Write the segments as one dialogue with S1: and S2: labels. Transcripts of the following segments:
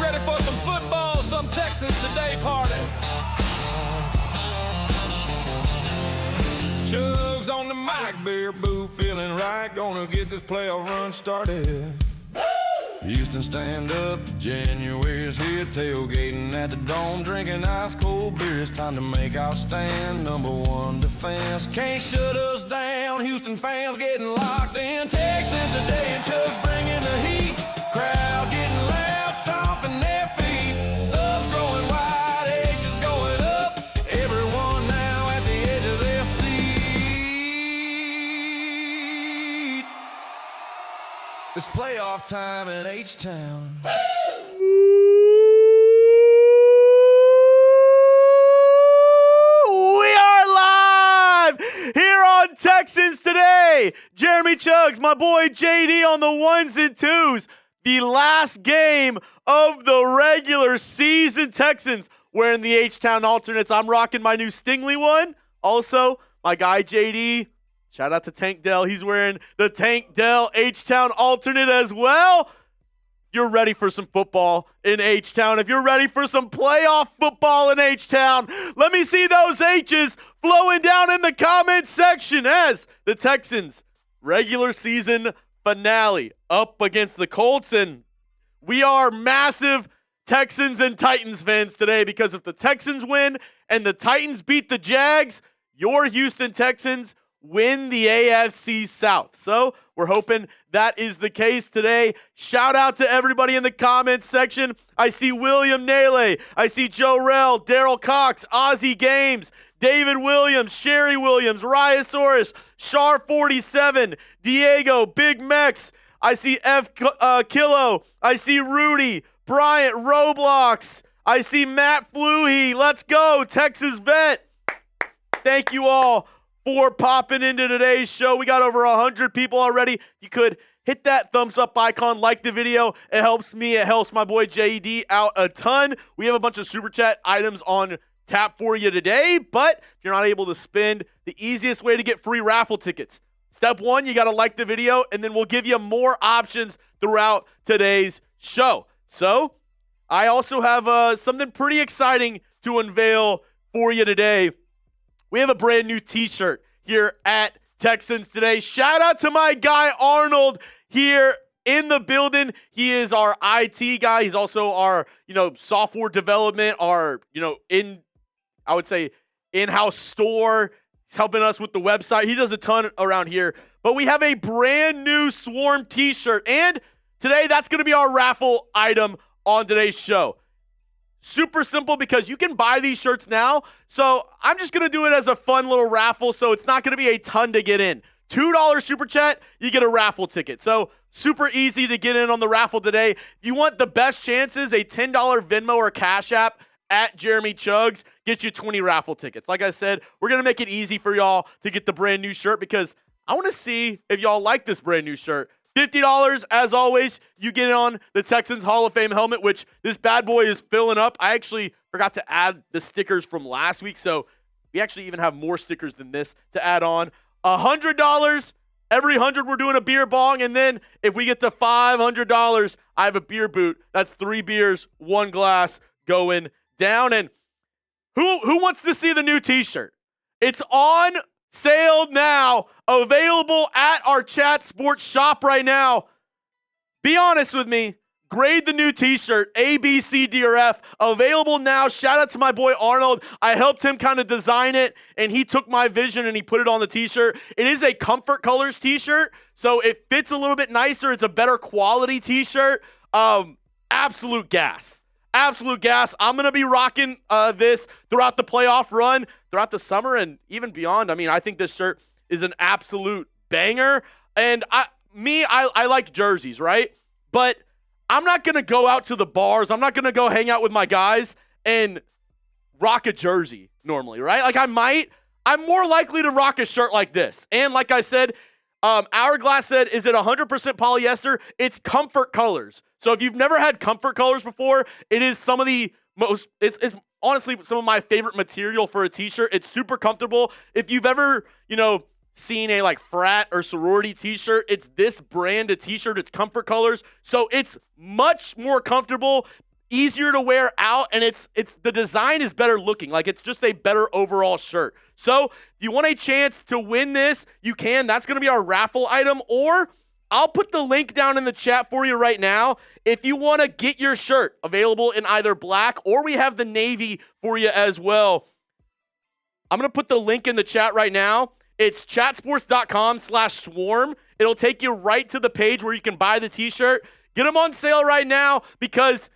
S1: ready for some football, some Texans today party? Chugs on the mic, beer booth, feeling right. Gonna get this playoff run started. Houston, stand up. January's here, tailgating at the Dome, drinking ice cold beer. It's time to make our stand. Number one defense can't shut us down. Houston fans getting locked in. Texans today and Chugs bringing the heat. Crowd getting loud, stomping their feet. Subs growing wide, H's going up. Everyone now at the edge of their seat. It's playoff time in H-Town.
S2: We are live here on Texans Today. Jeremy Chugs, my boy JD on the ones and twos. The last game of the regular season. Texans wearing the H-Town alternates. I'm rocking my new Stingley one. Also, my guy JD, shout out to Tank Dell. He's wearing the Tank Dell H-Town alternate as well. You're ready for some football in H-Town. If you're ready for some playoff football in H-Town, let me see those H's flowing down in the comment section as the Texans regular season finale up against the Colts. And we are massive Texans and Titans fans today, because if the Texans win and the Titans beat the Jags, your Houston Texans win the AFC South. So we're hoping that is the case today. Shout out to everybody in the comments section. I see William Nele. I see Joe Rell, Daryl Cox, Ozzy Games, David Williams, Sherry Williams, Ryosaurus, Char47, Diego, Big Mex. I see F Kilo. I see Rudy, Bryant, Roblox. I see Matt Fluhey. Let's go, Texas Vet. Thank you all for popping into today's show. We got over 100 people already. You could hit that thumbs up icon, like the video. It helps me. It helps my boy JD out a ton. We have a bunch of super chat items on tap for you today, but if you're not able to spend, the easiest way to get free raffle tickets. Step one, you got to like the video, and then we'll give you more options throughout today's show. So I also have something pretty exciting to unveil for you today. We have a brand new t-shirt here at Texans Today. Shout out to my guy Arnold here in the building. He is our IT guy. He's also our, software development, our, I would say in-house store. He's helping us with the website. He does a ton around here. But we have a brand new Swarm t-shirt. And today that's going to be our raffle item on today's show. Super simple, because you can buy these shirts now. So I'm just going to do it as a fun little raffle, so it's not going to be a ton to get in. $2 super chat, you get a raffle ticket. So super easy to get in on the raffle today. If you want the best chances, a $10 Venmo or Cash App at Jeremy Chugs gets you 20 raffle tickets. Like I said, we're going to make it easy for y'all to get the brand new shirt, because I want to see if y'all like this brand new shirt. $50, as always, you get on the Texans Hall of Fame helmet, which this bad boy is filling up. I actually forgot to add the stickers from last week, so we actually even have more stickers than this to add on. $100, every 100 we're doing a beer bong, and then if we get to $500, I have a beer boot. That's 3 beers, 1 glass going down. And who wants to see the new t-shirt? It's on sale now, available at our Chat Sports shop right now. Be honest with me. Grade the new t-shirt, A, B, C, D, or F. Available now. Shout out to my boy Arnold. I helped him kind of design it, and he took my vision and he put it on the t-shirt. It is a Comfort Colors t-shirt, so it fits a little bit nicer. It's a better quality t-shirt. Absolute gas. Absolute gas. I'm going to be rocking this throughout the playoff run, throughout the summer, and even beyond. I mean, I think this shirt is an absolute banger. And I like jerseys, right? But I'm not going to go out to the bars. I'm not going to go hang out with my guys and rock a jersey normally, right? Like I'm more likely to rock a shirt like this. And like I said, Hourglass said, is it 100% polyester? It's Comfort Colors. So if you've never had Comfort Colors before, it is some of the most, it's honestly some of my favorite material for a t-shirt. It's super comfortable. If you've ever, seen a like frat or sorority t-shirt, it's this brand of t-shirt. It's Comfort Colors. So it's much more comfortable. easier to wear out, and it's the design is better looking. Like, it's just a better overall shirt. So if you want a chance to win this, you can. That's going to be our raffle item, or I'll put the link down in the chat for you right now. If you want to get your shirt, available in either black or we have the navy for you as well. I'm going to put the link in the chat right now. It's chatsports.com/swarm. It'll take you right to the page where you can buy the t-shirt. Get them on sale right now because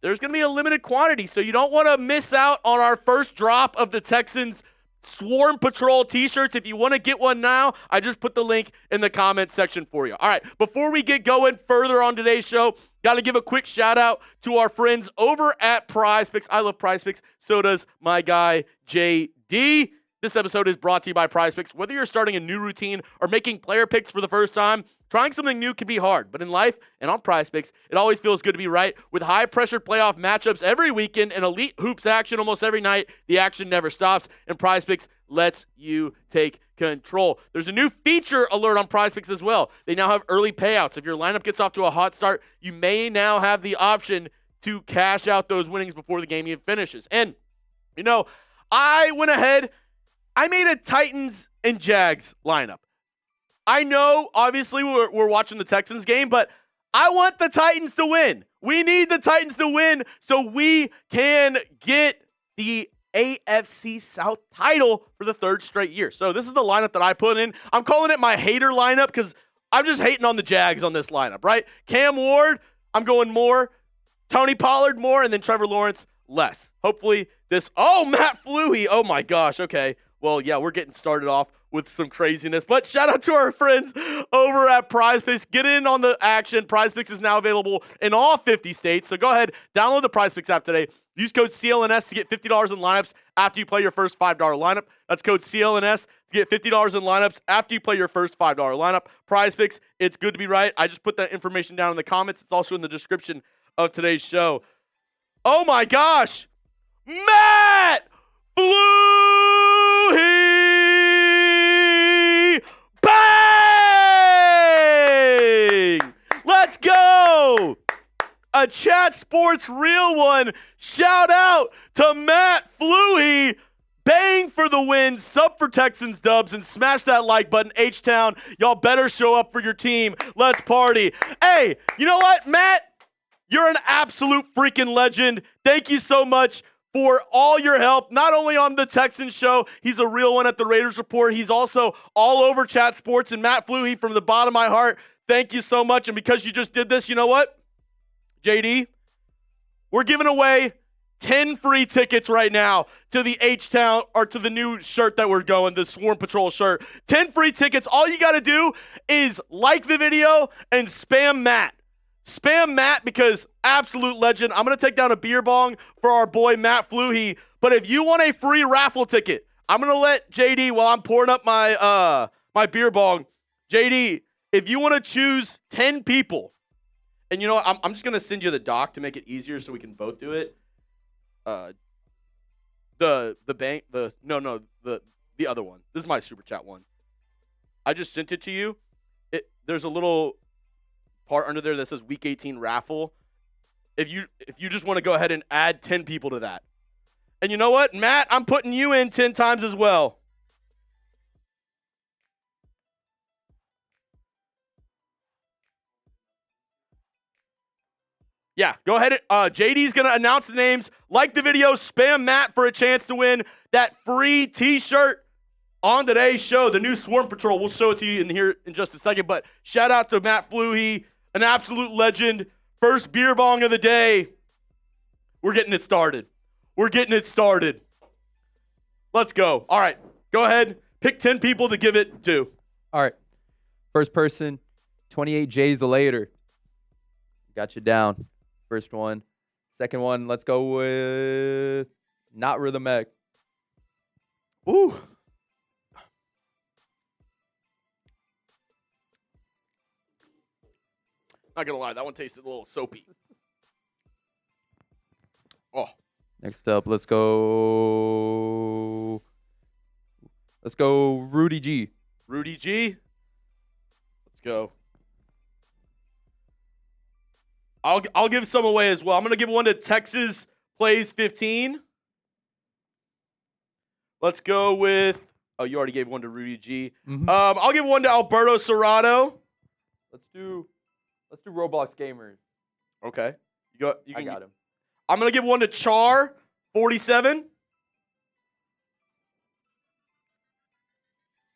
S2: there's going to be a limited quantity, so you don't want to miss out on our first drop of the Texans Swarm Patrol t-shirts. If you want to get one now, I just put the link in the comment section for you. All right, before we get going further on today's show, got to give a quick shout out to our friends over at Prize Picks. I love Prize Picks. So does my guy, JD. This episode is brought to you by Prize Picks. Whether you're starting a new routine or making player picks for the first time, trying something new can be hard. But in life and on Prize Picks, it always feels good to be right. With high-pressure playoff matchups every weekend and elite hoops action almost every night, the action never stops, and Prize Picks lets you take control. There's a new feature alert on Prize Picks as well. They now have early payouts. If your lineup gets off to a hot start, you may now have the option to cash out those winnings before the game even finishes. And, you know, I went ahead, I made a Titans and Jags lineup. I know, obviously, we're watching the Texans game, but I want the Titans to win. We need the Titans to win so we can get the AFC South title for the third straight year. So this is the lineup that I put in. I'm calling it my hater lineup because I'm just hating on the Jags on this lineup, right? Cam Ward, I'm going more. Tony Pollard, more. And then Trevor Lawrence, less. Hopefully this... Oh, Matt Fluhey. Oh, my gosh. Okay. Well, yeah, we're getting started off with some craziness. But shout out to our friends over at Prize Picks. Get in on the action. Prize Picks is now available in all 50 states. So go ahead, download the Prize Picks app today. Use code CLNS to get $50 in lineups after you play your first $5 lineup. That's code CLNS to get $50 in lineups after you play your first $5 lineup. Prize Picks, it's good to be right. I just put that information down in the comments. It's also in the description of today's show. Oh my gosh! Matt Fluhey! Bang! Let's go! A Chat Sports real one. Shout out to Matt Fluhey. Bang for the win. Sub for Texans dubs and smash that like button. H-Town, y'all better show up for your team. Let's party. Hey, you know what, Matt? You're an absolute freaking legend. Thank you so much for all your help, not only on the Texans show. He's a real one at the Raiders Report. He's also all over Chat Sports. And Matt Fluhey, from the bottom of my heart, thank you so much. And because you just did this, you know what? JD, we're giving away 10 free tickets right now to the H-Town, or to the new shirt that we're going, the Swarm Patrol shirt. 10 free tickets. All you got to do is like the video and spam Matt. Spam Matt because absolute legend. I'm going to take down a beer bong for our boy Matt Fluhey. But if you want a free raffle ticket, I'm going to let JD, while I'm pouring up my my beer bong, JD, if you want to choose 10 people, and you know what? I'm just going to send you the doc to make it easier so we can both do it. The other one. This is my super chat one. I just sent it to you. There's a little part under there that says week 18 raffle. If you just want to go ahead and add 10 people to that. And you know what, Matt, I'm putting you in 10 times as well. Yeah, go ahead. JD's going to announce the names. Like the video, spam Matt for a chance to win that free t-shirt on today's show, the new Swarm Patrol. We'll show it to you in here in just a second. But shout out to Matt Fluhey, an absolute legend. First beer bong of the day. We're getting it started. We're getting it started. Let's go. All right, go ahead. Pick 10 people to give it to.
S3: All right. First person, 28 J's later. Got you down. First one. Second one, let's go with Not Rhythm Egg.
S2: Ooh. Not going to lie, that one tasted a little soapy. Oh.
S3: Next up, let's go Rudy G.
S2: Rudy G. Let's go. I'll give some away as well. I'm gonna give one to Texas Plays 15. Let's go with. Oh, you already gave one to Rudy G.
S3: Mhm.
S2: I'll give one to Alberto Serrato.
S3: Let's do Roblox gamers.
S2: Okay.
S3: I got him.
S2: I'm gonna give one to Char 47.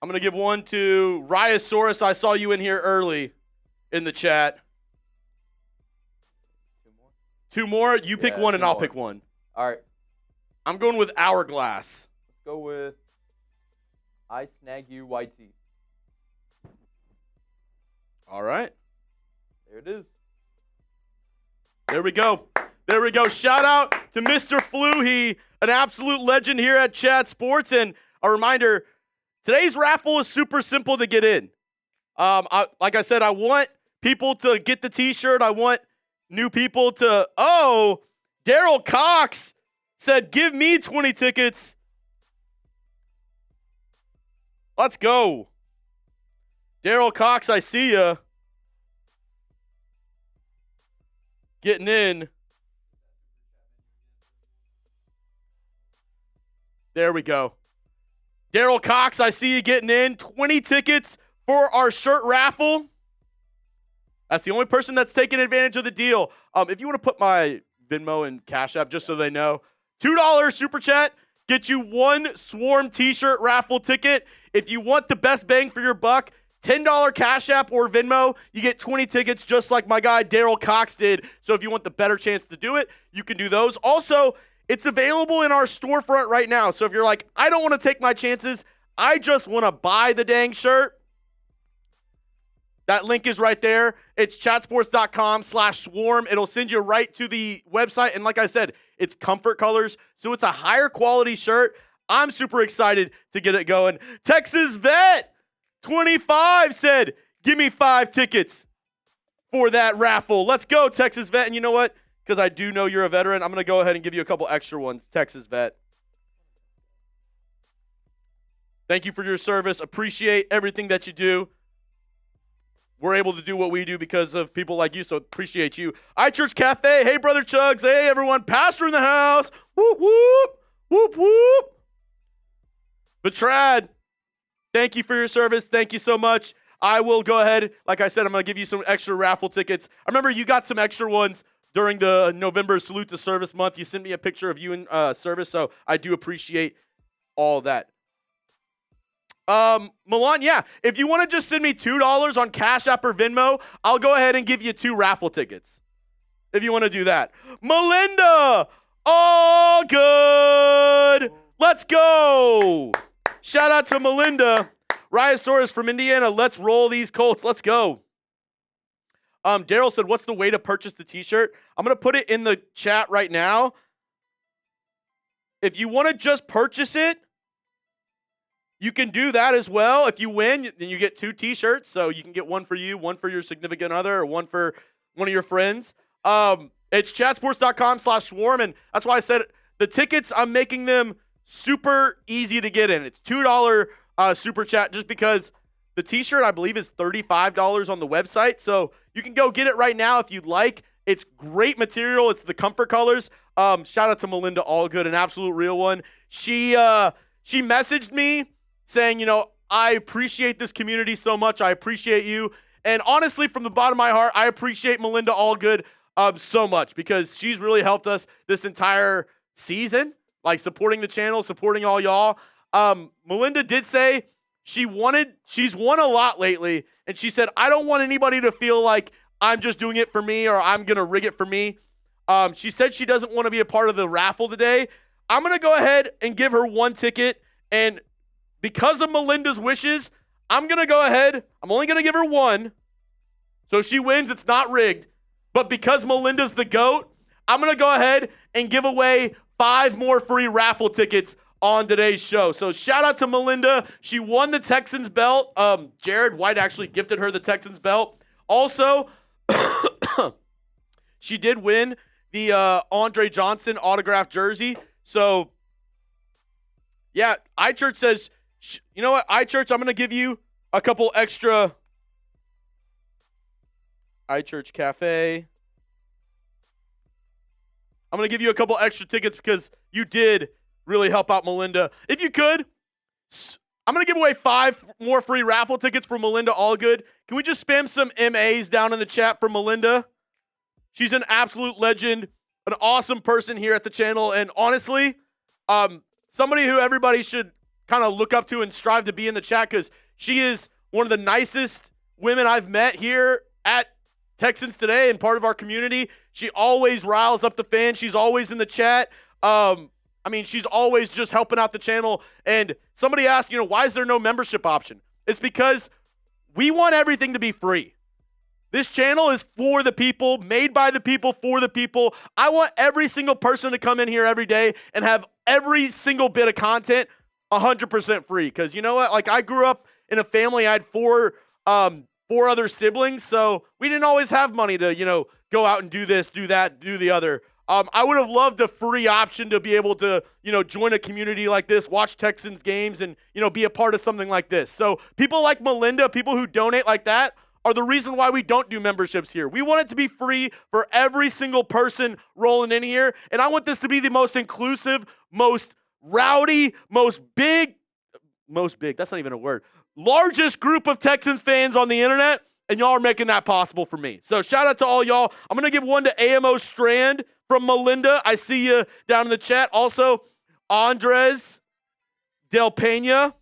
S2: I'm gonna give one to Ryosaurus. I saw you in here early in the chat. Two more? You pick one and I'll pick one.
S3: All right.
S2: I'm going with Hourglass.
S3: Let's go with I Snag You YT.
S2: All right.
S3: There it is.
S2: There we go. There we go. Shout out to Mr. Fluhy, an absolute legend here at Chat Sports. And a reminder, today's raffle is super simple to get in. Like I said, I want people to get the t-shirt. I want new people to, Daryl Cox said, give me 20 tickets. Let's go. Daryl Cox, I see ya. Getting in. There we go. Daryl Cox, I see you getting in. 20 tickets for our shirt raffle. That's the only person that's taking advantage of the deal. If you want to put my Venmo and Cash App just so they know, $2 super chat, get you one Swarm t-shirt raffle ticket. If you want the best bang for your buck, $10 Cash App or Venmo, you get 20 tickets just like my guy Daryl Cox did. So if you want the better chance to do it, you can do those. Also, it's available in our storefront right now. So if you're like, I don't want to take my chances, I just want to buy the dang shirt, that link is right there. It's chatsports.com/swarm. It'll send you right to the website. And like I said, it's comfort colors, so it's a higher quality shirt. I'm super excited to get it going. Texas Vet 25 said, give me 5 tickets for that raffle. Let's go, Texas Vet. And you know what? Because I do know you're a veteran, I'm going to go ahead and give you a couple extra ones, Texas Vet. Thank you for your service. Appreciate everything that you do. We're able to do what we do because of people like you, so appreciate you. iChurch Cafe, hey, Brother Chugs. Hey, everyone. Pastor in the house. Whoop, whoop. Whoop, whoop. Betrad, thank you for your service. Thank you so much. I will go ahead. Like I said, I'm going to give you some extra raffle tickets. I remember you got some extra ones during the November Salute to Service month. You sent me a picture of you in service, so I do appreciate all that. Milan, yeah, if you want to just send me $2 on Cash App or Venmo, I'll go ahead and give you 2 raffle tickets if you want to do that. Melinda, all good. Let's go. Shout out to Melinda. Ryosaurus from Indiana, let's roll these Colts. Let's go. Daryl said, what's the way to purchase the t-shirt? I'm going to put it in the chat right now. If you want to just purchase it, you can do that as well. If you win, then you get 2 t-shirts. So you can get one for you, one for your significant other, or one for one of your friends. It's chatsports.com/swarm. And that's why I said the tickets, I'm making them super easy to get in. It's $2 super chat just because the t-shirt, I believe, is $35 on the website. So you can go get it right now if you'd like. It's great material. It's the comfort colors. Shout out to Melinda Allgood, an absolute real one. She messaged me saying, I appreciate this community so much. I appreciate you. And honestly, from the bottom of my heart, I appreciate Melinda Allgood so much because she's really helped us this entire season, like supporting the channel, supporting all y'all. Melinda did say she's won a lot lately, and she said, I don't want anybody to feel like I'm just doing it for me or I'm going to rig it for me. She said she doesn't want to be a part of the raffle today. I'm going to go ahead and give her 1 ticket, and because of Melinda's wishes, I'm going to go ahead. I'm only going to give her 1. So if she wins, it's not rigged. But because Melinda's the GOAT, I'm going to go ahead and give away 5 more free raffle tickets on today's show. So shout out to Melinda. She won the Texans belt. Jared White actually gifted her the Texans belt. Also, she did win the Andre Johnson autographed jersey. So, yeah, iChurch says, you know what, iChurch, I'm going to give you a couple extra. iChurch Cafe. I'm going to give you a couple extra tickets because you did really help out Melinda. If you could, I'm going to give away 5 more free raffle tickets for Melinda Allgood. Can we just spam some MAs down in the chat for Melinda? She's an absolute legend, an awesome person here at the channel, and honestly, somebody who everybody should kind of look up to and strive to be in the chat because she is one of the nicest women I've met here at Texans Today and part of our community. She always riles up the fans. She's always in the chat. She's always just helping out the channel. And somebody asked, why is there no membership option? It's because we want everything to be free. This channel is for the people, made by the people, for the people. I want every single person to come in here every day and have every single bit of content 100% free. Because you know what? Like, I grew up in a family. I had four other siblings, so we didn't always have money to, go out and do this, do that, do the other. I would have loved a free option to be able to, join a community like this, watch Texans games, and, be a part of something like this. So people like Melinda, people who donate like that, are the reason why we don't do memberships here. We want it to be free for every single person rolling in here, and I want this to be the most inclusive, most rowdy, most big, that's not even a word, largest group of Texans fans on the internet, and y'all are making that possible for me. So shout out to all y'all. I'm going to give one to AMO Strand from Melinda. I see you down in the chat. Also, Andres Del Pena.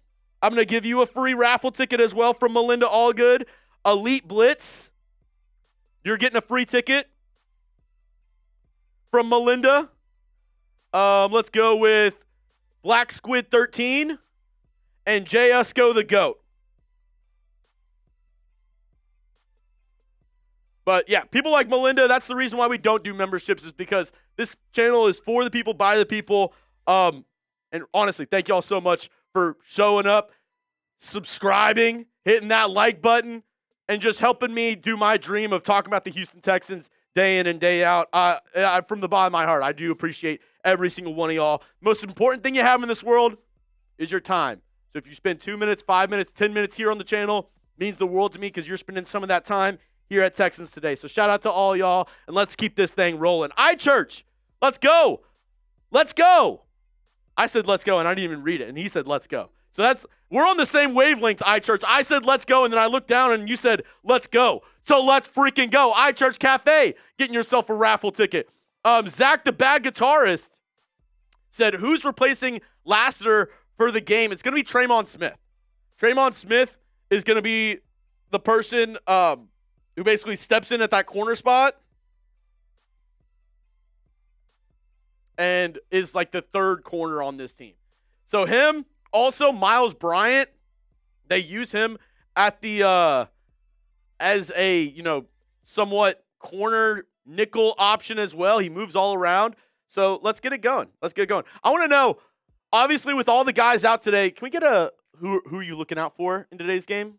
S2: I'm going to give you a free raffle ticket as well from Melinda Allgood. Elite Blitz. You're getting a free ticket from Melinda. Let's go with Black Squid 13 and J. Usco the GOAT. But yeah, people like Melinda, that's the reason why we don't do memberships, is because this channel is for the people, by the people. And honestly, thank y'all so much for showing up, subscribing, hitting that like button, and just helping me do my dream of talking about the Houston Texans day in and day out. From the bottom of my heart, I do appreciate every single one of y'all. Most important thing you have in this world is your time. So if you spend 2 minutes, 5 minutes, 10 minutes here on the channel, means the world to me because you're spending some of that time here at Texans Today. So shout out to all y'all, and let's keep this thing rolling. iChurch, let's go. Let's go. I said let's go, and I didn't even read it, and he said let's go. So we're on the same wavelength, iChurch. I said let's go, and then I looked down, and you said let's go. So let's freaking go. iChurch Cafe, getting yourself a raffle ticket. Zach, the bad guitarist, said, who's replacing Lassiter for the game? It's going to be Tremon Smith. Tremon Smith is going to be the person who basically steps in at that corner spot and is like the third corner on this team. So him, also Miles Bryant, they use him at the as a, somewhat corner nickel option as well. He moves all around. So let's get it going. I want to know, obviously with all the guys out today, can we get who are you looking out for in today's game?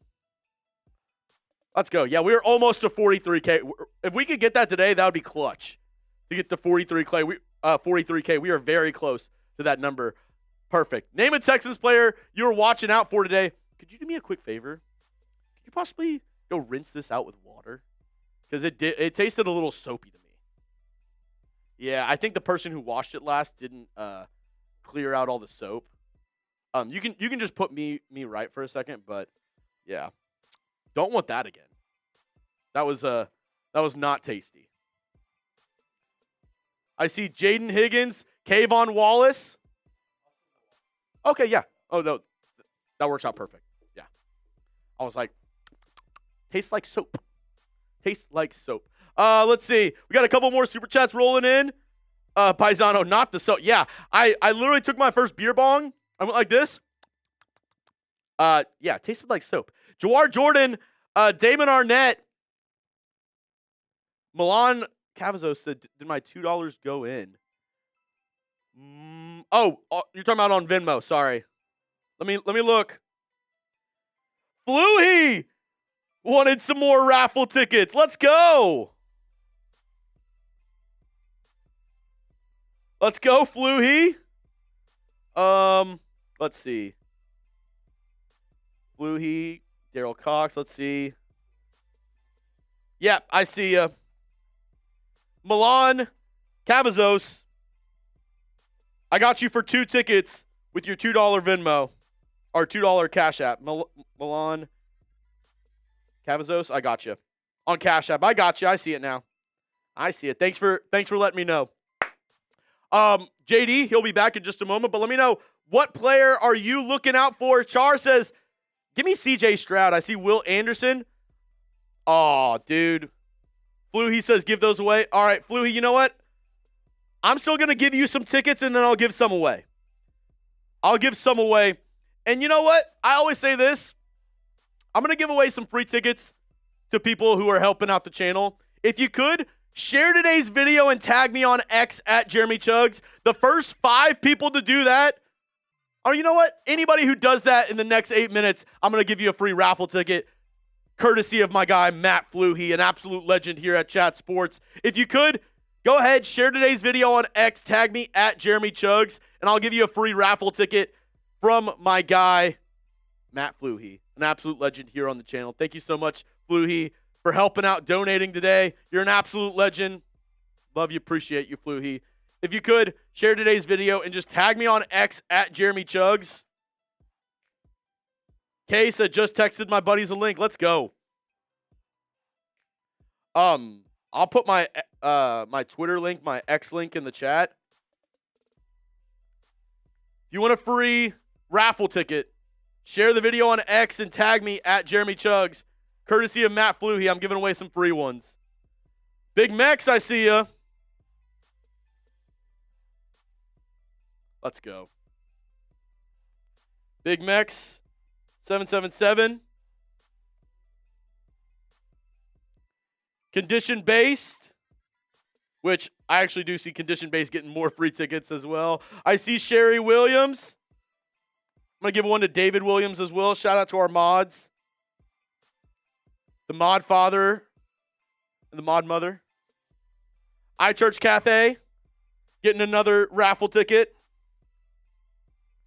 S2: Let's go. Yeah, we're almost to 43K. If we could get that today, that would be clutch. To get to 43K, we are very close to that number. Perfect. Name a Texans player you're watching out for today. Could you do me a quick favor? Could you possibly go rinse this out with water? Because it tasted a little soapy to me. Yeah, I think the person who washed it last didn't clear out all the soap. You can just put me right for a second, but yeah. Don't want that again. That was not tasty. I see Jaden Higgins, Kayvon Wallace. Okay, yeah. Oh, no. That works out perfect. Yeah. I was like, tastes like soap. Tastes like soap. Let's see. We got a couple more super chats rolling in. Paisano, not the soap. Yeah, I literally took my first beer bong. I went like this. Yeah, it tasted like soap. Jawar Jordan, Damon Arnett, Milan Cavazos said, did my $2 go in? Oh, you're talking about on Venmo. Sorry. Let me look. Fluhy wanted some more raffle tickets. Let's go. Let's go, Fluhy. Let's see. Fluhy, Daryl Cox. Let's see. Yeah, I see Milan Cavazos. I got you for 2 tickets with your $2 Venmo or $2 Cash App. Milan Cavazos, I got you. On Cash App, I got you. I see it now. I see it. Thanks for letting me know. JD, he'll be back in just a moment, but let me know, what player are you looking out for? Char says, give me CJ Stroud. I see Will Anderson. Oh, dude. Fluhy says, give those away. All right, Fluhy, you know what? I'm still going to give you some tickets, and then I'll give some away. I'll give some away. And you know what? I always say this. I'm going to give away some free tickets to people who are helping out the channel. If you could, share today's video and tag me on X at Jeremy Chugs. The first 5 people to do that, or you know what? Anybody who does that in the next 8 minutes, I'm going to give you a free raffle ticket, courtesy of my guy, Matt Fluhy, an absolute legend here at Chat Sports. If you could, go ahead, share today's video on X, tag me at Jeremy Chugs, and I'll give you a free raffle ticket from my guy, Matt Fluhy, an absolute legend here on the channel. Thank you so much, Fluhy, for helping out, donating today. You're an absolute legend. Love you, appreciate you, Fluhy. If you could, share today's video and just tag me on X at Jeremy Chugs. Kay said, just texted my buddies a link. Let's go. I'll put my my Twitter link, my X link in the chat. If you want a free raffle ticket, share the video on X and tag me at Jeremy Chugs. Courtesy of Matt Fluhy, I'm giving away some free ones. Big Mex, I see ya. Let's go. Big Mex, 777. Condition-based, which I actually do see condition-based getting more free tickets as well. I see Sherry Williams. I'm going to give one to David Williams as well. Shout out to our mods. The mod father and the mod mother. iChurch Cafe getting another raffle ticket.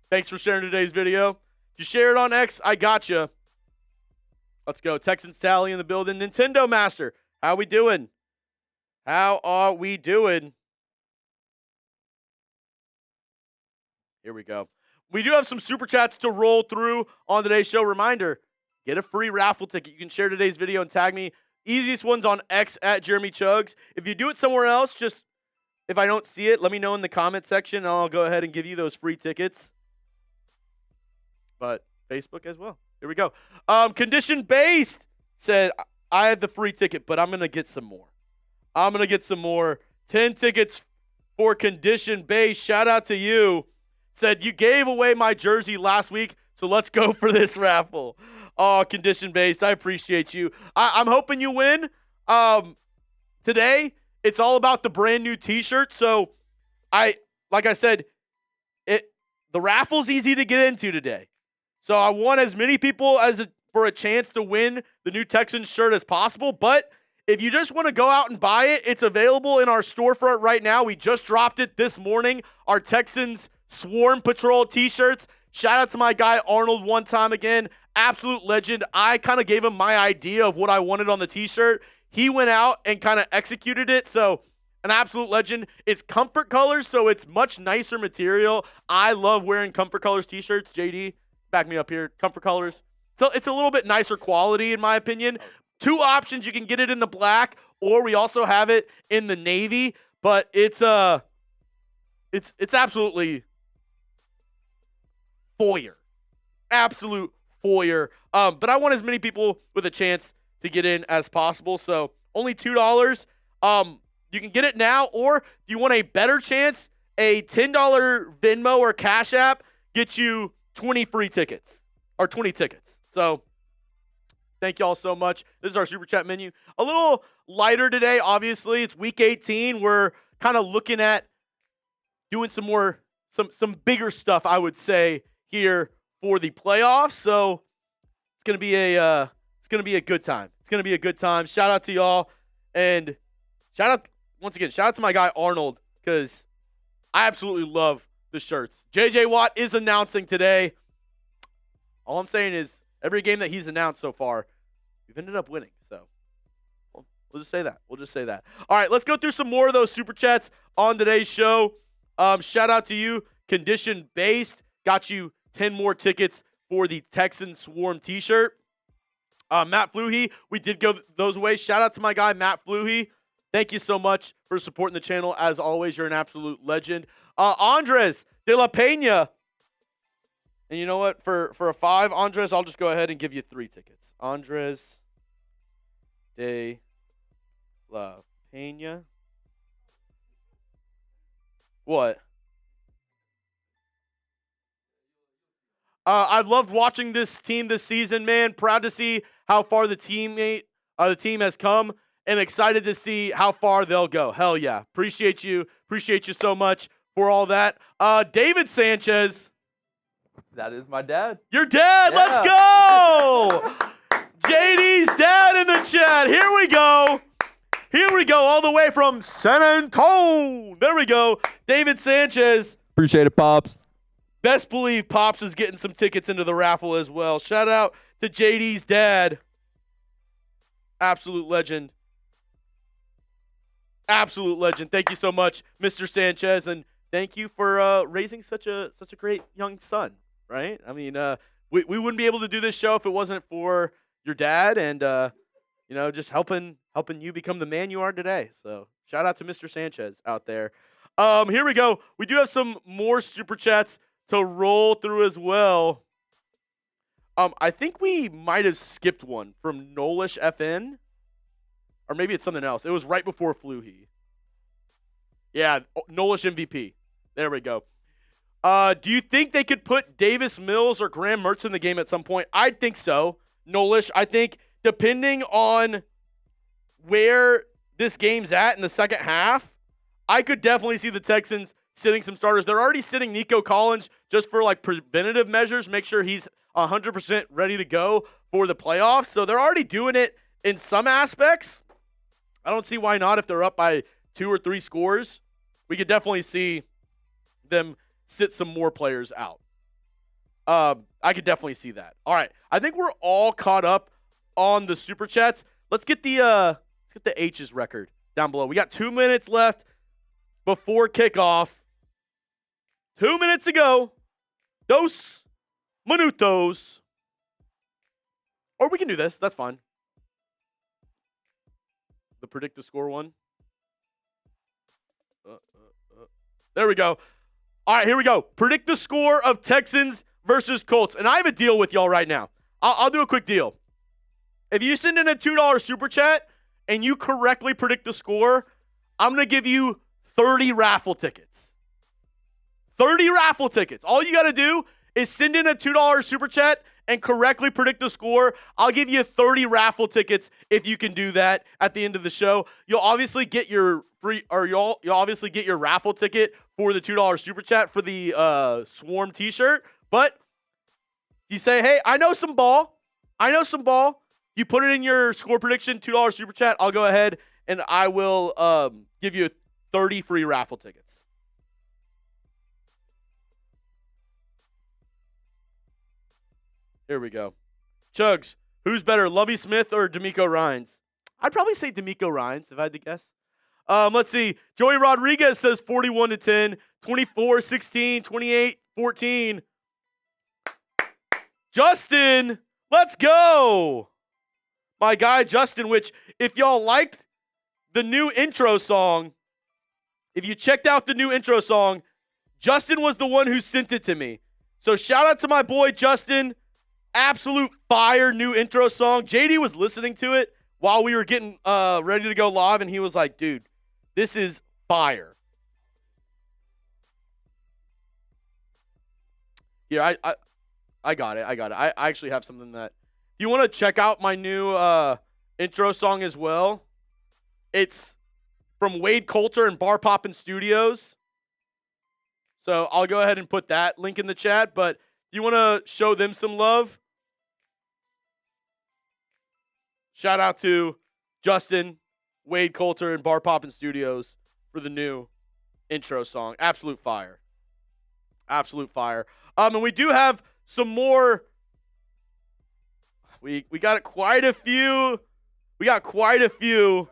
S2: Thanks for sharing today's video. If you share it on X, I got you. Let's go. Texans Tally in the building. Nintendo Master, how we doing? How are we doing? Here we go. We do have some super chats to roll through on today's show. Reminder, get a free raffle ticket. You can share today's video and tag me. Easiest one's on X at Jeremy Chugs. If you do it somewhere else, just if I don't see it, let me know in the comment section, and I'll go ahead and give you those free tickets. But Facebook as well. Here we go. Condition-based said, I have the free ticket, but I'm going to get some more. I'm going to get some more. 10 tickets for condition-based. Shout out to you. Said, you gave away my jersey last week, so let's go for this raffle. Oh, condition-based. I appreciate you. I'm hoping you win. Today, it's all about the brand new t-shirt. So, like I said, the raffle's easy to get into today. So I want as many people for a chance to win the new Texans shirt as possible. But if you just want to go out and buy it, it's available in our storefront right now. We just dropped it this morning. Our Texans Swarm Patrol t-shirts. Shout out to my guy Arnold one time again. Absolute legend. I kind of gave him my idea of what I wanted on the t-shirt. He went out and kind of executed it. So an absolute legend. It's comfort colors, so it's much nicer material. I love wearing comfort colors t-shirts. JD, back me up here. Comfort colors. So it's a little bit nicer quality in my opinion. 2 options. You can get it in the black, or we also have it in the navy. But it's absolutely foyer. Absolute foyer. But I want as many people with a chance to get in as possible. So only $2. You can get it now, or if you want a better chance, a $10 Venmo or Cash App gets you 20 free tickets or 20 tickets. So thank you all so much. This is our super chat menu. A little lighter today, obviously. It's week 18. We're kind of looking at doing some bigger stuff, I would say, here for the playoffs. So it's gonna be a good time. It's gonna be a good time. Shout out to y'all, and shout out to my guy Arnold, because I absolutely love the shirts. JJ Watt is announcing today. All I'm saying is every game that he's announced so far, we've ended up winning. So we'll just say that. All right, let's go through some more of those super chats on today's show. Shout out to you, Condition Based. Got you 10 more tickets for the Texan Swarm t-shirt. Matt Fluhey, we did go those ways. Shout out to my guy, Matt Fluhey. Thank you so much for supporting the channel. As always, you're an absolute legend. Andres de la Pena. And you know what? For a 5, Andres, I'll just go ahead and give you 3 tickets. Andres de la Pena. What? I've loved watching this team this season, man. Proud to see how far the team has come, and excited to see how far they'll go. Hell yeah. Appreciate you. Appreciate you so much for all that. David Sanchez.
S3: That is my dad.
S2: Your dad.
S3: Yeah.
S2: Let's go. JD's dad in the chat. Here we go. Here we go. All the way from San Antonio. There we go. David Sanchez.
S3: Appreciate it, Pops.
S2: Best believe Pops is getting some tickets into the raffle as well. Shout out to JD's dad. Absolute legend. Absolute legend. Thank you so much, Mr. Sanchez, and thank you for raising such a great young son, right? I mean, we wouldn't be able to do this show if it wasn't for your dad and just helping you become the man you are today. So, shout out to Mr. Sanchez out there. Here we go. We do have some more super chats to roll through as well. I think we might have skipped one from Nolish FN. Or maybe it's something else. It was right before Fluhey. Yeah, Nolish MVP. There we go. Do you think they could put Davis Mills or Graham Mertz in the game at some point? I think so. Nolish, I think depending on where this game's at in the second half, I could definitely see the Texans sitting some starters. They're already sitting Nico Collins just for like preventative measures, make sure he's 100% ready to go for the playoffs. So they're already doing it in some aspects. I don't see why not if they're up by 2 or 3 scores. We could definitely see them sit some more players out. I could definitely see that. All right, I think we're all caught up on the super chats. Let's get the H's record down below. We got 2 minutes left before kickoff. 2 minutes ago. 2 minutos. Or we can do this. That's fine. The predict the score one. There we go. All right, here we go. Predict the score of Texans versus Colts. And I have a deal with y'all right now. I'll do a quick deal. If you send in a $2 super chat and you correctly predict the score, I'm going to give you 30 raffle tickets. 30 raffle tickets. All you got to do is send in a $2 super chat and correctly predict the score. I'll give you 30 raffle tickets if you can do that at the end of the show. You'll obviously get your you'll obviously get your raffle ticket for the $2 super chat for the Swarm t-shirt. But you say, hey, I know some ball. You put it in your score prediction, $2 super chat. I'll go ahead and I will give you 30 free raffle tickets. Here we go. Chugs, who's better, Lovie Smith or D'Amico Ryans? I'd probably say D'Amico Ryans if I had to guess. Let's see. Joey Rodriguez says 41-10, 24-16, 28-14. Justin, let's go. My guy Justin, which if y'all liked the new intro song, if you checked out the new intro song, Justin was the one who sent it to me. So shout out to my boy Justin. Absolute fire new intro song. JD was listening to it while we were getting ready to go live, and he was like, dude, this is fire. Yeah, I got it. I actually have something that if you want to check out my new intro song as well. It's from Wade Coulter and Bar Poppin' Studios. So I'll go ahead and put that link in the chat, but if you want to show them some love, shout out to Justin, Wade Coulter, and Bar Poppin' Studios for the new intro song. Absolute fire. Absolute fire. And we do have some more. We got quite a few. We got quite a few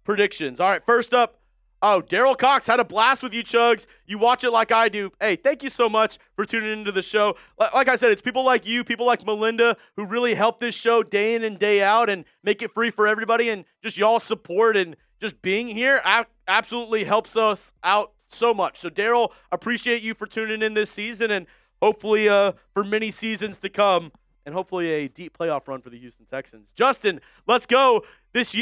S2: predictions. All right, first up, Oh, Daryl Cox had a blast with you, Chugs. You watch it like I do. Hey, thank you so much for tuning into the show. Like I said, it's people like you, people like Melinda, who really help this show day in and day out and make it free for everybody. And just y'all support and just being here absolutely helps us out so much. So, Daryl, appreciate you for tuning in this season and hopefully for many seasons to come and hopefully a deep playoff run for the Houston Texans. Justin, let's go. This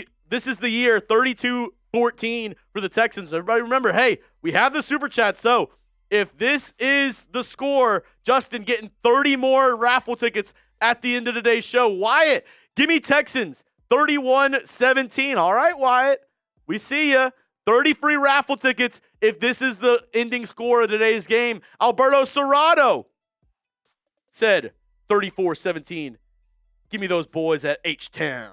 S2: is the year 32-14 for the Texans. Everybody remember, hey, we have the Super Chat. So if this is the score, Justin getting 30 more raffle tickets at the end of today's show. Wyatt, give me Texans 31-17. All right, Wyatt, we see ya. 30 free raffle tickets if this is the ending score of today's game. Alberto Serrato said 34-17. Give me those boys at H-Town.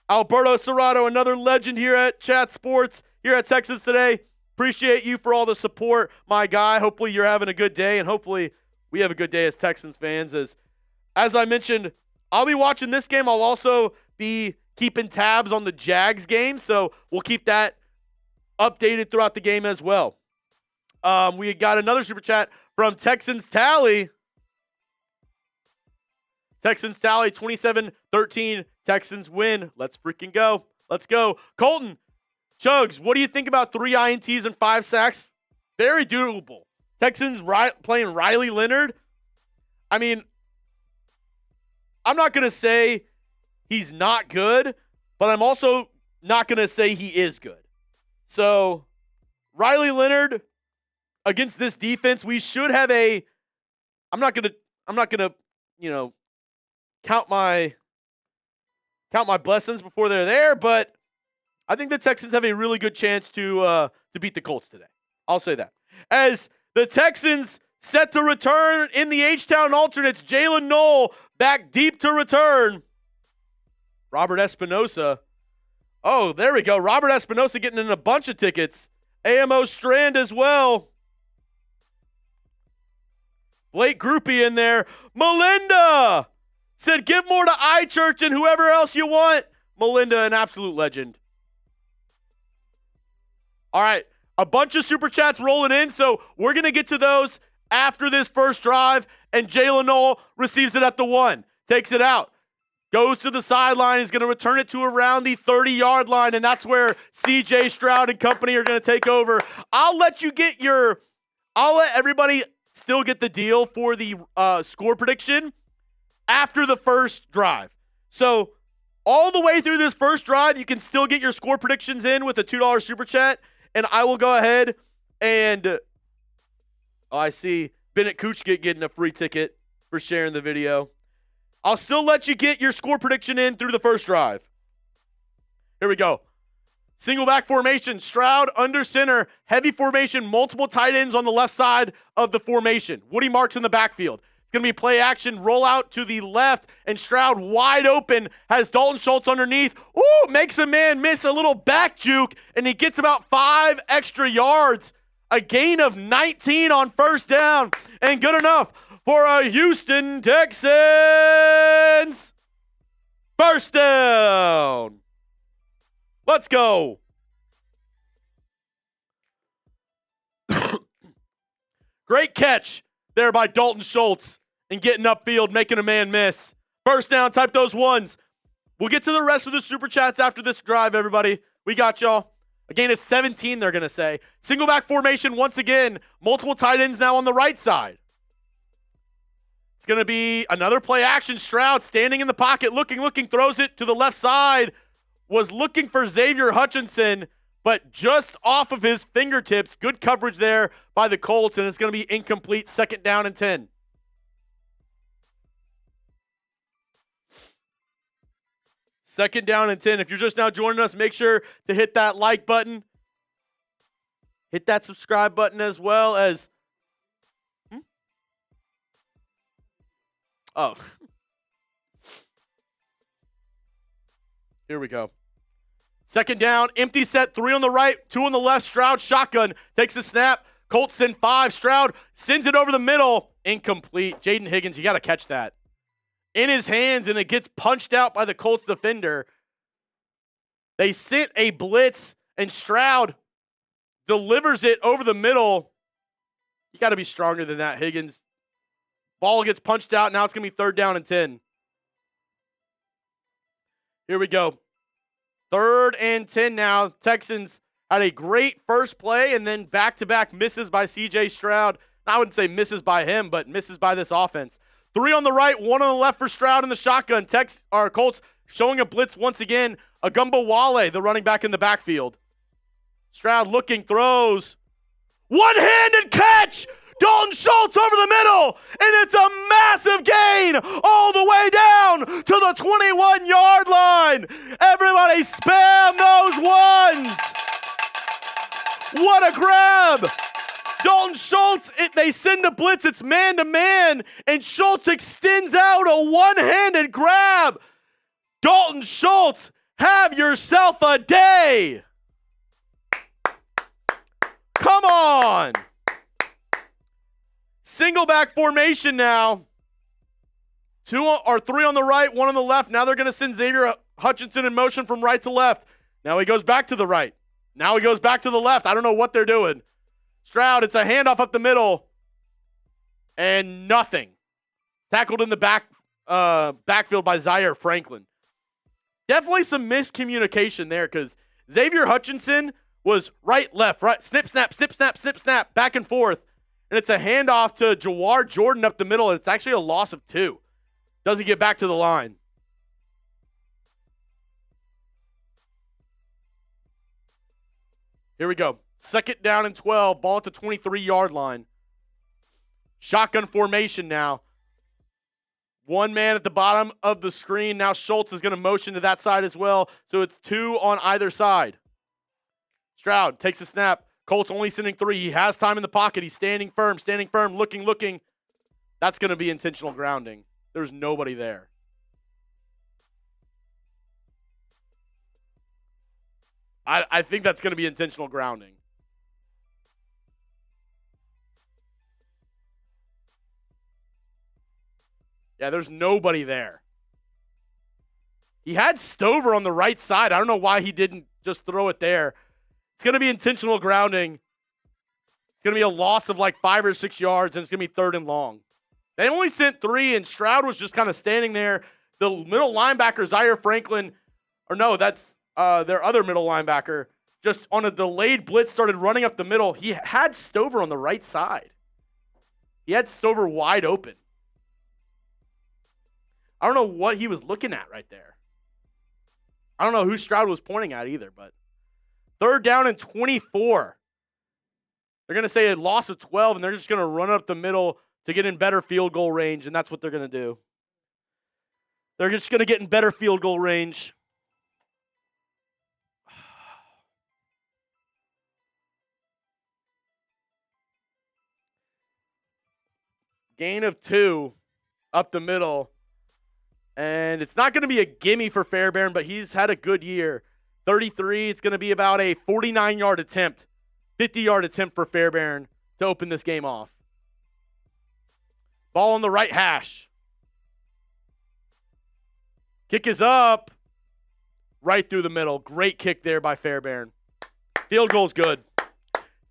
S2: Alberto Serrato, another legend here at Chat Sports, here at Texas Today. Appreciate you for all the support, my guy. Hopefully you're having a good day, and hopefully we have a good day as Texans fans. As I mentioned, I'll be watching this game. I'll also be keeping tabs on the Jags game, so we'll keep that updated throughout the game as well. We got another super chat from Texans Tally. Texans Tally, 27-13. Texans win. Let's freaking go. Let's go. Colton, Chugs, what do you think about 3 INTs and 5 sacks? Very doable. Texans playing Riley Leonard. I mean, I'm not going to say he's not good, but I'm also not going to say he is good. So, Riley Leonard against this defense, we should have I'm not going to, count my blessings before they're there, but I think the Texans have a really good chance to beat the Colts today. I'll say that. As the Texans set to return in the H-Town alternates, Jalen Knoll back deep to return. Robert Espinosa. Oh, there we go. Robert Espinosa getting in a bunch of tickets. AMO Strand as well. Blake Groupie in there. Melinda said, give more to iChurch and whoever else you want. Melinda, an absolute legend. All right, a bunch of super chats rolling in, so we're going to get to those after this first drive, and Jalen Knoll receives it at the 1. Takes it out. Goes to the sideline. He's going to return it to around the 30-yard line, and that's where C.J. Stroud and company are going to take over. I'll let everybody still get the deal for the score prediction after the first drive. So all the way through this first drive, you can still get your score predictions in with a $2 super chat, and I will go ahead and I see Bennett Kuchka getting a free ticket for sharing the video. I'll still let you get your score prediction in through the first drive. Here we go. Single back formation, Stroud under center, heavy formation, multiple tight ends on the left side of the formation. Woody Marks in the backfield. It's going to be play action, roll out to the left, and Stroud wide open, has Dalton Schultz underneath. Ooh, makes a man miss a little back juke, and he gets about 5 extra yards. A gain of 19 on first down, and good enough for a Houston Texans first down. Let's go. Great catch there by Dalton Schultz and getting upfield, making a man miss. First down, type those ones. We'll get to the rest of the super chats after this drive, everybody. We got y'all. A gain of 17, they're going to say. Single back formation once again. Multiple tight ends now on the right side. It's going to be another play action. Stroud standing in the pocket, looking, throws it to the left side. Was looking for Xavier Hutchinson, but just off of his fingertips. Good coverage there by the Colts, and it's going to be incomplete. Second down and 10. Second down and 10. If you're just now joining us, make sure to hit that like button. Hit that subscribe button as well as... Oh. Here we go. Second down, empty set, 3 on the right, 2 on the left. Stroud shotgun, takes a snap. Colts send 5. Stroud sends it over the middle. Incomplete. Jaden Higgins, you got to catch that. In his hands, and it gets punched out by the Colts defender. They sent a blitz, and Stroud delivers it over the middle. You got to be stronger than that, Higgins. Ball gets punched out. Now it's going to be 3rd down and 10. Here we go. 3rd and 10 now. Texans had a great first play and then back-to-back misses by C.J. Stroud. I wouldn't say misses by him, but misses by this offense. 3 on the right, 1 on the left for Stroud in the shotgun. Colts showing a blitz once again. Wale, the running back in the backfield. Stroud looking, throws. One-handed catch! Dalton Schultz over the middle, and it's a massive gain all the way down to the 21-yard line. Everybody spam those ones. What a grab. Dalton Schultz, they send a blitz. It's man-to-man, and Schultz extends out a one-handed grab. Dalton Schultz, have yourself a day. Come on. Single back formation now. 3 on the right, 1 on the left. Now they're going to send Xavier Hutchinson in motion from right to left. Now he goes back to the right. Now he goes back to the left. I don't know what they're doing. Stroud, it's a handoff up the middle. And nothing. Tackled in the backfield by Zaire Franklin. Definitely some miscommunication there because Xavier Hutchinson was right, left, right, snip, snap, snip, snap, snip, snap, back and forth. And it's a handoff to Jawar Jordan up the middle, and it's actually a loss of 2. Doesn't get back to the line. Here we go. 2nd down and 12. Ball at the 23-yard line. Shotgun formation now. 1 man at the bottom of the screen. Now Schultz is going to motion to that side as well. So it's 2 on either side. Stroud takes a snap. Colts only sending 3. He has time in the pocket. He's standing firm, looking. That's going to be intentional grounding. There's nobody there. I think that's going to be intentional grounding. Yeah, there's nobody there. He had Stover on the right side. I don't know why he didn't just throw it there. It's going to be intentional grounding. It's going to be a loss of like 5 or 6 yards, and it's going to be 3rd and long. They only sent 3, and Stroud was just kind of standing there. The middle linebacker, Zaire Franklin, or no, that's their other middle linebacker, just on a delayed blitz started running up the middle. He had Stover on the right side. He had Stover wide open. I don't know what he was looking at right there. I don't know who Stroud was pointing at either, but 3rd down and 24. They're going to say a loss of 12, and they're just going to run up the middle to get in better field goal range, and that's what they're going to do. They're just going to get in better field goal range. Gain of 2 up the middle. And it's not going to be a gimme for Fairbairn, but he's had a good year. 33, it's going to be about a 49-yard attempt, 50-yard attempt for Fairbairn to open this game off. Ball on the right hash. Kick is up. Right through the middle. Great kick there by Fairbairn. Field goal's good.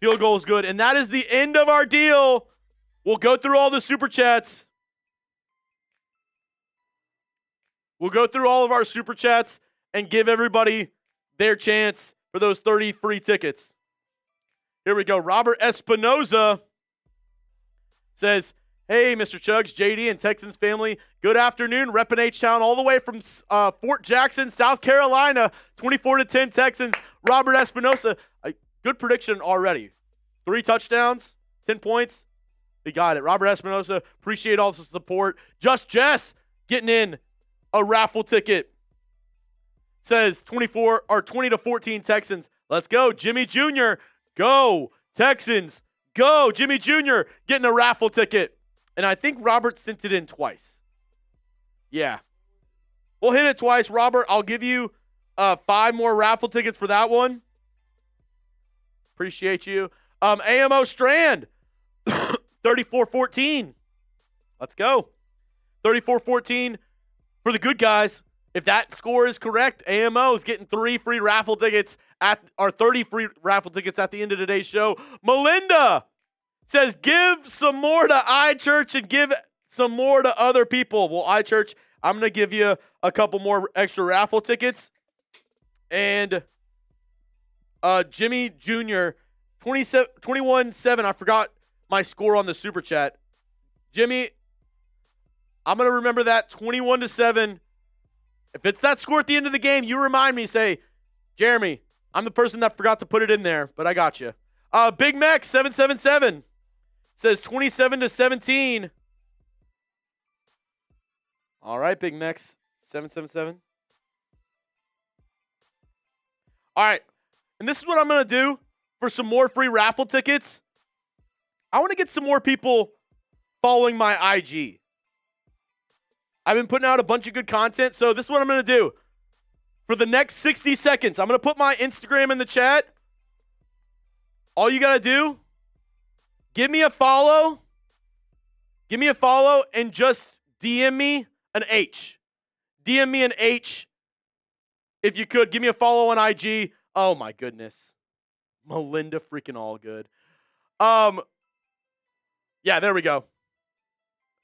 S2: Field goal's good. And that is the end of our deal. We'll go through all the Super Chats. We'll go through all of our Super Chats and give everybody their chance for those 30 free tickets. Here we go. Robert Espinoza says, hey, Mr. Chugs, JD, and Texans family. Good afternoon. Reppin' H-Town all the way from Fort Jackson, South Carolina. 24-10 Texans. Robert Espinoza. A good prediction already. 3 touchdowns, 10 points. We got it. Robert Espinoza, appreciate all the support. Just Jess getting in a raffle ticket. Says 20-14 Texans. Let's go. Jimmy Jr. Go. Texans. Go. Jimmy Jr. getting a raffle ticket. And I think Robert sent it in twice. Yeah. We'll hit it twice. Robert, I'll give you 5 more raffle tickets for that one. Appreciate you. AMO Strand. 34-14. Let's go. 34-14 for the good guys. If that score is correct, AMO is getting 30 free raffle tickets at the end of today's show. Melinda says, give some more to iChurch and give some more to other people. Well, iChurch, I'm going to give you a couple more extra raffle tickets. And Jimmy Jr., 21-7. I forgot my score on the Super Chat. Jimmy, I'm going to remember that, 21-7. If it's that score at the end of the game, you remind me, say, Jeremy, I'm the person that forgot to put it in there, but I got you. Big Mac 777 says 27-17. All right, Big Max 777. All right, and this is what I'm going to do for some more free raffle tickets. I want to get some more people following my IG. I've been putting out a bunch of good content, so this is what I'm going to do. For the next 60 seconds, I'm going to put my Instagram in the chat. All you got to do, give me a follow. Give me a follow and just DM me an H. DM me an H. If you could, give me a follow on IG. Oh, my goodness. Melinda freaking Allgood. Yeah, there we go.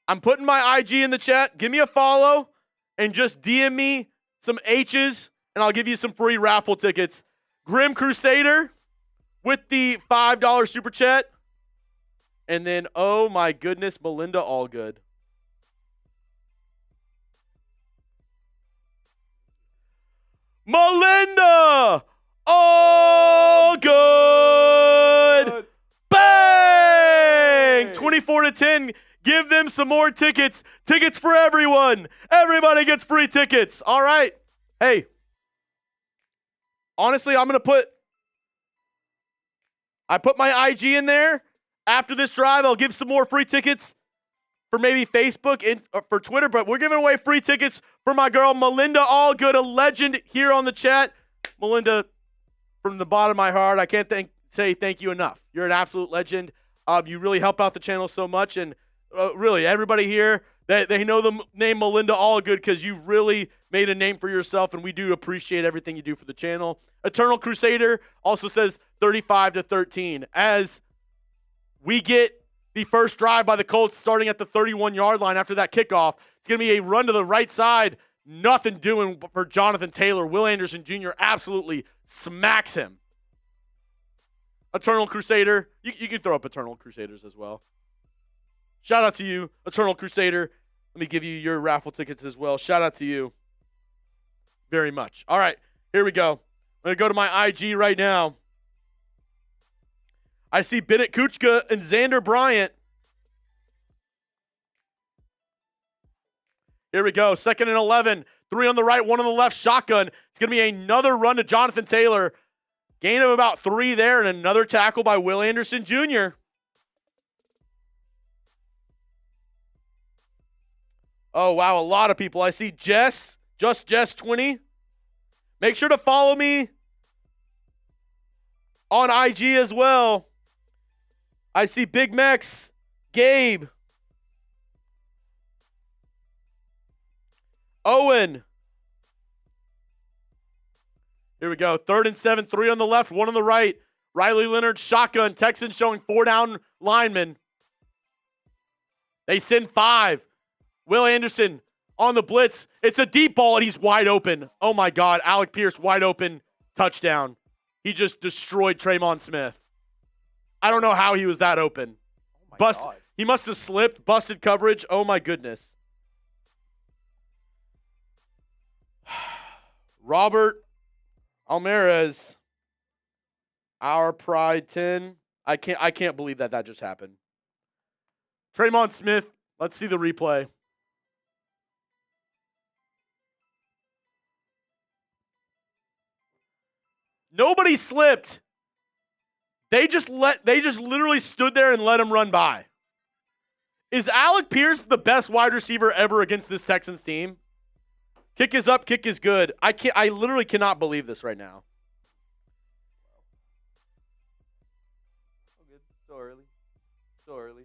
S2: I'm putting my IG in the chat. Give me a follow and just DM me some H's, and I'll give you some free raffle tickets. Grim Crusader with the $5 super chat. And then, oh my goodness, Melinda Allgood. Melinda Allgood! Bang! 24-10. Give them some more tickets. Tickets for everyone. Everybody gets free tickets. All right. Hey. Honestly, I put my IG in there. After this drive, I'll give some more free tickets for maybe Facebook and for Twitter, but we're giving away free tickets for my girl Melinda Allgood, a legend here on the chat. Melinda, from the bottom of my heart, I can't say thank you enough. You're an absolute legend. You really help out the channel so much, and really, everybody here, they know the name Melinda Allgood because you really made a name for yourself, and we do appreciate everything you do for the channel. Eternal Crusader also says 35-13. As we get the first drive by the Colts starting at the 31-yard line after that kickoff, it's going to be a run to the right side. Nothing doing for Jonathan Taylor. Will Anderson Jr. absolutely smacks him. Eternal Crusader. You can throw up Eternal Crusaders as well. Shout out to you, Eternal Crusader. Let me give you your raffle tickets as well. Shout out to you very much. All right, here we go. I'm going to go to my IG right now. I see Bennett Kuchka and Xander Bryant. Here we go. 2nd and 11. 3 on the right, 1 on the left. Shotgun. It's going to be another run to Jonathan Taylor. Gain of about 3 there, and another tackle by Will Anderson Jr. Oh, wow, a lot of people. I see Jess, just Jess 20. Make sure to follow me on IG as well. I see Big Mex, Gabe, Owen. Here we go. 3rd and 7, 3 on the left, 1 on the right. Riley Leonard, shotgun. Texans showing 4 down linemen. They send 5. Will Anderson on the blitz. It's a deep ball, and he's wide open. Oh, my God. Alec Pierce, wide open. Touchdown. He just destroyed Tremon Smith. I don't know how he was that open.
S3: Oh my God.
S2: He must have slipped, busted coverage. Oh, my goodness. Robert Almaraz, our pride 10. I can't believe that just happened. Tremon Smith, let's see the replay. Nobody slipped. They just literally stood there and let him run by. Is Alec Pierce the best wide receiver ever against this Texans team? Kick is up, kick is good. I literally cannot believe this right now.
S3: So good. So early. So early.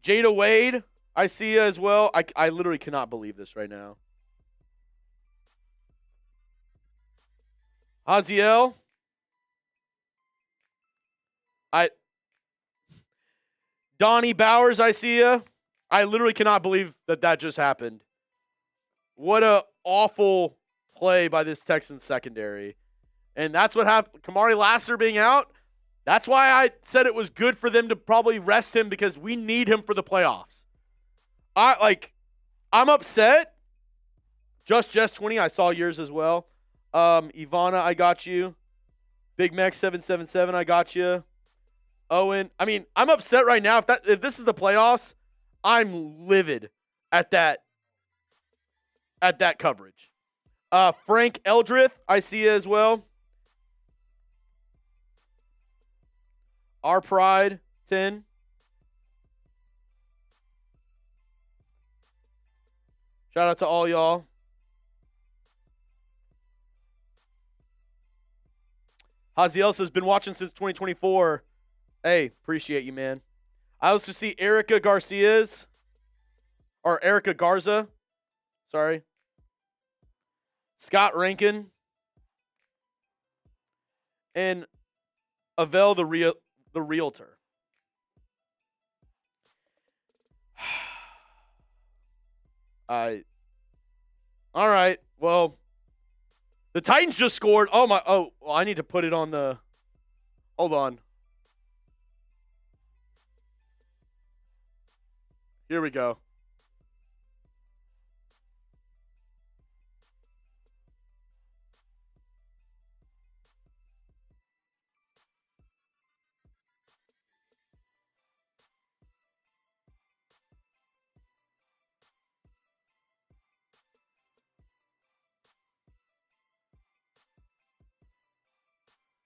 S2: Jada Wade, I see you as well. I literally cannot believe this right now. Haziel. Donnie Bowers, I see you. I literally cannot believe that just happened. What a awful play by this Texans secondary. And that's what happened. Kamari Lassiter being out. That's why I said it was good for them to probably rest him, because we need him for the playoffs. I'm upset. Just 20. I saw yours as well. Ivana, I got you. Big Mac 777, I got you. Owen, I mean, I'm upset right now. If this is the playoffs, I'm livid at that coverage. Frank Eldrith, I see you as well. Our Pride 10. Shout out to all y'all. Haziel says, been watching since 2024. Hey, appreciate you, man. I also see Erica Garza. Sorry. Scott Rankin. And Avell the realtor. All right. Well, the Titans just scored. Well, I need to put it on the. Hold on. Here we go.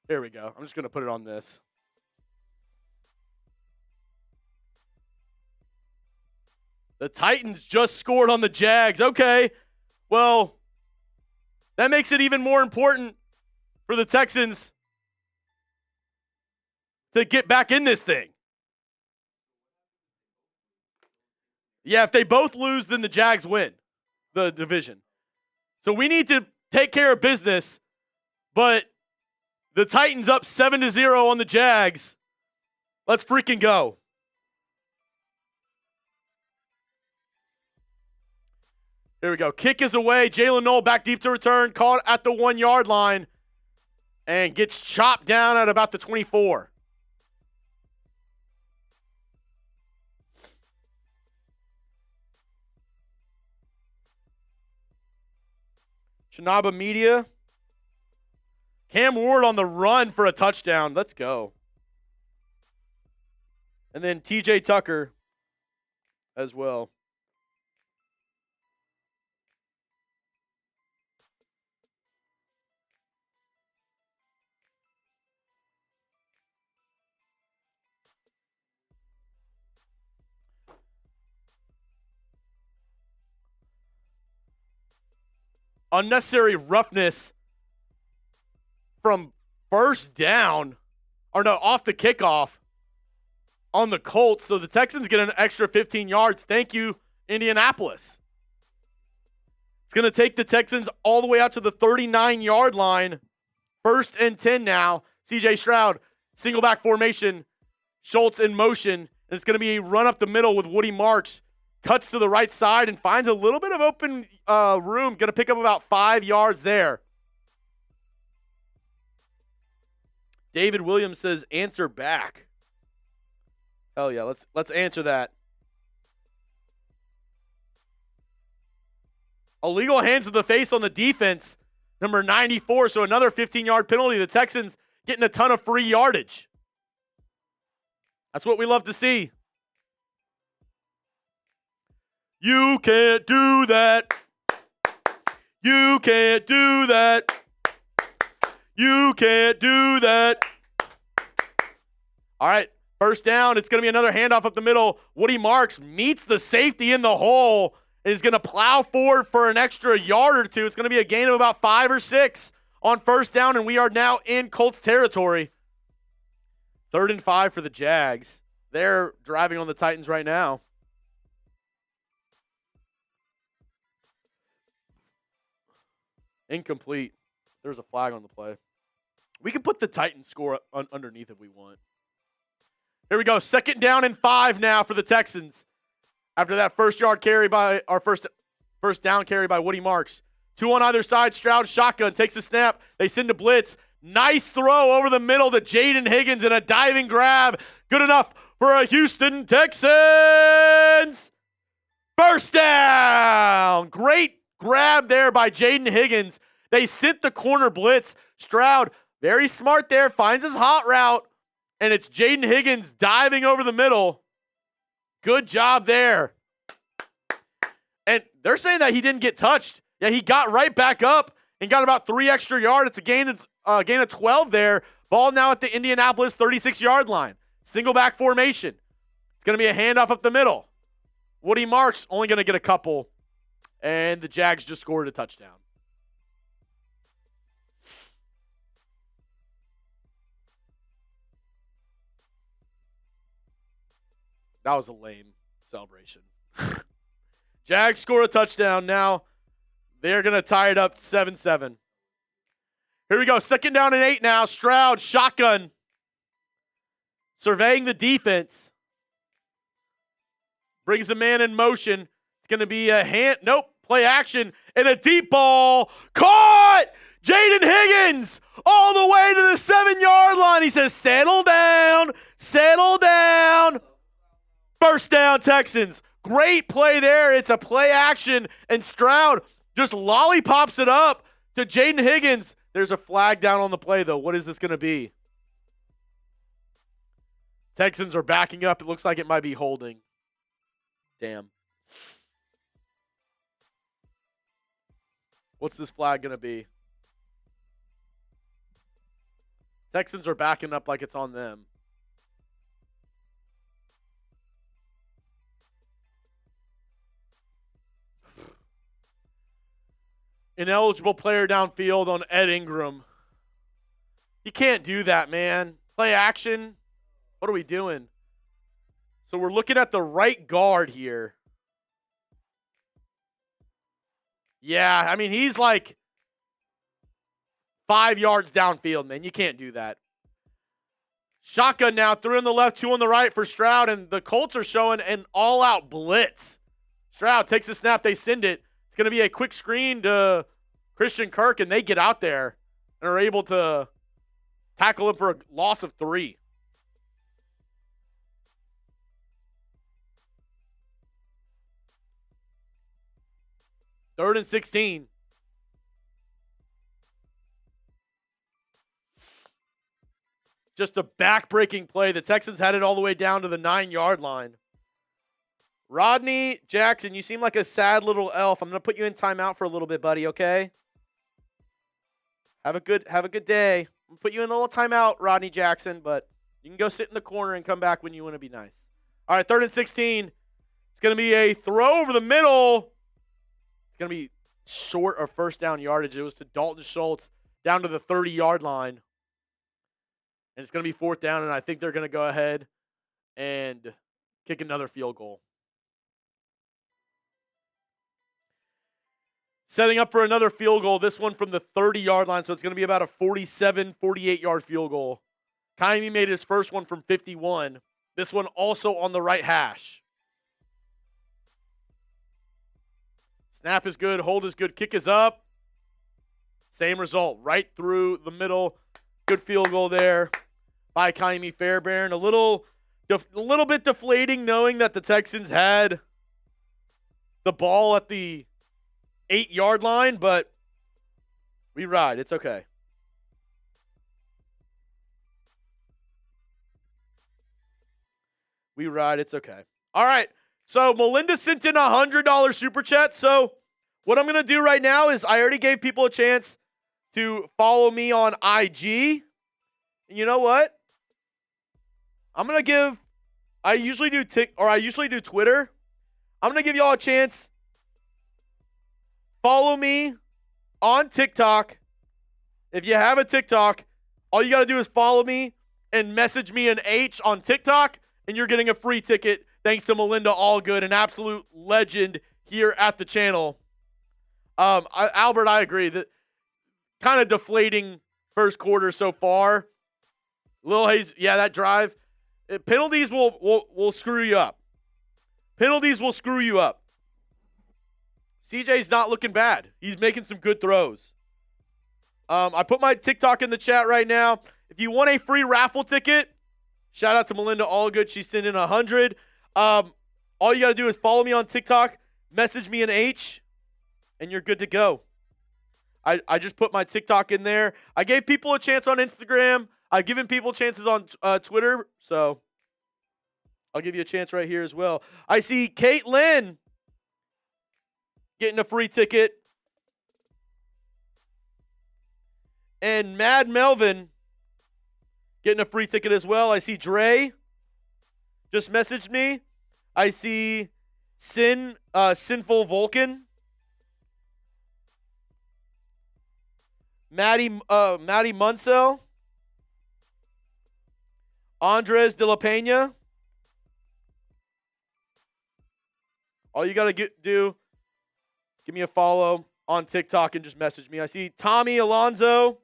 S2: Here we go. I'm just going to put it on this. The Titans just scored on the Jags. Okay. Well, that makes it even more important for the Texans to get back in this thing. Yeah, if they both lose, then the Jags win the division. So we need to take care of business, but the Titans up 7-0 on the Jags. Let's freaking go. Here we go. Kick is away. Jalen Noel back deep to return. Caught at the 1-yard line. And gets chopped down at about the 24. Chinaba Media. Cam Ward on the run for a touchdown. Let's go. And then TJ Tucker as well. Unnecessary roughness from first down, off the kickoff on the Colts. So the Texans get an extra 15 yards. Thank you, Indianapolis. It's going to take the Texans all the way out to the 39-yard line. 1st and 10 now. CJ Stroud, single back formation. Schultz in motion. And it's going to be a run up the middle with Woody Marks. Cuts to the right side and finds a little bit of open room. Going to pick up about 5 yards there. David Williams says, answer back. Hell yeah, let's answer that. Illegal hands to the face on the defense, number 94. So another 15-yard penalty. The Texans getting a ton of free yardage. That's what we love to see. You can't do that. You can't do that. You can't do that. All right, 1st down. It's going to be another handoff up the middle. Woody Marks meets the safety in the hole and is going to plow forward for an extra yard or two. It's going to be a gain of about 5 or 6 on 1st down, and we are now in Colts territory. 3rd and 5 for the Jags. They're driving on the Titans right now. Incomplete. There's a flag on the play. We can put the Titans score underneath if we want. Here we go. 2nd down and 5 now for the Texans. After that first down carry by Woody Marks. 2 on either side. Stroud shotgun takes a snap. They send a blitz. Nice throw over the middle to Jaden Higgins and a diving grab. Good enough for a Houston Texans. First down. Great grab there by Jaden Higgins. They sent the corner blitz. Stroud, very smart there, finds his hot route, and it's Jaden Higgins diving over the middle. Good job there. And they're saying that he didn't get touched. Yeah, he got right back up and got about 3 extra yards. It's a gain of 12 there. Ball now at the Indianapolis 36-yard line. Single back formation. It's going to be a handoff up the middle. Woody Marks only going to get a couple, and the Jags just scored a touchdown. That was a lame celebration. Jags score a touchdown. Now they're going to tie it up 7-7. Here we go. 2nd down and 8 now. Stroud, shotgun. Surveying the defense. Brings a man in motion. It's going to be a hand. Nope. Play action. And a deep ball. Caught! Jaden Higgins all the way to the 7-yard line. He says, settle down. Settle down. First down, Texans. Great play there. It's a play action, and Stroud just lollipops it up to Jaden Higgins. There's a flag down on the play, though. What is this going to be? Texans are backing up. It looks like it might be holding. Damn. What's this flag going to be? Texans are backing up like it's on them. Ineligible player downfield on Ed Ingram. You can't do that, man. Play action. What are we doing? So we're looking at the right guard here. Yeah, I mean, he's like 5 yards downfield, man. You can't do that. Shotgun now. 3 on the left, 2 on the right for Stroud, and the Colts are showing an all-out blitz. Stroud takes a snap. They send it. Going to be a quick screen to Christian Kirk, and they get out there and are able to tackle him for a loss of 3. Third and 16. Just a back-breaking play. The Texans had it all the way down to the 9-yard line. Rodney Jackson, you seem like a sad little elf. I'm going to put you in timeout for a little bit, buddy, okay? Have a good day. I'm going to put you in a little timeout, Rodney Jackson, but you can go sit in the corner and come back when you want to be nice. All right, 3rd and 16. It's going to be a throw over the middle. It's going to be short of first down yardage. It was to Dalton Schultz down to the 30-yard line. And it's going to be 4th down, and I think they're going to go ahead and kick another field goal. Setting up for another field goal, this one from the 30-yard line, so it's going to be about a 47, 48-yard field goal. Kaimi made his first one from 51. This one also on the right hash. Snap is good, hold is good, kick is up. Same result, right through the middle. Good field goal there by Kaimi Fairbairn. A little bit deflating knowing that the Texans had the ball at the 8-yard line, but we ride. It's okay. We ride. It's okay. All right. So Melinda sent in a $100 super chat. So what I'm going to do right now is I already gave people a chance to follow me on IG. And you know what? I'm going to give, I usually do Twitter. I'm going to give y'all a chance. Follow me on TikTok. If you have a TikTok, all you got to do is follow me and message me an H on TikTok, and you're getting a free ticket thanks to Melinda Allgood, an absolute legend here at the channel. Albert, I agree that kind of deflating first quarter so far. Lil Hayes, yeah, that drive. Penalties will screw you up. Penalties will screw you up. CJ's not looking bad. He's making some good throws. I put my TikTok in the chat right now. If you want a free raffle ticket, shout out to Melinda Allgood. She sent in 100. All you got to do is follow me on TikTok, message me an H, and you're good to go. I just put my TikTok in there. I gave people a chance on Instagram. I've given people chances on Twitter, so I'll give you a chance right here as well. I see Caitlin getting a free ticket. And Mad Melvin getting a free ticket as well. I see Dre just messaged me. I see Sinful Vulcan. Maddie Munsell. Andres de la Pena. All you got to do, give me a follow on TikTok and just message me. I see Tommy Alonzo.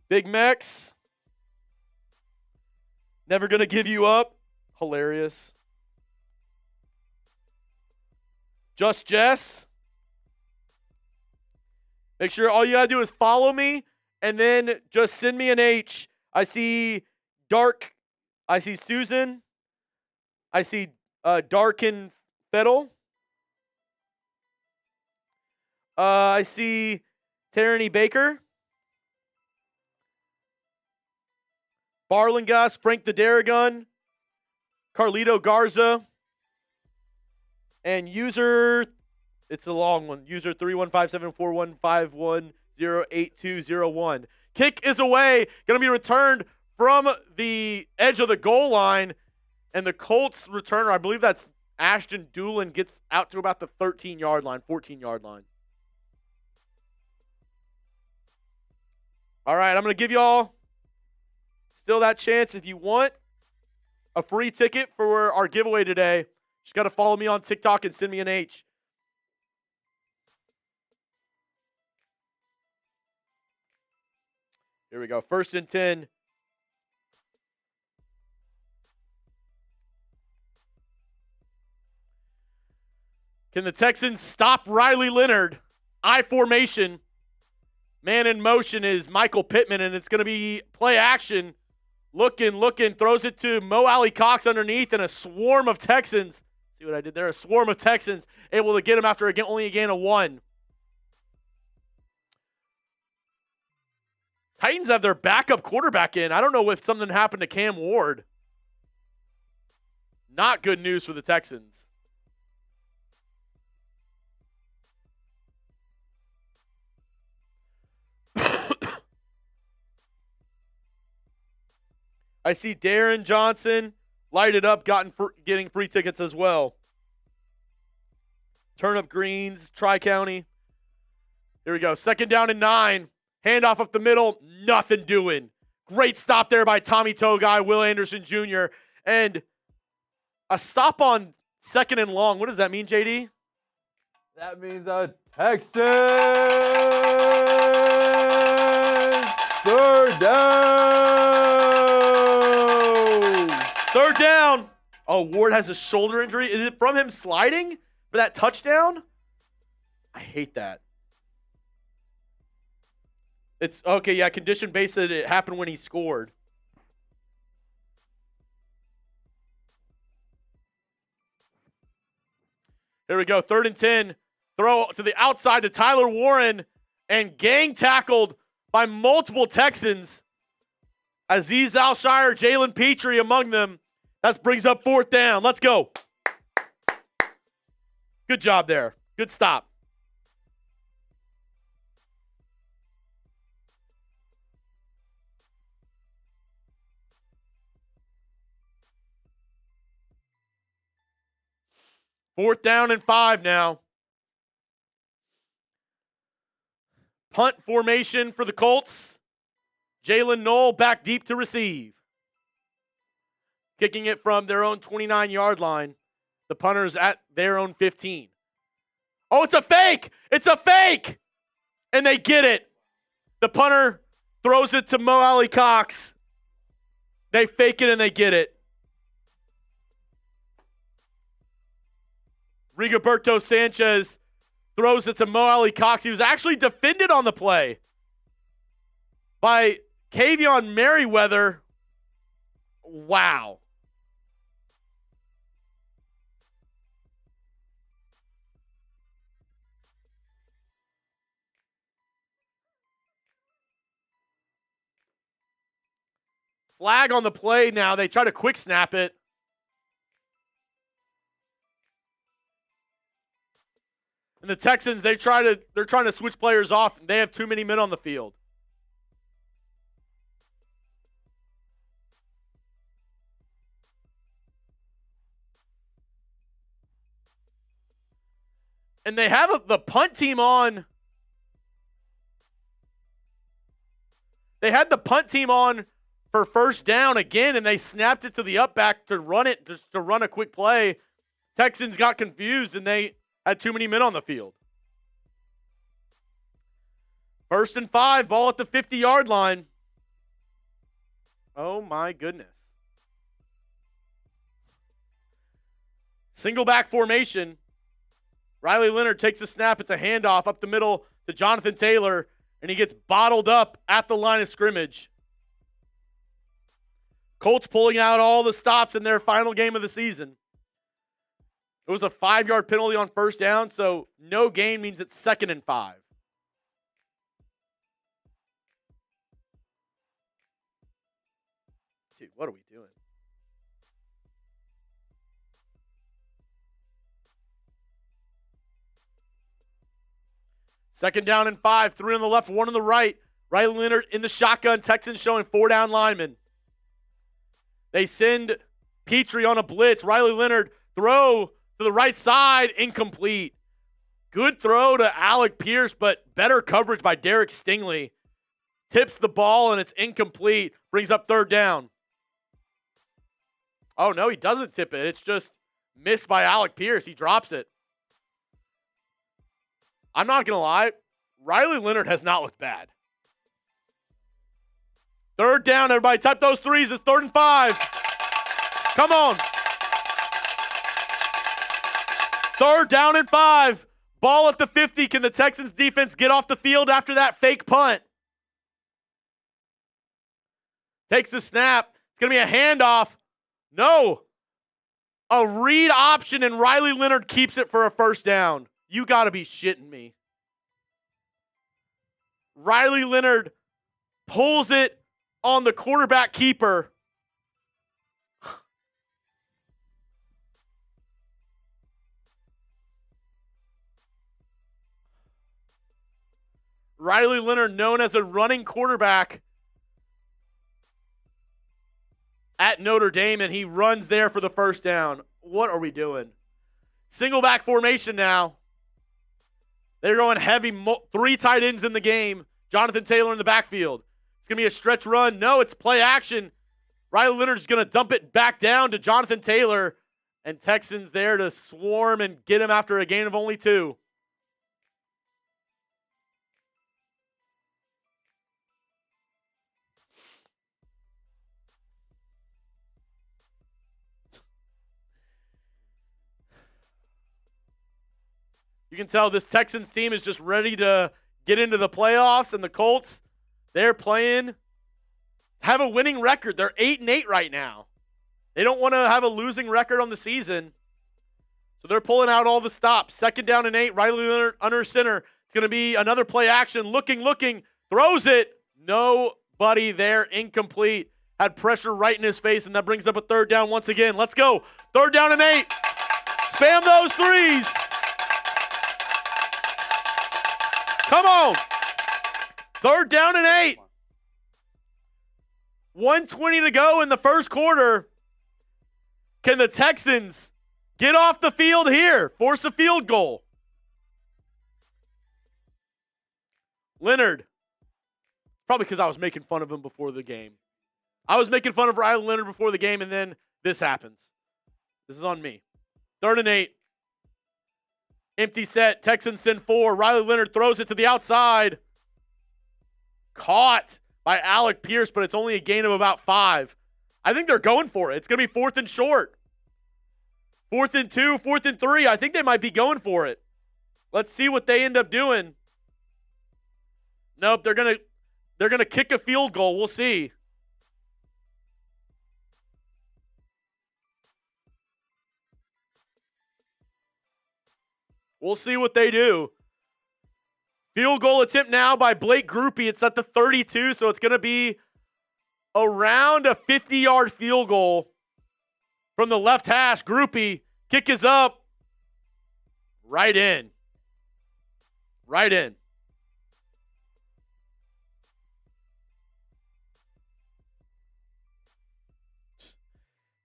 S2: Big Mex. Never going to give you up. Hilarious. Just Jess. Make sure all you got to do is follow me and then just send me an H. I see Dark. I see Susan. I see Darkin Fettle. I see Tyranny Baker. Barlingas, Frank the Daragon, Carlito Garza, and user, it's a long one, user 31574151082001. Kick is away, going to be returned from the edge of the goal line, and the Colts returner, I believe that's Ashton Doolin, gets out to about the 13-yard line, 14-yard line. All right, I'm going to give y'all still that chance. If you want a free ticket for our giveaway today, just got to follow me on TikTok and send me an H. Here we go. 1st and 10. Can the Texans stop Riley Leonard? I formation. Man in motion is Michael Pittman, and it's going to be play action. Looking, throws it to Mo Alley Cox underneath, and a swarm of Texans. See what I did there? A swarm of Texans able to get him after only a gain of 1. Titans have their backup quarterback in. I don't know if something happened to Cam Ward. Not good news for the Texans. I see Darren Johnson lighted up, getting free tickets as well. Turnip Greens, Tri-County. Here we go. 2nd down and 9. Handoff up the middle. Nothing doing. Great stop there by Tommy Togai, Will Anderson Jr. And a stop on 2nd and long. What does that mean, JD?
S3: That means a Texans 3rd down.
S2: 3rd down. Oh, Ward has a shoulder injury. Is it from him sliding for that touchdown? I hate that. It's okay, yeah, condition based that it happened when he scored. Here we go, 3rd and 10. Throw to the outside to Tyler Warren, and gang tackled by multiple Texans. Aziz Alshire, Jalen Petrie among them. That brings up 4th down. Let's go. Good job there. Good stop. Fourth down and 5 now. Punt formation for the Colts. Jalen Knoll back deep to receive. Kicking it from their own 29-yard line. The punter's at their own 15. Oh, it's a fake! It's a fake! And they get it. The punter throws it to Mo Alley Cox. They fake it and they get it. Rigoberto Sanchez throws it to Mo Alley Cox. He was actually defended on the play by Kavion Merriweather. Wow. Flag on the play now. They try to quick snap it. And the Texans, they're trying to switch players off, and they have too many men on the field. And they have the punt team on. They had the punt team on for first down again, and they snapped it to the up back to run it, just to run a quick play. Texans got confused, and they had too many men on the field. 1st and 5, ball at the 50-yard line. Oh, my goodness. Single back formation. Riley Leonard takes a snap. It's a handoff up the middle to Jonathan Taylor, and he gets bottled up at the line of scrimmage. Colts pulling out all the stops in their final game of the season. It was a 5-yard penalty on first down, so no gain means it's 2nd and 5. Dude, what are we doing? Second down and 5, 3 on the left, 1 on the right. Riley Leonard in the shotgun. Texans showing 4 down linemen. They send Petrie on a blitz. Riley Leonard throw to the right side, incomplete. Good throw to Alec Pierce, but better coverage by Derek Stingley. Tips the ball, and it's incomplete. Brings up 3rd down. Oh, no, he doesn't tip it. It's just missed by Alec Pierce. He drops it. I'm not going to lie. Riley Leonard has not looked bad. 3rd down, everybody. Type those threes. It's 3rd and 5. Come on. 3rd down and 5. Ball at the 50. Can the Texans defense get off the field after that fake punt? Takes the snap. It's going to be a handoff. No. A read option, and Riley Leonard keeps it for a 1st down. You got to be shitting me. Riley Leonard pulls it on the quarterback keeper. Riley Leonard, known as a running quarterback at Notre Dame, and he runs there for the 1st down. What are we doing? Single back formation now. They're going heavy, 3 tight ends in the game. Jonathan Taylor in the backfield. It's going to be a stretch run. No, it's play action. Riley Leonard's going to dump it back down to Jonathan Taylor, and Texans there to swarm and get him after a gain of only 2. You can tell this Texans team is just ready to get into the playoffs, and the Colts, they're playing, have a winning record. They're 8-8 right now. They don't want to have a losing record on the season, so they're pulling out all the stops. 2nd down and 8, Riley Leonard under center. It's going to be another play action. Looking, throws it. Nobody there, incomplete. Had pressure right in his face, and that brings up a 3rd down once again. Let's go. 3rd down and 8. Spam those threes. Come on. 3rd down and 8. 1:20 to go in the 1st quarter. Can the Texans get off the field here? Force a field goal. Leonard. Probably because I was making fun of him before the game. I was making fun of Riley Leonard before the game, and then this happens. This is on me. 3rd and 8. Empty set. Texans send 4. Riley Leonard throws it to the outside. Caught by Alec Pierce, but it's only a gain of about 5. I think they're going for it. It's going to be 4th and short. 4th and 2, 4th and 3. I think they might be going for it. Let's see what they end up doing. Nope, they're gonna kick a field goal. We'll see. We'll see what they do. Field goal attempt now by Blake Groupie. It's at the 32, so it's going to be around a 50-yard field goal from the left hash. Groupie, kick is up. Right in. Right in.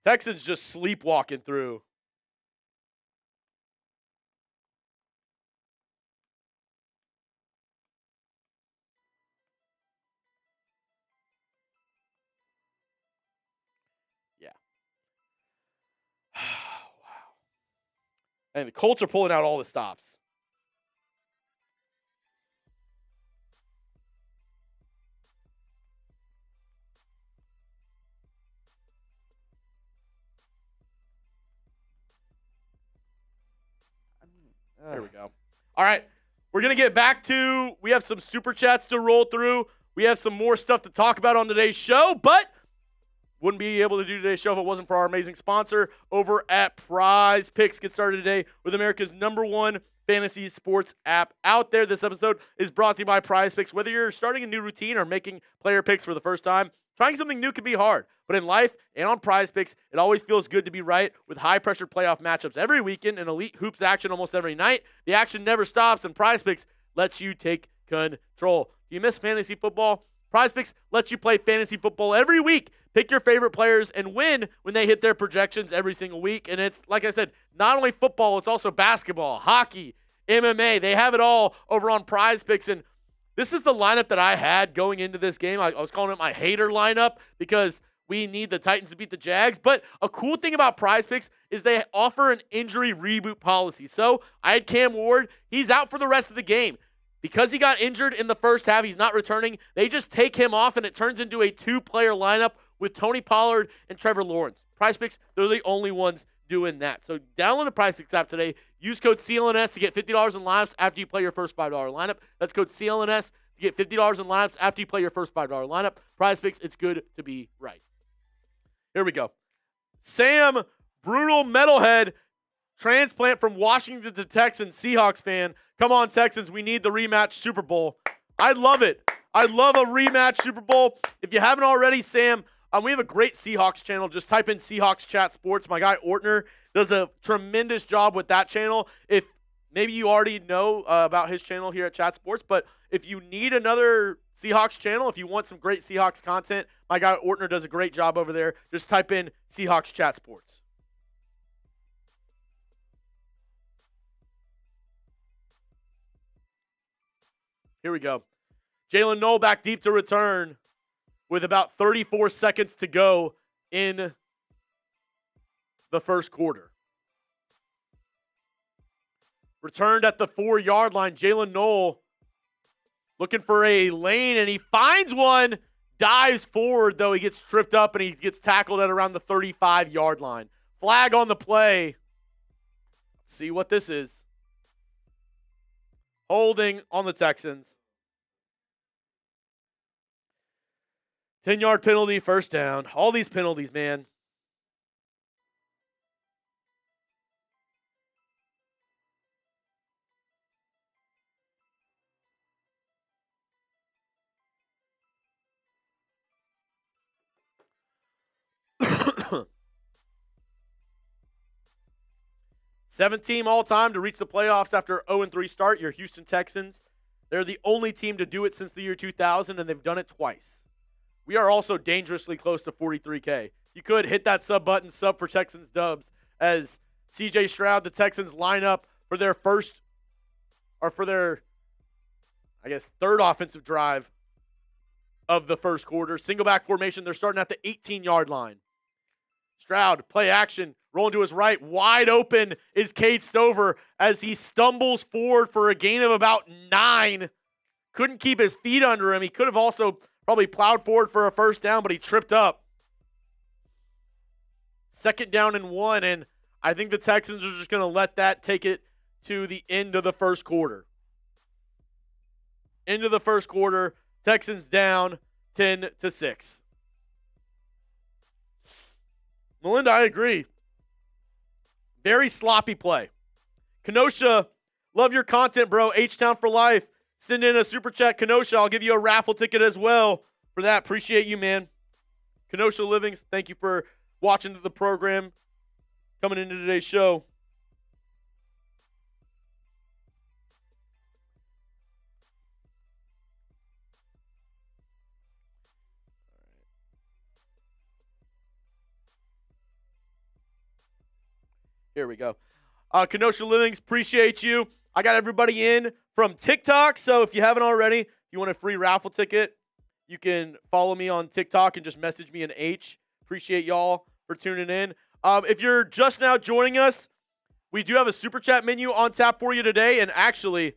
S2: Texans just sleepwalking through. Yeah. Wow. And the Colts are pulling out all the stops. There we go. All right. We're going to get back to, we have some super chats to roll through. We have some more stuff to talk about on today's show, but wouldn't be able to do today's show if it wasn't for our amazing sponsor over at Prize Picks. Get started today with America's #1 fantasy sports app out there. This episode is brought to you by Prize Picks. Whether you're starting a new routine or making player picks for the first time, trying something new can be hard, but in life and on Prize Picks, it always feels good to be right with high-pressure playoff matchups every weekend and elite hoops action almost every night. The action never stops, and Prize Picks lets you take control. Do you miss fantasy football? Prize Picks lets you play fantasy football every week. Pick your favorite players and win when they hit their projections every single week. And it's, like I said, not only football, it's also basketball, hockey, MMA. They have it all over on Prize Picks, and this is the lineup that I had going into this game. I was calling it my hater lineup because we need the Titans to beat the Jags. But a cool thing about Prize Picks is they offer an injury reboot policy. So I had Cam Ward. He's out for the rest of the game. Because he got injured in the first half, he's not returning. They just take him off, and it turns into a 2-player lineup with Tony Pollard and Trevor Lawrence. Prize Picks, they're the only ones doing that. So download the Prize Picks app today. Use code CLNS to get $50 in lineups after you play your first $5 lineup. That's code CLNS to get $50 in lineups after you play your first $5 lineup. Prize Picks, it's good to be right. Here we go. Sam, brutal metalhead, transplant from Washington to Texans, Seahawks fan. Come on, Texans, we need the rematch Super Bowl. I love it. I love a rematch Super Bowl. If you haven't already, Sam, we have a great Seahawks channel. Just type in Seahawks Chat Sports. My guy Ortner does a tremendous job with that channel. If maybe you already know about his channel here at Chat Sports, but if you need another Seahawks channel, if you want some great Seahawks content, my guy Ortner does a great job over there. Just type in Seahawks Chat Sports. Here we go. Jalen Noel back deep to return with about 34 seconds to go in the first quarter. Returned at the 4-yard line. Jalen Noel looking for a lane, and he finds one. Dives forward, though. He gets tripped up, and he gets tackled at around the 35-yard line. Flag on the play. Let's see what this is. Holding on the Texans. 10-yard penalty, first down. All these penalties, man. Seventh team all-time to reach the playoffs after 0-3 start, your Houston Texans. They're the only team to do it since the year 2000, and they've done it twice. We are also dangerously close to 43K. You could hit that sub button, sub for Texans dubs, as CJ Stroud, the Texans line up for their first, or for their, I guess, third offensive drive of the first quarter. Single back formation. They're starting at the 18-yard line. Stroud, play action, rolling to his right. Wide open is Cade Stover as he stumbles forward for a gain of about 9. Couldn't keep his feet under him. He could have also probably plowed forward for a first down, but he tripped up. 2nd down and 1, and I think the Texans are just going to let that take it to the end of the first quarter. End of the first quarter, Texans down 10-6. Melinda, I agree. Very sloppy play. Kenosha, love your content, bro. H-Town for life. Send in a super chat, Kenosha. I'll give you a raffle ticket as well for that. Appreciate you, man. Kenosha Livings, thank you for watching the program, coming into today's show. Here we go. Kenosha Livings, appreciate you. I got everybody in from TikTok, so if you haven't already, if you want a free raffle ticket, you can follow me on TikTok and just message me an H. Appreciate y'all for tuning in. If you're just now joining us, we do have a super chat menu on tap for you today, and actually,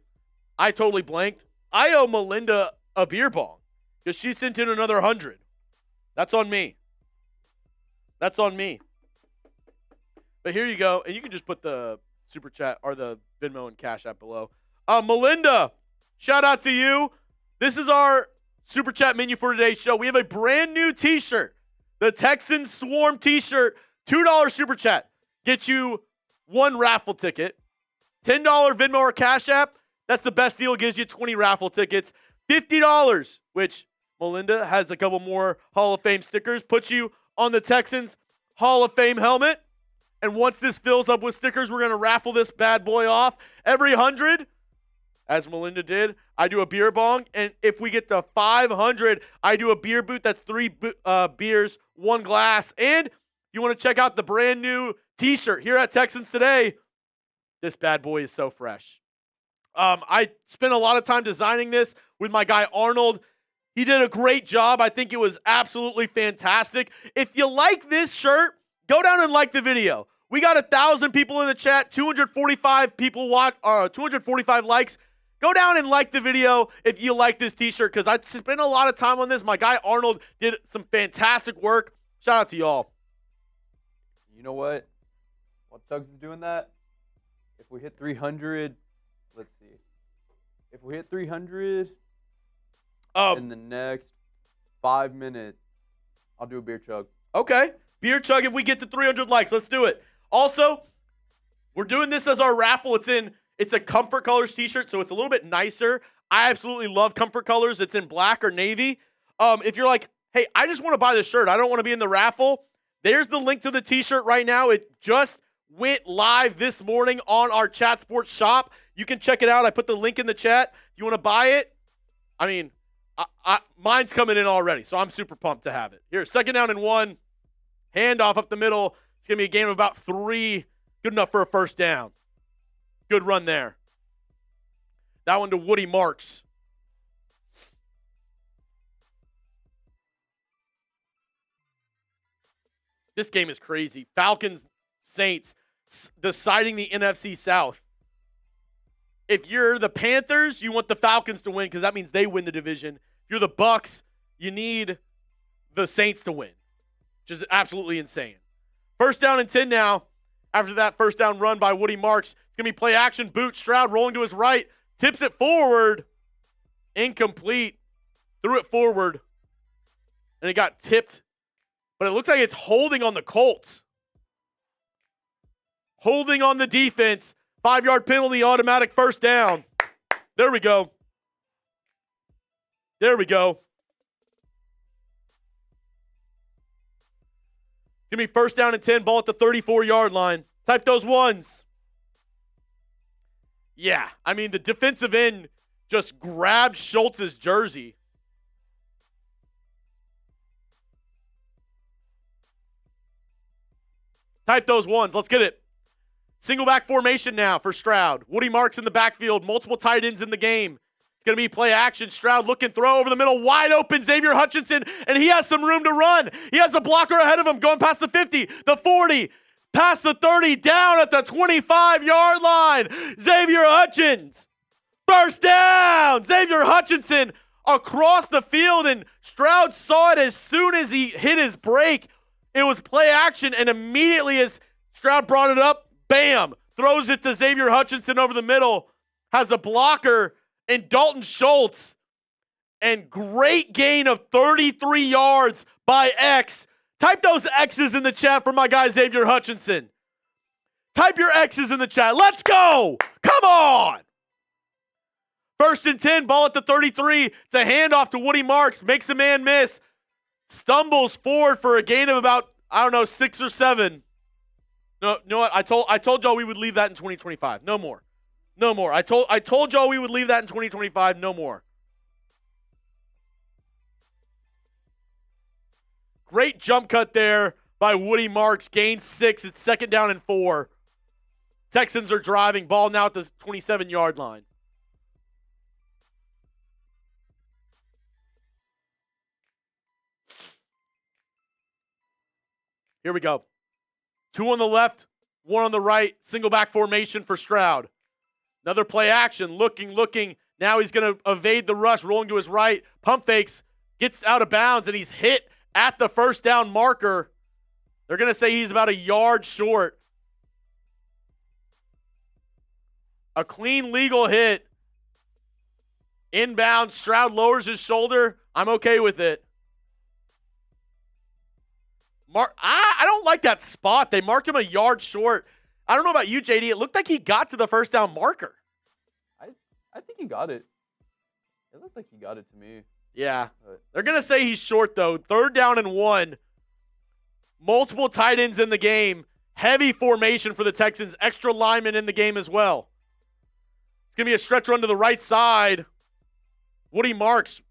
S2: I totally blanked. I owe Melinda a beer bong because she sent in another 100. That's on me. That's on me. But here you go, and you can just put the super chat or the Venmo and Cash App below. Melinda, shout out to you. This is our super chat menu for today's show. We have a brand new t-shirt, the Texans Swarm t-shirt, $2 super chat. Get you 1 raffle ticket. $10 Venmo or Cash App, that's the best deal. Gives you 20 raffle tickets. $50, which Melinda has a couple more Hall of Fame stickers, puts you on the Texans Hall of Fame helmet. And once this fills up with stickers, we're going to raffle this bad boy off. Every 100, as Melinda did, I do a beer bong. And if we get to 500, I do a beer boot. That's 3 beers, 1 glass. And if you want to check out the brand new t-shirt here at Texans Today, this bad boy is so fresh. I spent a lot of time designing this with my guy Arnold. He did a great job. I think it was absolutely fantastic. If you like this shirt, go down and like the video. We got 1,000 people in the chat, 245 people 245 likes. Go down and like the video if you like this t-shirt because I spent a lot of time on this. My guy Arnold did some fantastic work. Shout out to y'all.
S3: You know what? While Tugs is doing that, if we hit 300, let's see. If we hit 300 in the next 5 minutes, I'll do a beer chug.
S2: Okay. Beer chug if we get to 300 likes. Let's do it. Also, we're doing this as our raffle. It's a Comfort Colors t-shirt, so it's a little bit nicer. I absolutely love Comfort Colors. It's in black or navy. If you're like, hey, I just want to buy the shirt. I don't want to be in the raffle. There's the link to the t-shirt right now. It just went live this morning on our Chat Sports shop. You can check it out. I put the link in the chat. If you want to buy it, I mean, mine's coming in already, so I'm super pumped to have it. Here, 2nd down and 1. Handoff up the middle. It's going to be a gain of about 3. Good enough for a first down. Good run there. That one to Woody Marks. This game is crazy. Falcons, Saints, deciding the NFC South. If you're the Panthers, you want the Falcons to win because that means they win the division. If you're the Bucks, you need the Saints to win. Which is absolutely insane. 1st down and 10 now. After that first down run by Woody Marks, it's going to be play action. Boot Stroud rolling to his right. Tips it forward. Incomplete. Threw it forward. And it got tipped. But it looks like it's holding on the Colts. Holding on the defense. 5-yard penalty, automatic first down. There we go. There we go. Give me 1st down and 10, ball at the 34-yard line. Type those ones. Yeah, I mean, the defensive end just grabbed Schultz's jersey. Type those ones. Let's get it. Single back formation now for Stroud. Woody Marks in the backfield. Multiple tight ends in the game. It's going to be play action. Stroud looking, throw over the middle, wide open. Xavier Hutchinson, and he has some room to run. He has a blocker ahead of him going past the 50, the 40, past the 30, down at the 25-yard line. Xavier Hutchins, first down. Xavier Hutchinson across the field, and Stroud saw it as soon as he hit his break. It was play action, and immediately as Stroud brought it up, bam, throws it to Xavier Hutchinson over the middle, has a blocker in Dalton Schultz, and great gain of 33 yards by X. Type those X's in the chat for my guy Xavier Hutchinson. Type your X's in the chat. Let's go. Come on. 1st and 10, ball at the 33. It's a handoff to Woody Marks. Makes a man miss. Stumbles forward for a gain of about, 6 or 7. No, you know what? I told y'all we would leave that in 2025. No more. No more. I told y'all we would leave that in 2025. No more. Great jump cut there by Woody Marks. Gain 6. It's 2nd down and 4. Texans are driving. Ball now at the 27-yard line. Here we go. 2 on the left, 1 on the right. Single back formation for Stroud. Another play action. Looking. Now he's going to evade the rush, rolling to his right. Pump fakes, gets out of bounds, and he's hit at the first down marker. They're going to say he's about a yard short. A clean legal hit. Inbound, Stroud lowers his shoulder. I'm okay with it. I don't like that spot. They marked him a yard short. I don't know about you, JD. It looked like he got to the first down marker.
S3: I think he got it. It looked like he got it to me.
S2: Yeah. They're going to say he's short, though. 3rd down and 1. Multiple tight ends in the game. Heavy formation for the Texans. Extra linemen in the game as well. It's going to be a stretch run to the right side. Woody Marks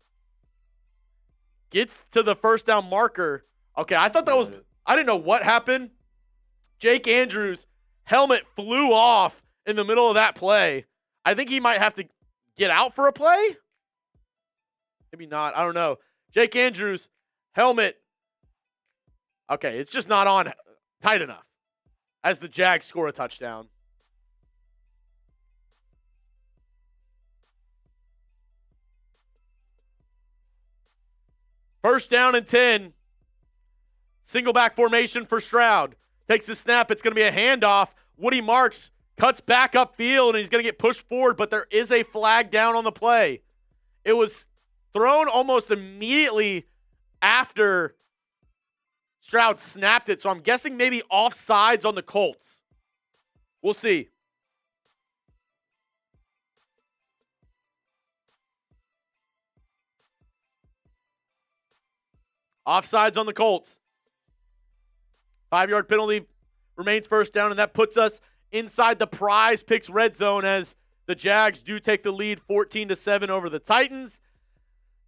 S2: gets to the first down marker. Okay, I thought that was – I didn't know what happened. Jake Andrews' helmet flew off in the middle of that play. I think he might have to get out for a play. Maybe not. I don't know. Jake Andrews' helmet. Okay, it's just not on tight enough as the Jags score a touchdown. First down and 10. Single back formation for Stroud. Takes the snap. It's going to be a handoff. Woody Marks cuts back upfield, and he's going to get pushed forward, but there is a flag down on the play. It was thrown almost immediately after Stroud snapped it, so I'm guessing maybe offsides on the Colts. We'll see. Offsides on the Colts. 5-yard penalty remains first down, and that puts us inside the Prize Picks red zone as the Jags do take the lead 14-7 over the Titans.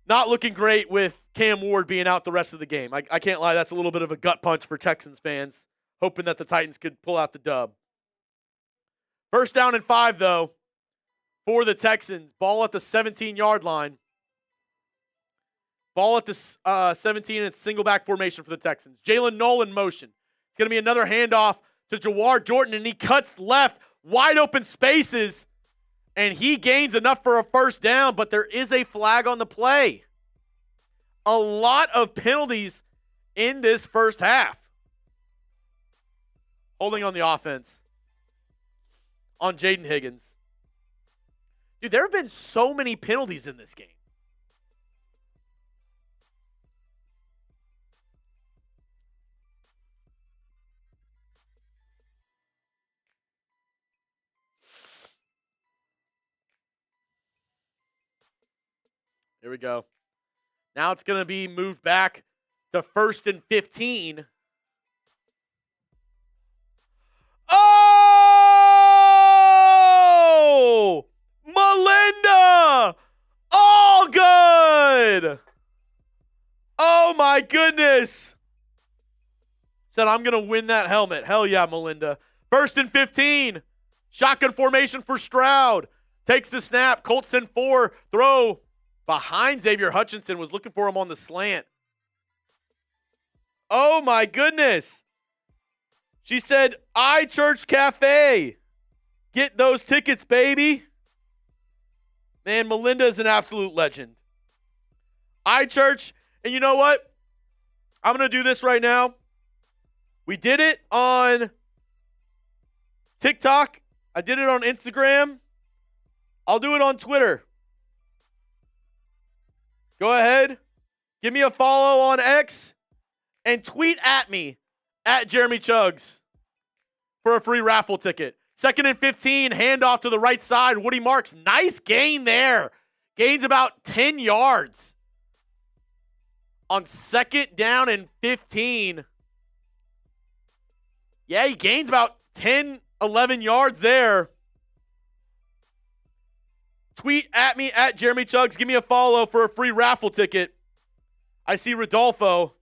S2: Not looking great with Cam Ward being out the rest of the game. I can't lie, that's a little bit of a gut punch for Texans fans, hoping that the Titans could pull out the dub. First down and 5, though, for the Texans. Ball at the 17-yard line. Ball at the 17, and it's single back formation for the Texans. Jalen Nolan motion. It's going to be another handoff to Jawar Jordan, and he cuts left, wide open spaces, and he gains enough for a first down, but there is a flag on the play. A lot of penalties in this first half. Holding on the offense on Jaden Higgins. Dude, there have been so many penalties in this game. Here we go. Now it's going to be moved back to 1st and 15. Oh! Melinda! All good! Oh, my goodness. Said, I'm going to win that helmet. Hell yeah, Melinda. 1st and 15. Shotgun formation for Stroud. Takes the snap. Colts send 4. Throw behind Xavier Hutchinson. Was looking for him on the slant. Oh, my goodness. She said, iChurch Cafe. Get those tickets, baby. Man, Melinda is an absolute legend. iChurch, and you know what? I'm going to do this right now. We did it on TikTok. I did it on Instagram. I'll do it on Twitter. Go ahead. Give me a follow on X and tweet at me at Jeremy Chugs for a free raffle ticket. 2nd and 15, handoff to the right side. Woody Marks, nice gain there. Gains about 10 yards. On 2nd down and 15. Yeah, he gains about 10, 11 yards there. Tweet at me at Jeremy Chugs. Give me a follow for a free raffle ticket. I see Rodolfo.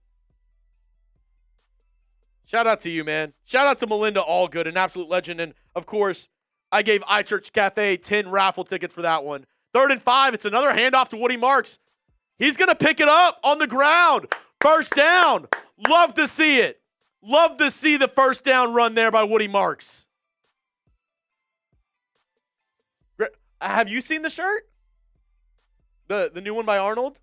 S2: Shout out to you, man. Shout out to Melinda Allgood, an absolute legend. And, of course, I gave iChurch Cafe 10 raffle tickets for that one. 3rd and 5. It's another handoff to Woody Marks. He's going to pick it up on the ground. First down. Love to see it. Love to see the first down run there by Woody Marks. Have you seen the shirt? The new one by Arnold?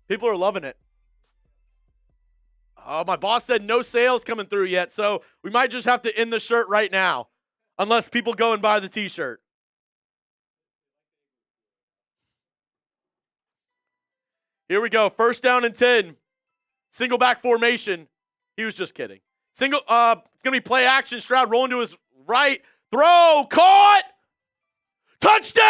S2: People are loving it. Oh, my boss said no sales coming through yet, so we might just have to end the shirt right now, unless people go and buy the t-shirt. Here we go. 1st down and 10. Single back formation. He was just kidding. It's going to be play action. Stroud rolling to his right. Throw. Caught. Touchdown!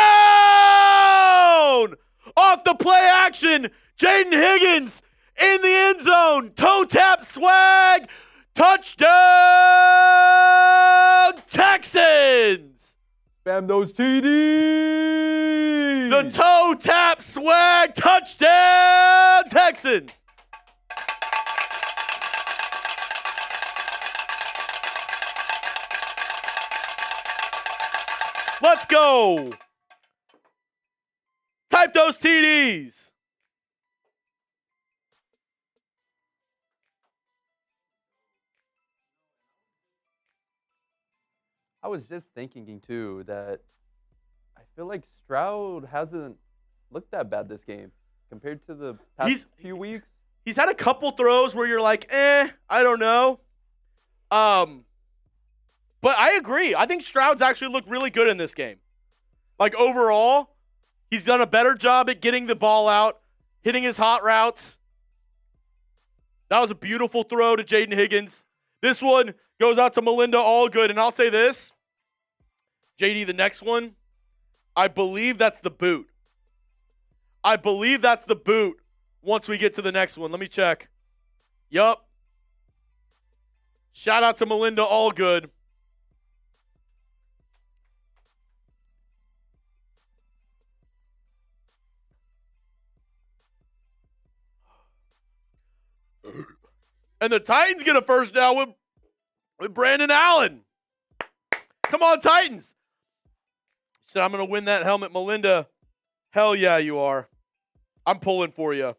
S2: Off the play action. Jaden Higgins in the end zone. Toe tap swag. Touchdown, Texans.
S3: Spam those TDs.
S2: The toe tap swag. Touchdown, Texans. Let's go. Type those TDs.
S3: I was just thinking, too, that I feel like Stroud hasn't looked that bad this game compared to the past few weeks.
S2: He's had a couple throws where you're like, I don't know. But I agree. I think Stroud's actually looked really good in this game. Like, overall, he's done a better job at getting the ball out, hitting his hot routes. That was a beautiful throw to Jaden Higgins. This one goes out to Melinda Allgood. And I'll say this, JD, the next one, I believe that's the boot. I believe that's the boot once we get to the next one. Let me check. Yup. Shout out to Melinda Allgood. And the Titans get a first down with Brandon Allen. Come on, Titans. She said, I'm going to win that helmet, Melinda. Hell yeah, you are. I'm pulling for you.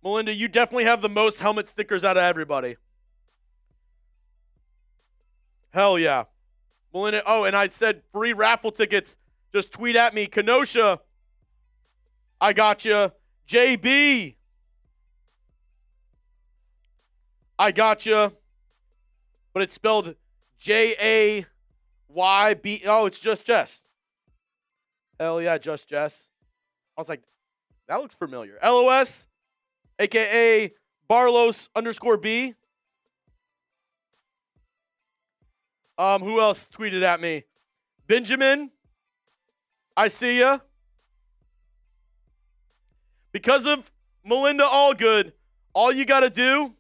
S2: Melinda, you definitely have the most helmet stickers out of everybody. Hell yeah. Melinda, oh, and I said free raffle tickets. Just tweet at me. Kenosha, I got you. JB, I got you. But it's spelled Jayb. Oh, it's just Jess. Hell yeah, just Jess. I was like, that looks familiar. LOS, a.k.a. Barlos_B. Who else tweeted at me? Benjamin, I see ya. Because of Melinda Allgood, all you got to do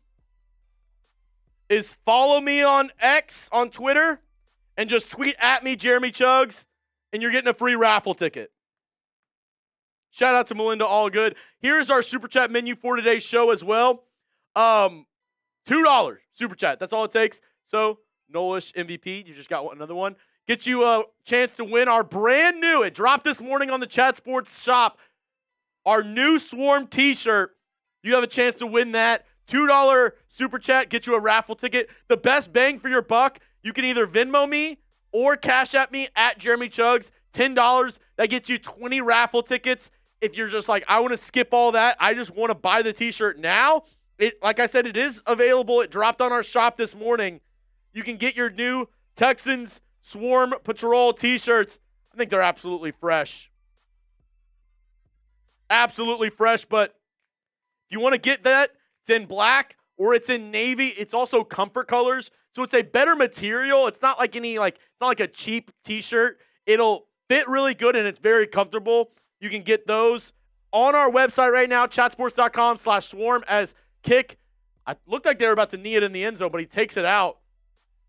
S2: is follow me on X, on Twitter, and just tweet at me, Jeremy Chugs, and you're getting a free raffle ticket. Shout out to Melinda Allgood. Here's our Super Chat menu for today's show as well. $2 $2 super chat. That's all it takes. So, Nolish MVP, you just got another one. Get you a chance to win our brand new, it dropped this morning on the Chat Sports shop, our new Swarm t-shirt. You have a chance to win that. $2 super chat, get you a raffle ticket. The best bang for your buck, you can either Venmo me or Cash App me at Jeremy Chugs. $10, that gets you 20 raffle tickets. If you're just like, I want to skip all that, I just want to buy the t-shirt now. Like I said, it is available. It dropped on our shop this morning. You can get your new Texans Swarm Patrol t-shirts. I think they're absolutely fresh. Absolutely fresh, but if you want to get that, it's in black or it's in navy. It's also comfort colors, so it's a better material. It's not like it's not like a cheap t-shirt. It'll fit really good and it's very comfortable. You can get those on our website right now, chatsports.com/swarm, as Kick. I looked like they were about to knee it in the end zone, but he takes it out.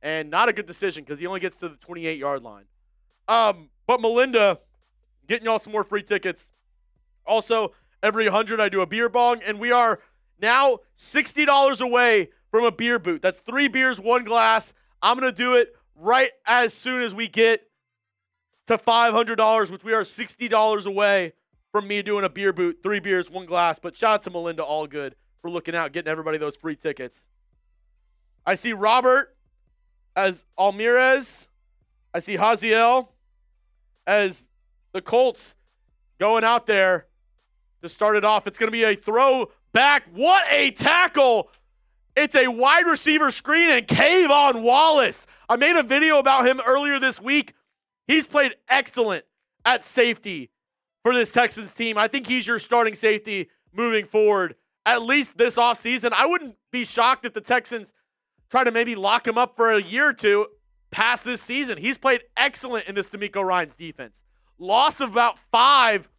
S2: And not a good decision because he only gets to the 28-yard line. But Melinda, getting y'all some more free tickets. Also, every 100 I do a beer bong, and we are now $60 away from a beer boot. That's 3 beers, 1 glass. I'm going to do it right as soon as we get to $500, which we are $60 away from me doing a beer boot, 3 beers, 1 glass. But shout out to Melinda Allgood for looking out, getting everybody those free tickets. I see Robert as Almirez. I see Haziel as the Colts going out there to start it off. It's going to be a throw back. What a tackle. It's a wide receiver screen and Kayvon Wallace. I made a video about him earlier this week. He's played excellent at safety for this Texans team. I think he's your starting safety moving forward, at least this offseason. I wouldn't be shocked if the Texans try to maybe lock him up for a year or two past this season. He's played excellent in this D'Amico Ryans defense. Loss of about 5.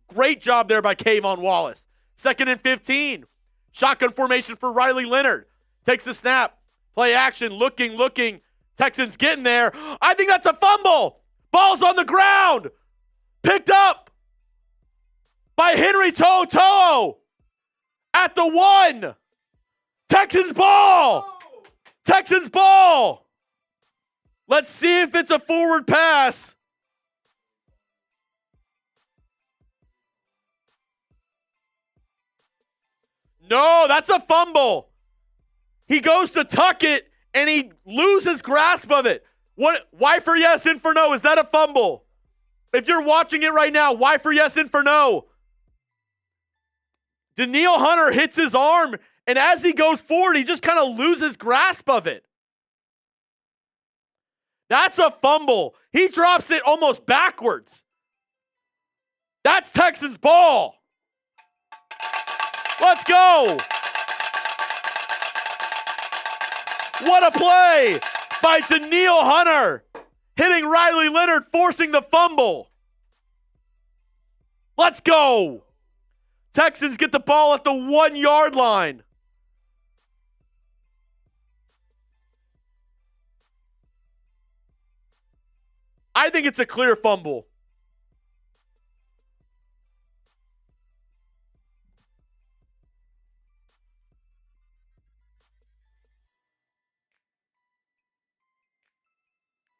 S2: Great job there by Kayvon Wallace. 2nd and 15. Shotgun formation for Riley Leonard. Takes the snap. Play action. Looking. Texans getting there. I think that's a fumble. Ball's on the ground. Picked up by Henry To'o at the 1. Texans ball! Texans ball! Let's see if it's a forward pass. No, that's a fumble. He goes to tuck it, and he loses grasp of it. What? Why for yes, in for no? Is that a fumble? If you're watching it right now, why for yes, in for no? Danielle Hunter hits his arm, and as he goes forward, he just kind of loses grasp of it. That's a fumble. He drops it almost backwards. That's Texans ball. Let's go. What a play by Danielle Hunter, hitting Riley Leonard, forcing the fumble. Let's go. Texans get the ball at the 1-yard line. I think it's a clear fumble.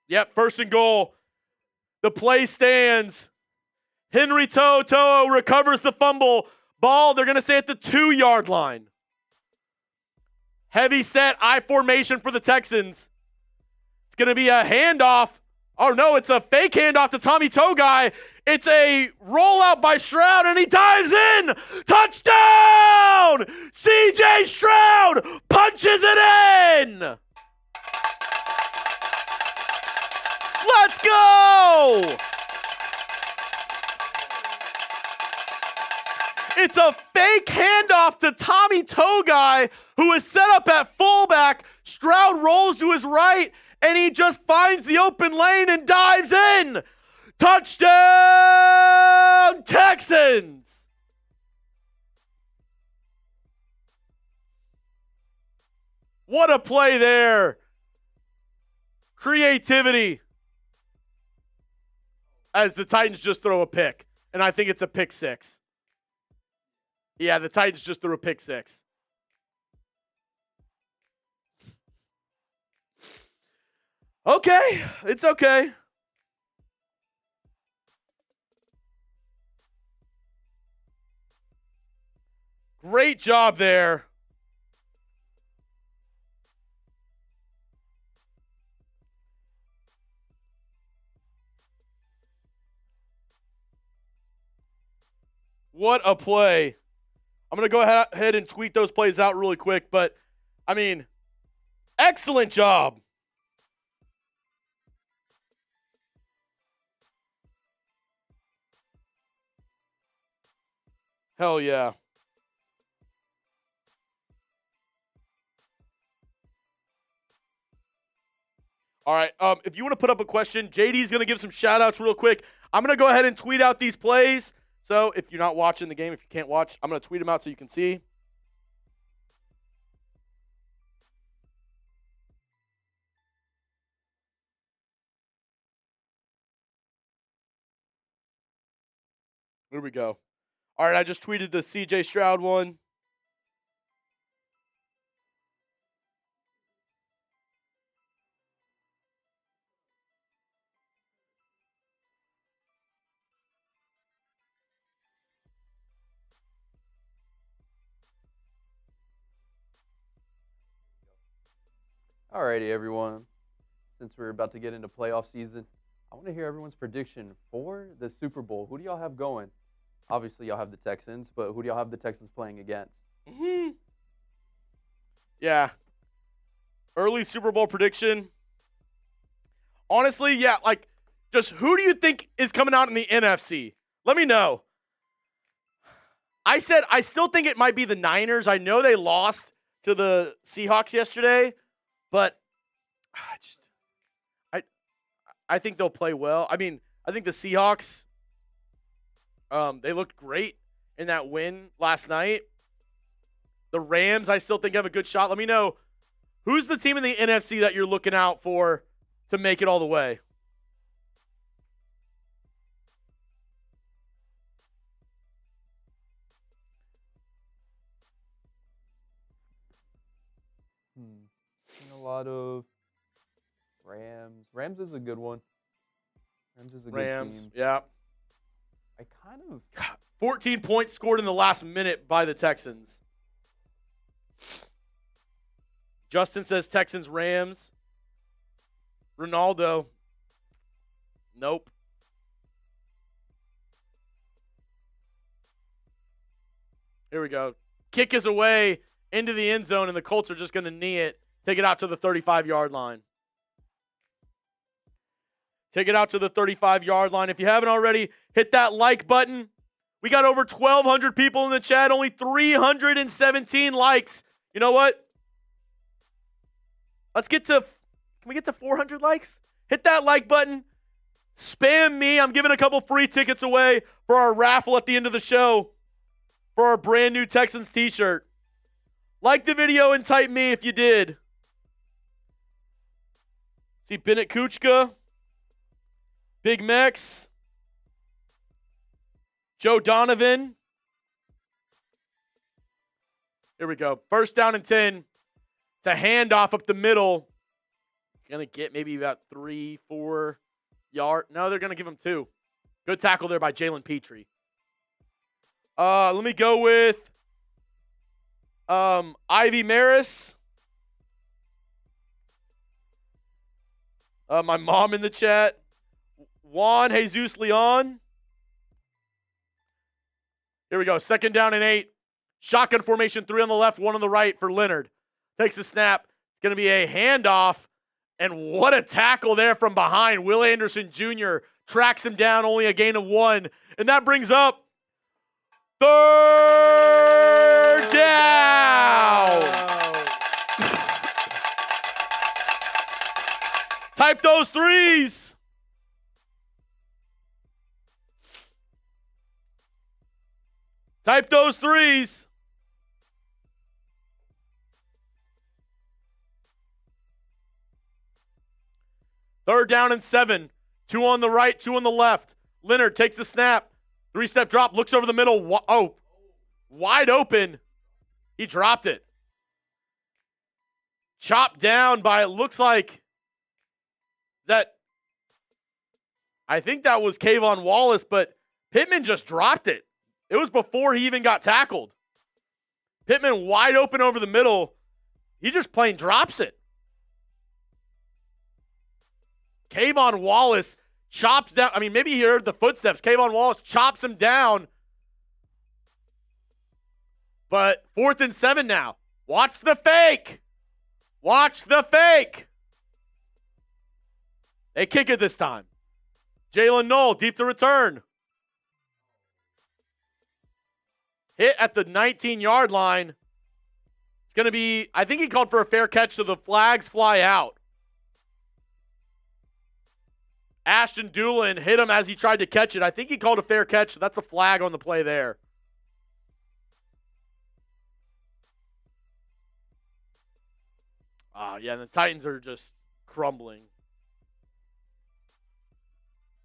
S2: Yep, 1st and goal. The play stands. Henry To'o recovers the fumble. Ball, they're going to say at the 2-yard line. Heavy set I formation for the Texans. It's going to be a handoff. Oh, no, it's a fake handoff to Tommy Togai. It's a rollout by Stroud, and he dives in. Touchdown! C.J. Stroud punches it in. Let's go! It's a fake handoff to Tommy Togai, who is set up at fullback. Stroud rolls to his right, and he just finds the open lane and dives in. Touchdown, Texans! What a play there. Creativity. As the Titans just throw a pick, and I think it's a pick 6. Yeah, the Titans just threw a pick 6. Okay, it's okay. Great job there. What a play. I'm going to go ahead and tweet those plays out really quick, but, I mean, excellent job. Hell yeah. All right, if you want to put up a question, JD's going to give some shout-outs real quick. I'm going to go ahead and tweet out these plays. So if you're not watching the game, if you can't watch, I'm going to tweet them out so you can see. Here we go. All right, I just tweeted the CJ Stroud one.
S3: Alrighty, everyone. Since we're about to get into playoff season, I want to hear everyone's prediction for the Super Bowl. Who do y'all have going? Obviously, y'all have the Texans, but who do y'all have the Texans playing against?
S2: Yeah. Early Super Bowl prediction. Honestly, yeah, like, just who do you think is coming out in the NFC? Let me know. I said I still think it might be the Niners. I know they lost to the Seahawks yesterday, but I think they'll play well. I mean, I think the Seahawks, they looked great in that win last night. The Rams, I still think have a good shot. Let me know, who's the team in the NFC that you're looking out for to make it all the way?
S3: A lot of Rams. Rams is a good one. Rams is a good team.
S2: Yeah.
S3: I kind of
S2: 14 points scored in the last minute by the Texans. Justin says Texans, Rams. Ronaldo. Nope. Here we go. Kick is away into the end zone, and the Colts are just going to knee it. Take it out to the 35-yard line. Take it out to the 35-yard line. If you haven't already, hit that like button. We got over 1,200 people in the chat, only 317 likes. You know what? Can we get to 400 likes? Hit that like button. Spam me. I'm giving a couple free tickets away for our raffle at the end of the show for our brand new Texans t-shirt. Like the video and type me if you did. See Bennett Kuchka, Big Mex, Joe Donovan. Here we go. First down and 10. It's a handoff up the middle. Going to get maybe about 3-4 yards. No, they're going to give him 2. Good tackle there by Jalen Petrie. Let me go with Ivy Maris. My mom in the chat. Juan Jesus Leon. Here we go. Second down and 8. Shotgun formation, 3 on the left, 1 on the right for Leonard. Takes a snap. It's going to be a handoff. And what a tackle there from behind. Will Anderson Jr. tracks him down, only a gain of 1. And that brings up third down. Type those threes. Type those threes. Third down and 7. 2 on the right, 2 on the left. Leonard takes the snap. 3-step drop, looks over the middle. Oh, wide open. He dropped it. Chopped down by, it looks like, I think that was Kayvon Wallace, but Pittman just dropped it. It was before he even got tackled. Pittman wide open over the middle. He just plain drops it. Kayvon Wallace chops down. I mean, maybe he heard the footsteps. Kayvon Wallace chops him down. But 4th and 7 now. Watch the fake. Watch the fake. They kick it this time. Jalen Knoll, deep to return. Hit at the 19-yard line. It's going to be, I think he called for a fair catch, so the flags fly out. Ashton Doolin hit him as he tried to catch it. I think he called a fair catch, so that's a flag on the play there. Yeah, and the Titans are just crumbling.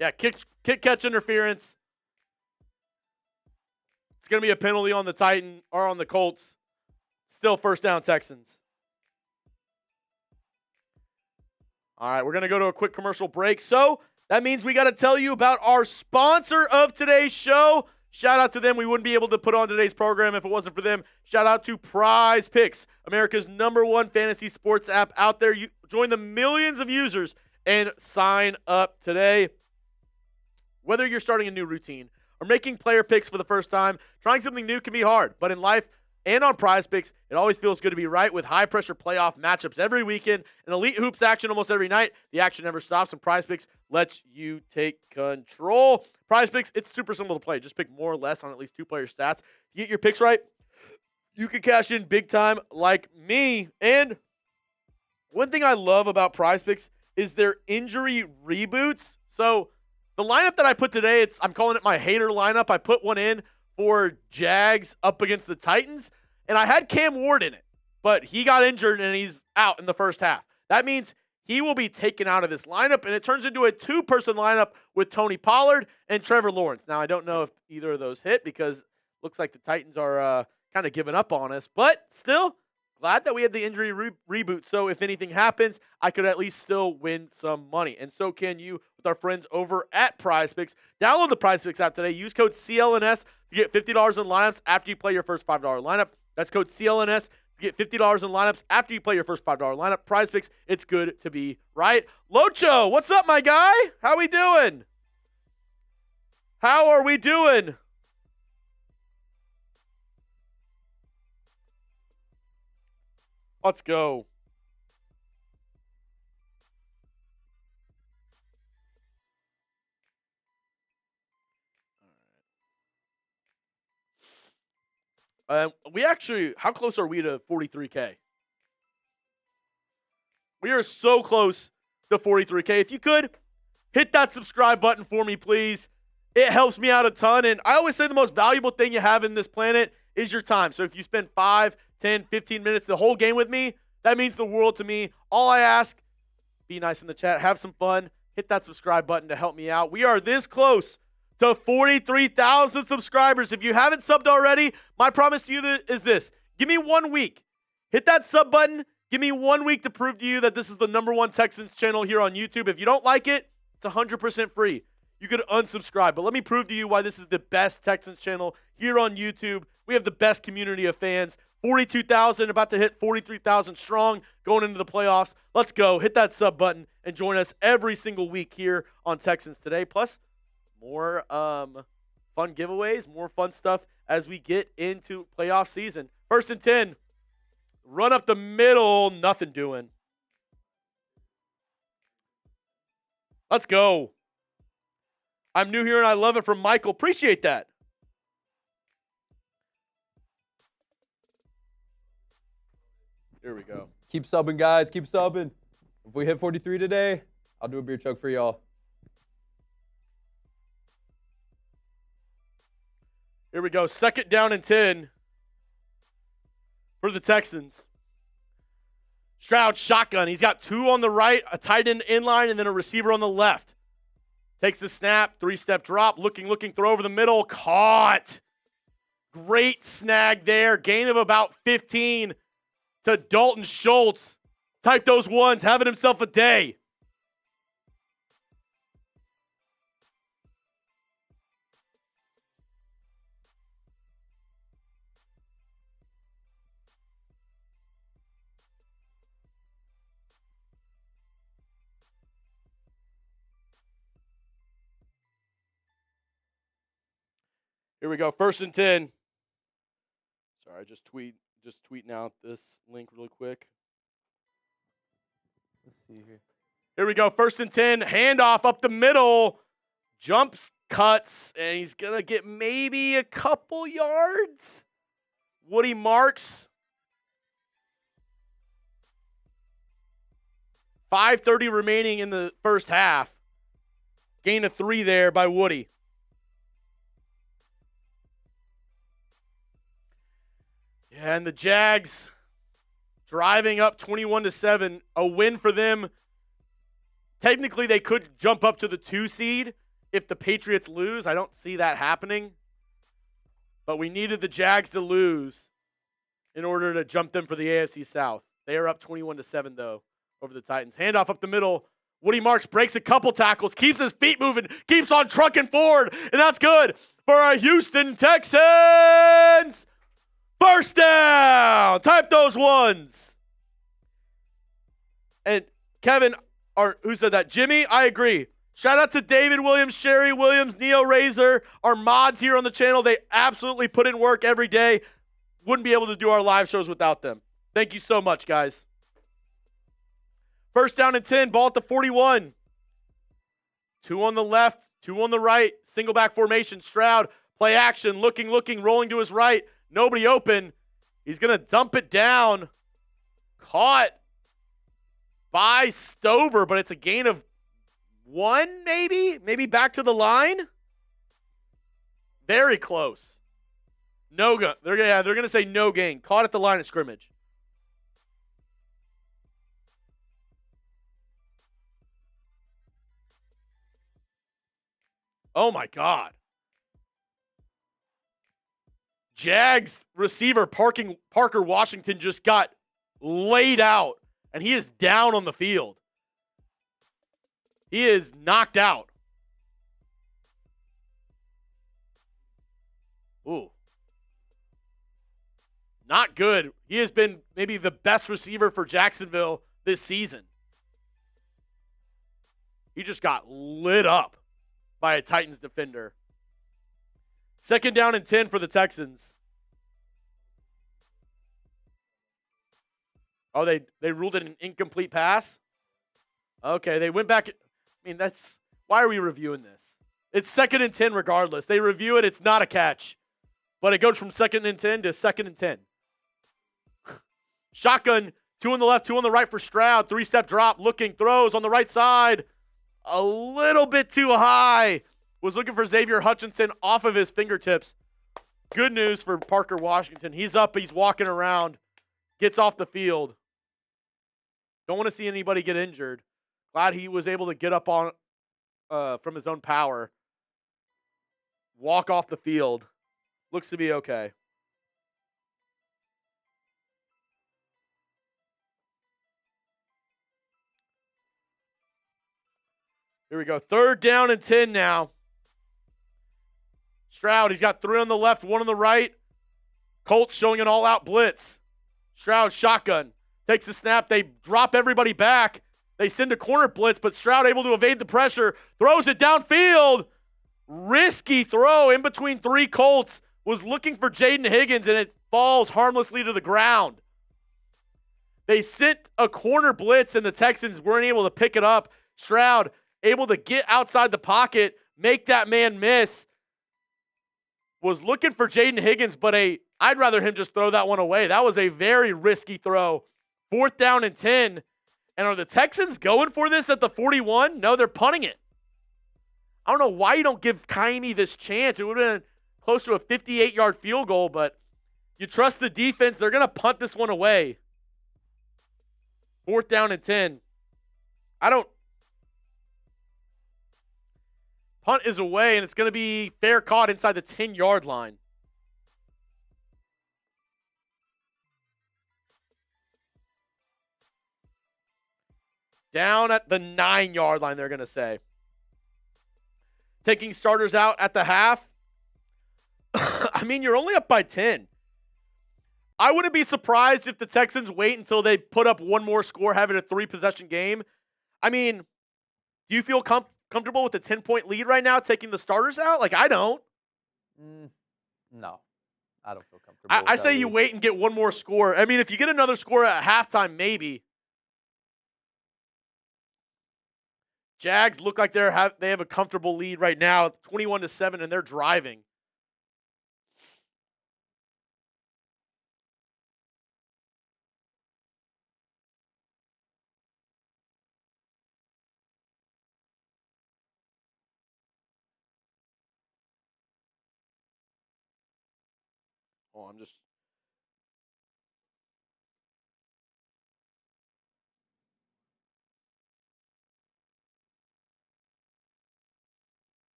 S2: Yeah, kick catch interference. It's going to be a penalty on the Titan or on the Colts. Still first down Texans. All right, we're going to go to a quick commercial break. So that means we got to tell you about our sponsor of today's show. Shout out to them. We wouldn't be able to put on today's program if it wasn't for them. Shout out to Prize Picks, America's #1 fantasy sports app out there. You join the millions of users and sign up today. Whether you're starting a new routine or making player picks for the first time, trying something new can be hard. But in life and on Prize Picks, it always feels good to be right with high-pressure playoff matchups every weekend and elite hoops action almost every night. The action never stops, and Prize Picks lets you take control. Prize Picks, it's super simple to play. Just pick more or less on at least 2 player stats. You get your picks right, you can cash in big time like me. And one thing I love about Prize Picks is their injury reboots. So the lineup that I put today, I'm calling it my hater lineup. I put one in for Jags up against the Titans, and I had Cam Ward in it, but he got injured and he's out in the first half. That means he will be taken out of this lineup, and it turns into a 2-person lineup with Tony Pollard and Trevor Lawrence. Now, I don't know if either of those hit because it looks like the Titans are kind of giving up on us, but still glad that we had the injury reboot. So if anything happens, I could at least still win some money. And so can you with our friends over at Prize Picks. Download the Prize Picks app today. Use code CLNS to get $50 in lineups after you play your first $5 lineup. That's code CLNS to get $50 in lineups after you play your first $5 lineup. Prize Picks, it's good to be right. Locho, what's up, my guy? How we doing? How are we doing? Let's go. We actually, how close are we to 43K? We are so close to 43K. If you could, hit that subscribe button for me, please. It helps me out a ton. And I always say the most valuable thing you have in this planet is your time. So if you spend 5, 10, 15 minutes the whole game with me, that means the world to me. All I ask, be nice in the chat, have some fun, hit that subscribe button to help me out. We are this close to 43,000 subscribers. If you haven't subbed already, my promise to you is this. Give me 1 week. Hit that sub button. Give me 1 week to prove to you that this is the #1 Texans channel here on YouTube. If you don't like it, it's 100% free. You could unsubscribe. But let me prove to you why this is the best Texans channel here on YouTube. We have the best community of fans. 42,000, about to hit 43,000 strong going into the playoffs. Let's go. Hit that sub button and join us every single week here on Texans Today. Plus, more fun giveaways, more fun stuff as we get into playoff season. 1st and 10. Run up the middle. Nothing doing. Let's go. I'm new here and I love it from Michael. Appreciate that. Here we go.
S3: Keep subbing, guys. Keep subbing. If we hit 43 today, I'll do a beer chug for y'all.
S2: Here we go. 2nd down and 10 for the Texans. Stroud shotgun. He's got 2 on the right, a tight end inline, and then a receiver on the left. Takes the snap, 3-step drop, looking, throw over the middle, caught. Great snag there. Gain of about 15 to Dalton Schultz. Type those ones, having himself a day. Here we go. 1st and 10. Sorry, just tweeting out this link really quick.
S3: Let's see here.
S2: Here we go. 1st and 10. Handoff up the middle. Jumps, cuts, and he's going to get maybe a couple yards. Woody marks. 5:30 remaining in the first half. Gain of 3 there by Woody. Yeah, and the Jags driving up 21-7. A win for them. Technically, they could jump up to the 2 seed if the Patriots lose. I don't see that happening. But we needed the Jags to lose in order to jump them for the AFC South. They are up 21-7, though, over the Titans. Handoff up the middle. Woody Marks breaks a couple tackles, keeps his feet moving, keeps on trucking forward, and that's good for our Houston Texans. 1st down. Type those ones. And Kevin, or who said that? Jimmy, I agree. Shout out to David Williams, Sherry Williams, Neo Razor, our mods here on the channel. They absolutely put in work every day. Wouldn't be able to do our live shows without them. Thank you so much, guys. 1st down and 10, ball at the 41. 2 on the left, 2 on the right. Single back formation. Stroud, play action, looking, rolling to his right. Nobody open. He's going to dump it down. Caught by Stover, but it's a gain of 1, maybe? Maybe back to the line? Very close. No go. They're going to say no gain. Caught at the line of scrimmage. Oh, my God. Jags receiver Parker Washington just got laid out, and he is down on the field. He is knocked out. Ooh. Not good. He has been maybe the best receiver for Jacksonville this season. He just got lit up by a Titans defender. 2nd down and 10 for the Texans. Oh, they ruled it an incomplete pass? Okay, they went back. I mean, why are we reviewing this? It's 2nd and 10 regardless. They review it, it's not a catch. But it goes from 2nd and 10 to 2nd and 10. Shotgun, 2 on the left, 2 on the right for Stroud. 3-step drop, looking, throws on the right side. A little bit too high. Was looking for Xavier Hutchinson off of his fingertips. Good news for Parker Washington. He's up, he's walking around. Gets off the field. Don't want to see anybody get injured. Glad he was able to get up on from his own power. Walk off the field. Looks to be okay. Here we go. 3rd down and 10 now. Stroud, he's got 3 on the left, 1 on the right. Colts showing an all-out blitz. Stroud shotgun. Takes a snap. They drop everybody back. They send a corner blitz, but Stroud able to evade the pressure. Throws it downfield. Risky throw in between 3 Colts. Was looking for Jaden Higgins, and it falls harmlessly to the ground. They sent a corner blitz, and the Texans weren't able to pick it up. Stroud able to get outside the pocket, make that man miss. Was looking for Jaden Higgins, but I'd rather him just throw that one away. That was a very risky throw. 4th down and 10. And are the Texans going for this at the 41? No, they're punting it. I don't know why you don't give Kaimi this chance. It would have been close to a 58-yard field goal, but you trust the defense. They're going to punt this one away. 4th down and 10. Punt is away, and it's going to be fair caught inside the 10-yard line. Down at the 9-yard line, they're going to say. Taking starters out at the half. I mean, you're only up by 10. I wouldn't be surprised if the Texans wait until they put up one more score, having a 3-possession game. I mean, do you feel comfortable with a 10-point lead right now, taking the starters out? Like, I don't.
S3: No, I don't feel comfortable.
S2: I
S3: with
S2: say
S3: that
S2: you
S3: lead.
S2: wait and get one more score. I mean, if you get another score at halftime, maybe. Jags look like they have a comfortable lead right now, 21-7, and they're driving. Oh, I'm just.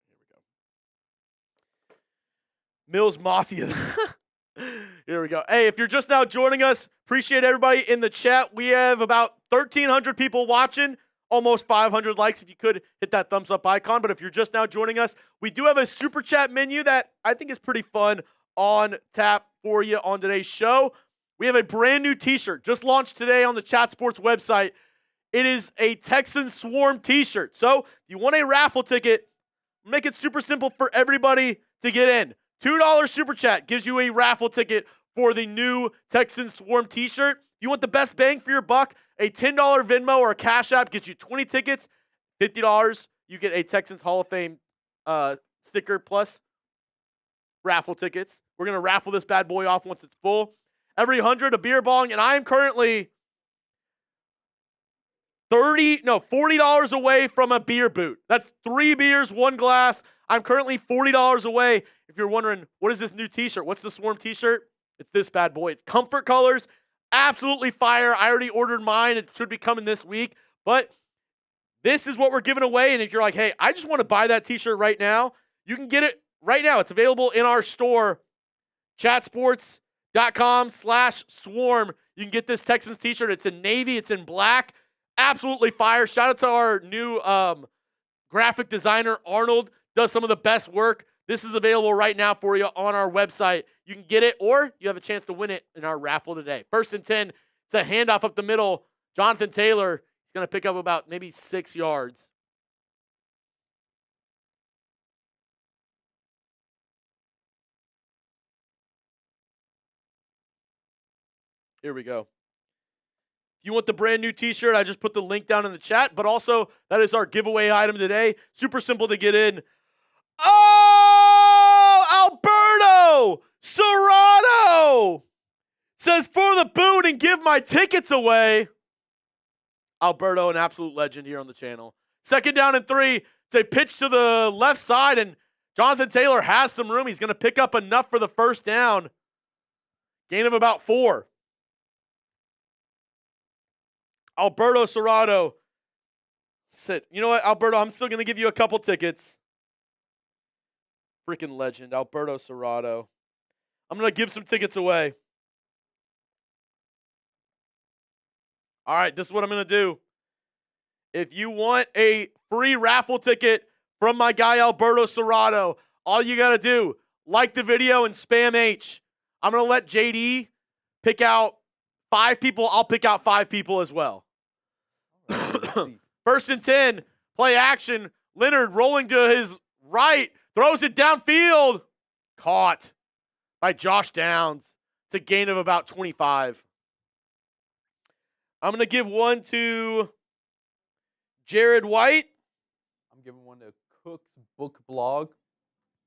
S2: Here we go. Mills Mafia. Here we go. Hey, if you're just now joining us, appreciate everybody in the chat. We have about 1,300 people watching, almost 500 likes. If you could hit that thumbs up icon. But if you're just now joining us, we do have a super chat menu that I think is pretty fun on tap for you on today's show. We have a brand new t-shirt just launched today on the Chat Sports website. It is a Texan Swarm t-shirt. So if you want a raffle ticket, make it super simple for everybody to get in. $2 super chat gives you a raffle ticket for the new Texan Swarm t-shirt. If you want the best bang for your buck, a $10 Venmo or a Cash App gets you 20 tickets. $50, you get a Texans Hall of Fame sticker plus raffle tickets. We're going to raffle this bad boy off once it's full. Every 100, a beer bong, and I am currently $40 away from a beer boot. That's 3 beers, 1 glass. I'm currently $40 away. If you're wondering, what is this new t-shirt? What's the Swarm t-shirt? It's this bad boy. It's comfort colors. Absolutely fire. I already ordered mine. It should be coming this week. But this is what we're giving away. And if you're like, hey, I just want to buy that t-shirt right now, you can get it right now. It's available in our store, chatsports.com/swarm. You can get this Texans t-shirt. It's in navy. It's in black. Absolutely fire. Shout out to our new graphic designer, Arnold. Does some of the best work. This is available right now for you on our website. You can get it, or you have a chance to win it in our raffle today. 1st and 10. It's a handoff up the middle. Jonathan Taylor is going to pick up about maybe 6 yards. Here we go. If you want the brand new t-shirt, I just put the link down in the chat, but also that is our giveaway item today. Super simple to get in. Oh, Alberto Serrano says for the boot and give my tickets away. Alberto, an absolute legend here on the channel. 2nd down and 3. It's a pitch to the left side, and Jonathan Taylor has some room. He's going to pick up enough for the 1st down. Gain of about 4. Alberto Serrano. Sit. You know what, Alberto? I'm still going to give you a couple tickets. Freaking legend, Alberto Serrano. I'm going to give some tickets away. All right, this is what I'm going to do. If you want a free raffle ticket from my guy Alberto Serrano, all you got to do, like the video and spam H. I'm going to let JD pick out 5 people. I'll pick out 5 people as well. 1st and 10, play action. Leonard rolling to his right, throws it downfield. Caught by Josh Downs. It's a gain of about 25. I'm going to give one to Jared White.
S3: I'm giving one to Cook's Book Blog.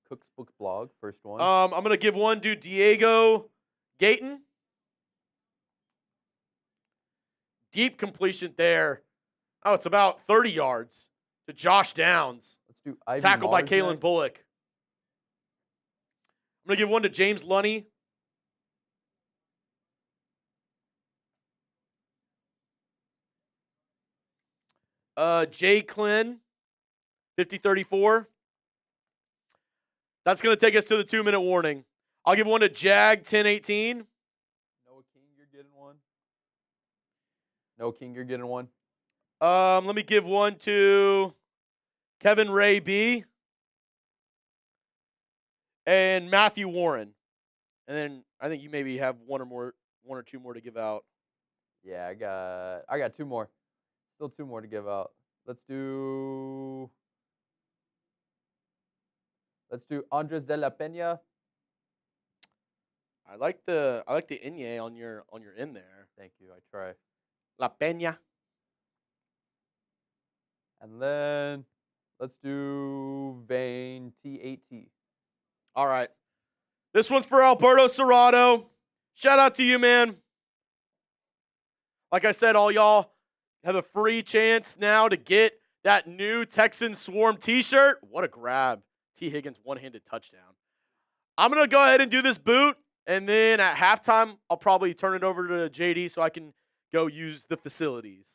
S3: Cook's Book Blog, first one.
S2: I'm going to give one to Diego Gayton. Deep completion there. Oh, it's about 30 yards to Josh Downs.
S3: Let's do Ivy
S2: Tackled by
S3: Mars
S2: Kalen
S3: next.
S2: Bullock. I'm going to give one to James Lunny. Jay Klin, 50-34. That's going to take us to the 2-minute warning. I'll give one to Jag, 10-18.
S3: Noah King, you're getting one. Noah King, you're getting one.
S2: Let me give one to Kevin Ray B. and Matthew Warren. And then I think you maybe have one or two more to give out.
S3: Yeah, I got 2 more. Still 2 more to give out. Let's do Let's do Andres de la Peña.
S2: I like the Inye on your in there.
S3: Thank you. I try.
S2: La Peña.
S3: And then let's do Vane T8T.
S2: All right. This one's for Alberto Serrato. Shout out to you, man. Like I said, all y'all have a free chance now to get that new Texan Swarm t-shirt. What a grab. T. Higgins one-handed touchdown. I'm going to go ahead and do this boot, and then at halftime, I'll probably turn it over to JD so I can go use the facilities.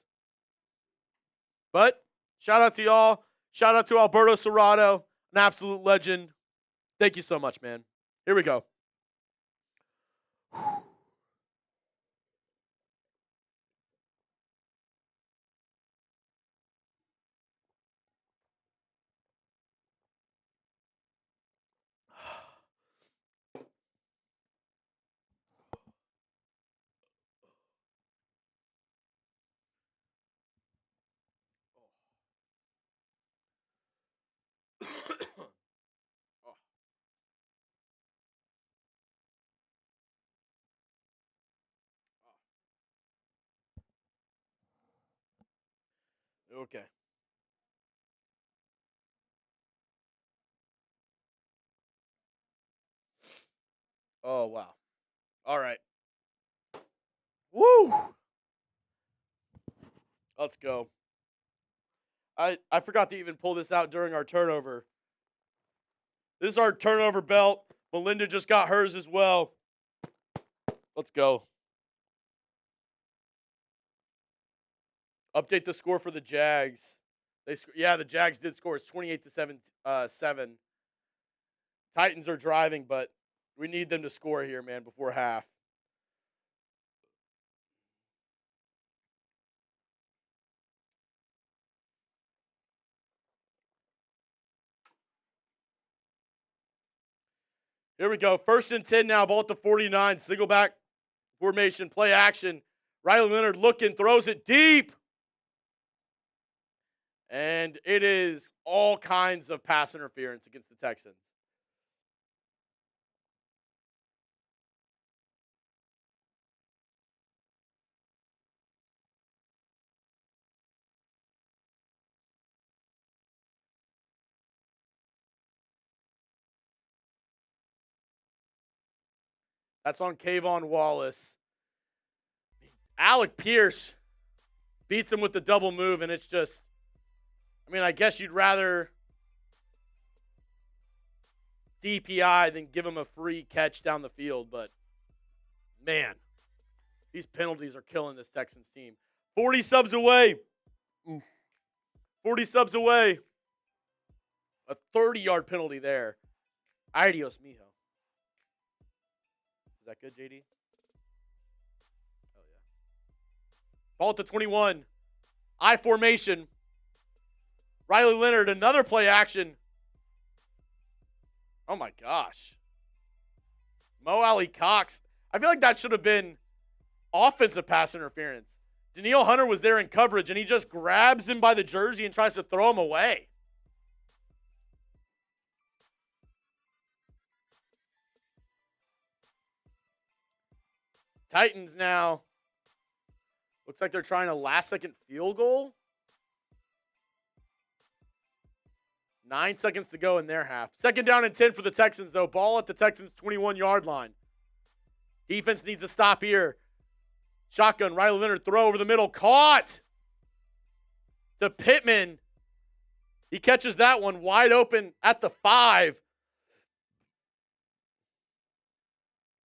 S2: But shout out to y'all. Shout out to Alberto Serrato, an absolute legend. Thank you so much, man. Here we go. Okay. Oh, wow. All right. Woo! Let's go. I forgot to even pull this out during our turnover. This is our turnover belt. Melinda just got hers as well. Let's go. Update the score for the Jags. The Jags did score. It's 28-7. Titans are driving, but we need them to score here, man, before half. Here we go. 1st and 10 now. Ball at the 49. Single back formation. Play action. Riley Leonard looking. Throws it deep. And it is all kinds of pass interference against the Texans. That's on Kayvon Wallace. Alec Pierce beats him with the double move, and it's just, I guess you'd rather DPI than give him a free catch down the field, but man, these penalties are killing this Texans team. 40 subs away. 40 subs away. A 30-yard penalty there. Adios, mijo. Is that good, JD? Oh, yeah. Ball at the 21. I formation. Riley Leonard, another play action. Oh, my gosh. Mo Alley Cox. I feel like that should have been offensive pass interference. Danielle Hunter was there in coverage, and he just grabs him by the jersey and tries to throw him away. Titans now. Looks like they're trying a last-second field goal. 9 seconds to go in their half. 2nd down and 10 for the Texans, though. Ball at the Texans' 21-yard line. Defense needs a stop here. Shotgun, Riley Leonard, throw over the middle. Caught to Pittman. He catches that one wide open at the 5.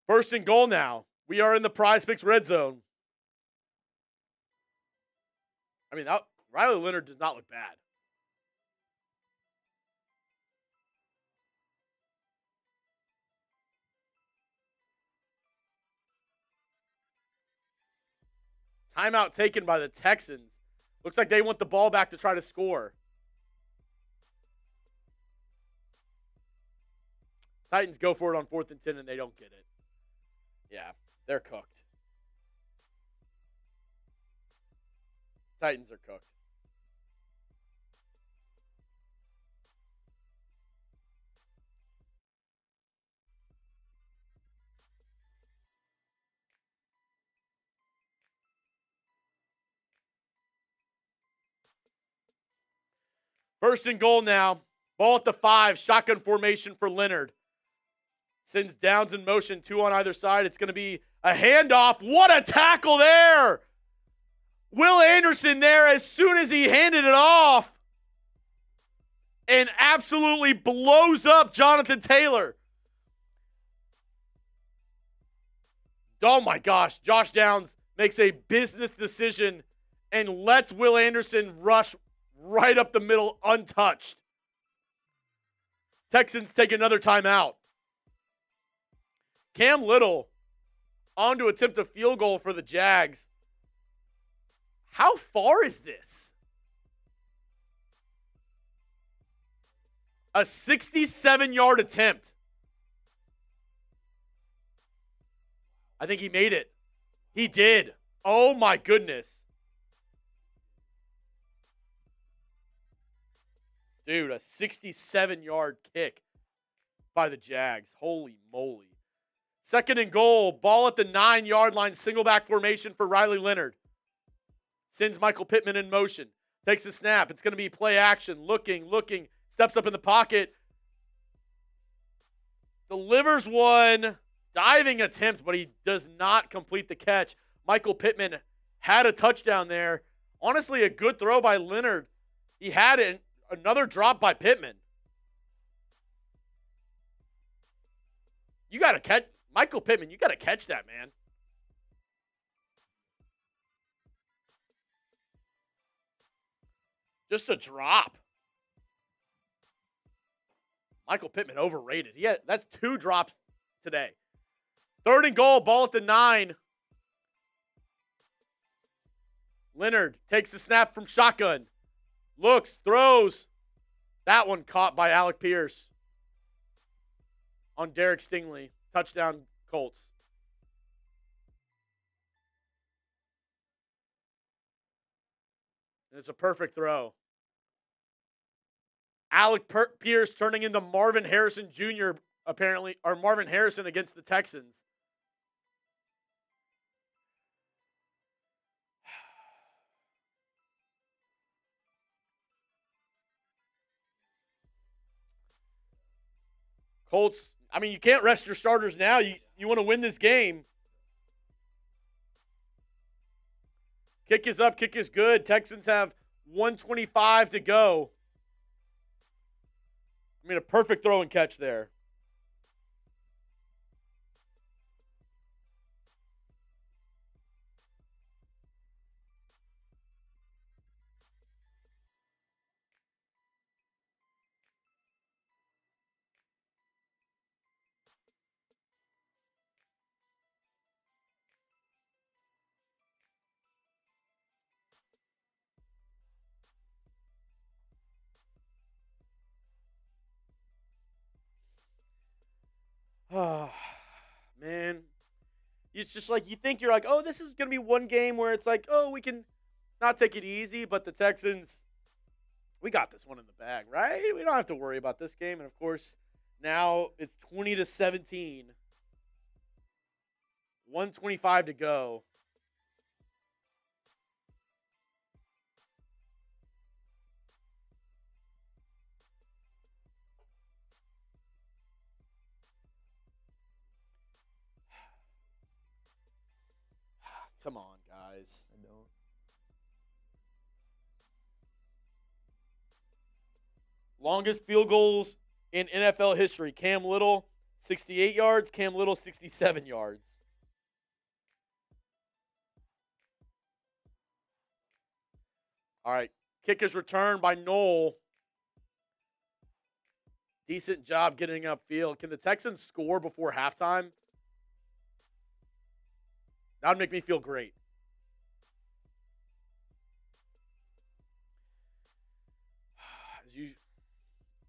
S2: 1st and goal now. We are in the Prize Picks red zone. Riley Leonard does not look bad. Timeout taken by the Texans. Looks like they want the ball back to try to score. Titans go for it on 4th and 10, and they don't get it. Yeah, they're cooked. Titans are cooked. First and goal now. Ball at the 5. Shotgun formation for Leonard. Sends downs in motion, 2 on either side. It's going to be a handoff. What a tackle there! Will Anderson there as soon as he handed it off and absolutely blows up Jonathan Taylor. Oh my gosh, Josh Downs makes a business decision and lets Will Anderson rush right up the middle untouched. Texans take another timeout. Cam Little on to attempt a field goal for the Jags. How far is this? A 67-yard attempt. I think he made it. He did. Oh my goodness. Dude, a 67-yard kick by the Jags. Holy moly. Second and goal. Ball at the 9-yard line. Single back formation for Riley Leonard. Sends Michael Pittman in motion. Takes a snap. It's going to be play action. Looking. Steps up in the pocket. Delivers one. Diving attempt, but he does not complete the catch. Michael Pittman had a touchdown there. Honestly, a good throw by Leonard. He had it. Another drop by Pittman. You got to catch. Michael Pittman, you got to catch that, man. Just a drop. Michael Pittman overrated. That's 2 drops today. Third and goal, ball at the 9. Leonard takes the snap from shotgun. Looks, throws. That one caught by Alec Pierce on Derek Stingley. Touchdown, Colts. And it's a perfect throw. Alec Pierce turning into Marvin Harrison Jr. apparently, or Marvin Harrison against the Texans. Colts, I mean, you can't rest your starters now. You want to win this game. Kick is up, kick is good. Texans have 1:25 to go. I mean, a perfect throw and catch there. Oh, man. It's just like, you're like, oh, this is going to be one game where it's like, oh, we can not take it easy, but the Texans, we got this one in the bag, right? We don't have to worry about this game. And, of course, now it's 20-17. 1:25 to go. Come on, guys.
S3: I don't.
S2: Longest field goals in NFL history. Cam Little, 68 yards. Cam Little, 67 yards. All right. Kick is returned by Noel. Decent job getting upfield. Can the Texans score before halftime? That would make me feel great.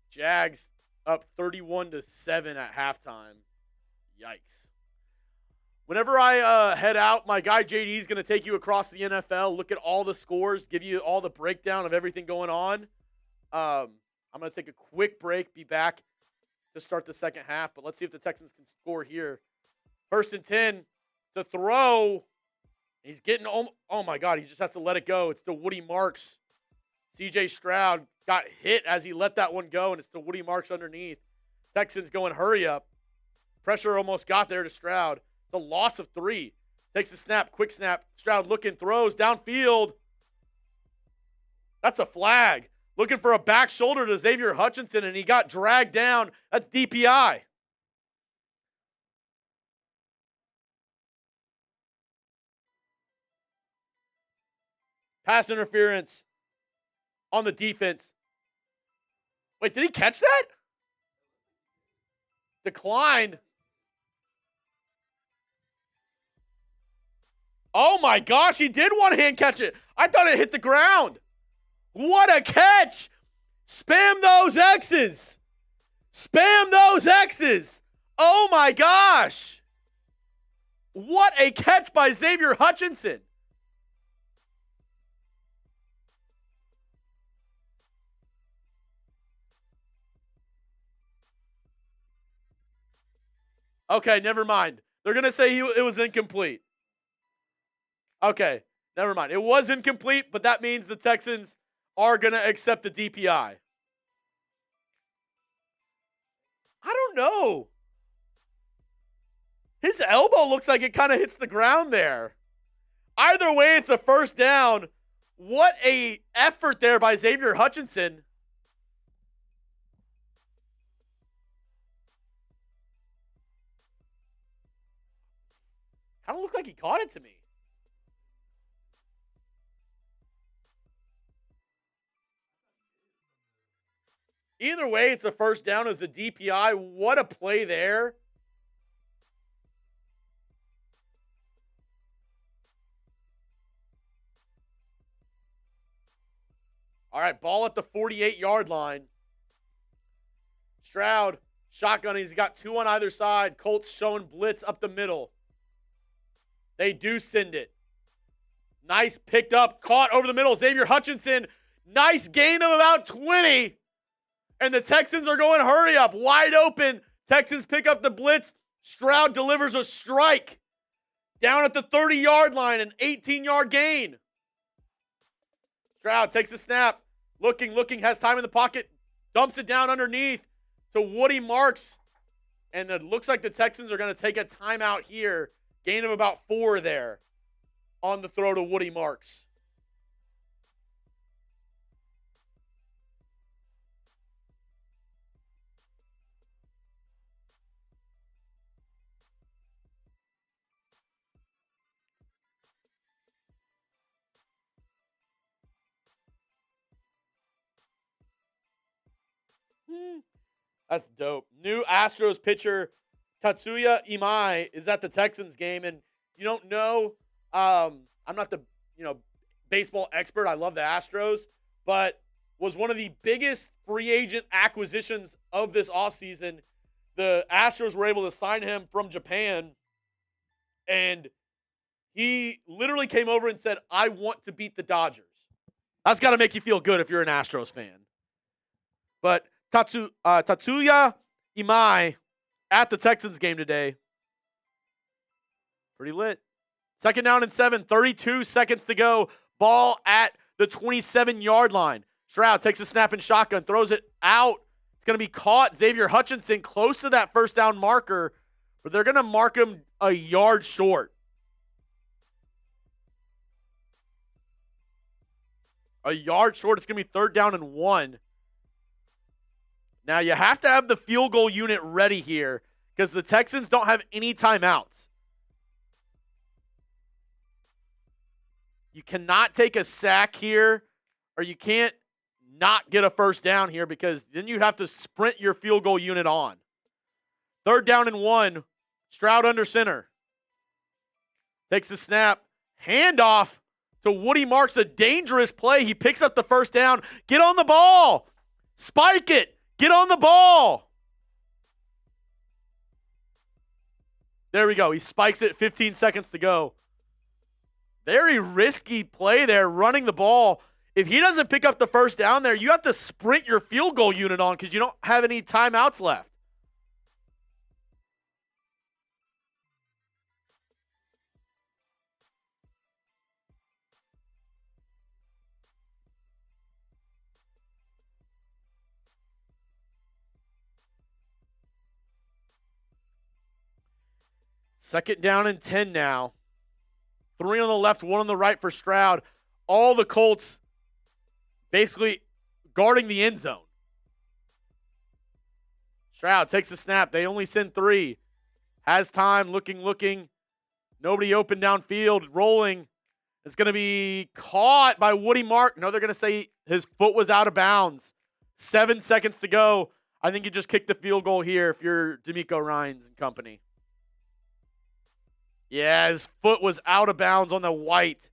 S2: Jags up 31-7 at halftime. Yikes. Whenever I head out, my guy JD is going to take you across the NFL, look at all the scores, give you all the breakdown of everything going on. I'm going to take a quick break, be back to start the second half, but let's see if the Texans can score here. First and 10. To throw. He's getting, oh my God, he just has to let it go. It's to Woody Marks. CJ Stroud got hit as he let that one go, and it's to Woody Marks underneath. Texans going hurry up. Pressure almost got there to Stroud. It's a loss of 3. Takes the snap, quick snap. Stroud looking, throws downfield. That's a flag. Looking for a back shoulder to Xavier Hutchinson, and he got dragged down. That's DPI. Pass interference on the defense. Wait, did he catch that? Declined. Oh my gosh, he did one hand catch it. I thought it hit the ground. What a catch. Spam those X's. Spam those X's. Oh my gosh. What a catch by Xavier Hutchinson. Okay, never mind. They're going to say it was incomplete. Okay, never mind. It was incomplete, but that means the Texans are going to accept the DPI. I don't know. His elbow looks like it kind of hits the ground there. Either way, it's a first down. What a effort there by Xavier Hutchinson. Kind of looked like he caught it to me. Either way, it's a first down as a DPI. What a play there. All right, ball at the 48-yard line. Stroud, shotgun. He's got 2 on either side. Colts showing blitz up the middle. They do send it. Nice picked up, caught over the middle. Xavier Hutchinson, nice gain of about 20. And the Texans are going hurry up, wide open. Texans pick up the blitz. Stroud delivers a strike. Down at the 30-yard line, an 18-yard gain. Stroud takes a snap. Looking, has time in the pocket. Dumps it down underneath to Woody Marks. And it looks like the Texans are going to take a timeout here. Gain of about 4 there on the throw to Woody Marks. That's dope. New Astros pitcher Tatsuya Imai is at the Texans game, and you don't know, I'm not the baseball expert. I love the Astros, but was one of the biggest free agent acquisitions of this offseason. The Astros were able to sign him from Japan, and he literally came over and said, I want to beat the Dodgers. That's got to make you feel good if you're an Astros fan. But Tatsuya Imai at the Texans game today. Pretty lit. 2nd down and 7, 32 seconds to go. Ball at the 27-yard line. Stroud takes a snap and shotgun, throws it out. It's going to be caught. Xavier Hutchinson close to that first down marker, but they're going to mark him a yard short. A yard short. It's going to be 3rd down and 1. Now, you have to have the field goal unit ready here because the Texans don't have any timeouts. You cannot take a sack here, or you can't not get a first down here because then you have to sprint your field goal unit on. 3rd down and 1. Stroud under center. Takes the snap. Handoff to Woody Marks. A dangerous play. He picks up the first down. Get on the ball. Spike it. Get on the ball. There we go. He spikes it. 15 seconds to go. Very risky play there, running the ball. If he doesn't pick up the first down there, you have to sprint your field goal unit on because you don't have any timeouts left. 2nd down and 10 now. 3 on the left, 1 on the right for Stroud. All the Colts basically guarding the end zone. Stroud takes the snap. They only send 3. Has time, looking. Nobody open downfield, rolling. It's going to be caught by Woody Mark. No, they're going to say his foot was out of bounds. 7 seconds to go. I think you just kick the field goal here if you're D'Amico Ryans and company. Yeah, his foot was out of bounds on the white.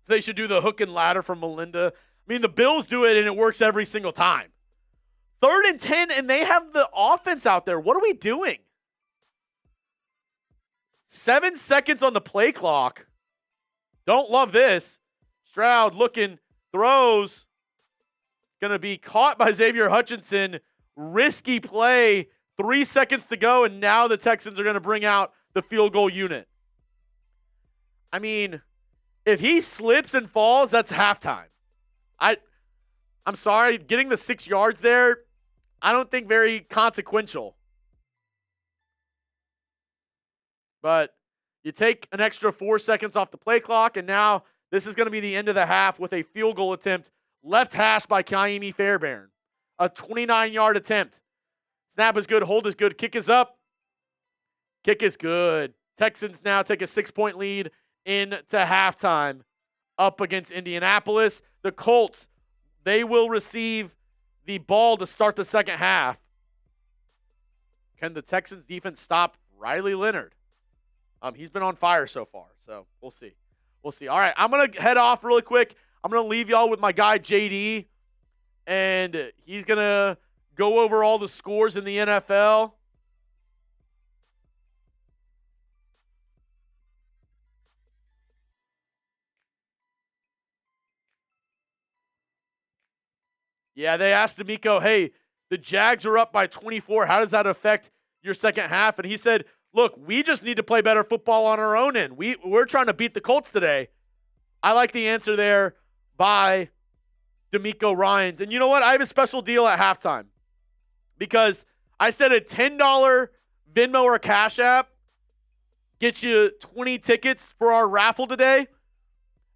S2: They should do the hook and ladder from Melinda. I mean, the Bills do it, and it works every single time. 3rd and 10, and they have the offense out there. What are we doing? 7 seconds on the play clock. Don't love this. Stroud looking, throws. Going to be caught by Xavier Hutchinson. Risky play. 3 seconds to go, and now the Texans are going to bring out the field goal unit. I mean, if he slips and falls, that's halftime. I'm sorry, getting the 6 yards there, I don't think very consequential. But you take an extra 4 seconds off the play clock, and now this is going to be the end of the half with a field goal attempt left hash by Kaimi Fairbairn. A 29-yard attempt. Snap is good, hold is good, kick is up. Kick is good. Texans now take a 6-point lead into halftime up against Indianapolis. The Colts, they will receive the ball to start the second half. Can the Texans defense stop Riley Leonard? He's been on fire so far, so we'll see. We'll see. All right, I'm going to head off really quick. I'm going to leave y'all with my guy, JD, and he's going to go over all the scores in the NFL. Yeah, they asked D'Amico, hey, the Jags are up by 24. How does that affect your second half? And he said, look, we just need to play better football on our own end. We're trying to beat the Colts today. I like the answer there by D'Amico Ryans. And you know what? I have a special deal at halftime because I said a $10 Venmo or Cash App gets you 20 tickets for our raffle today.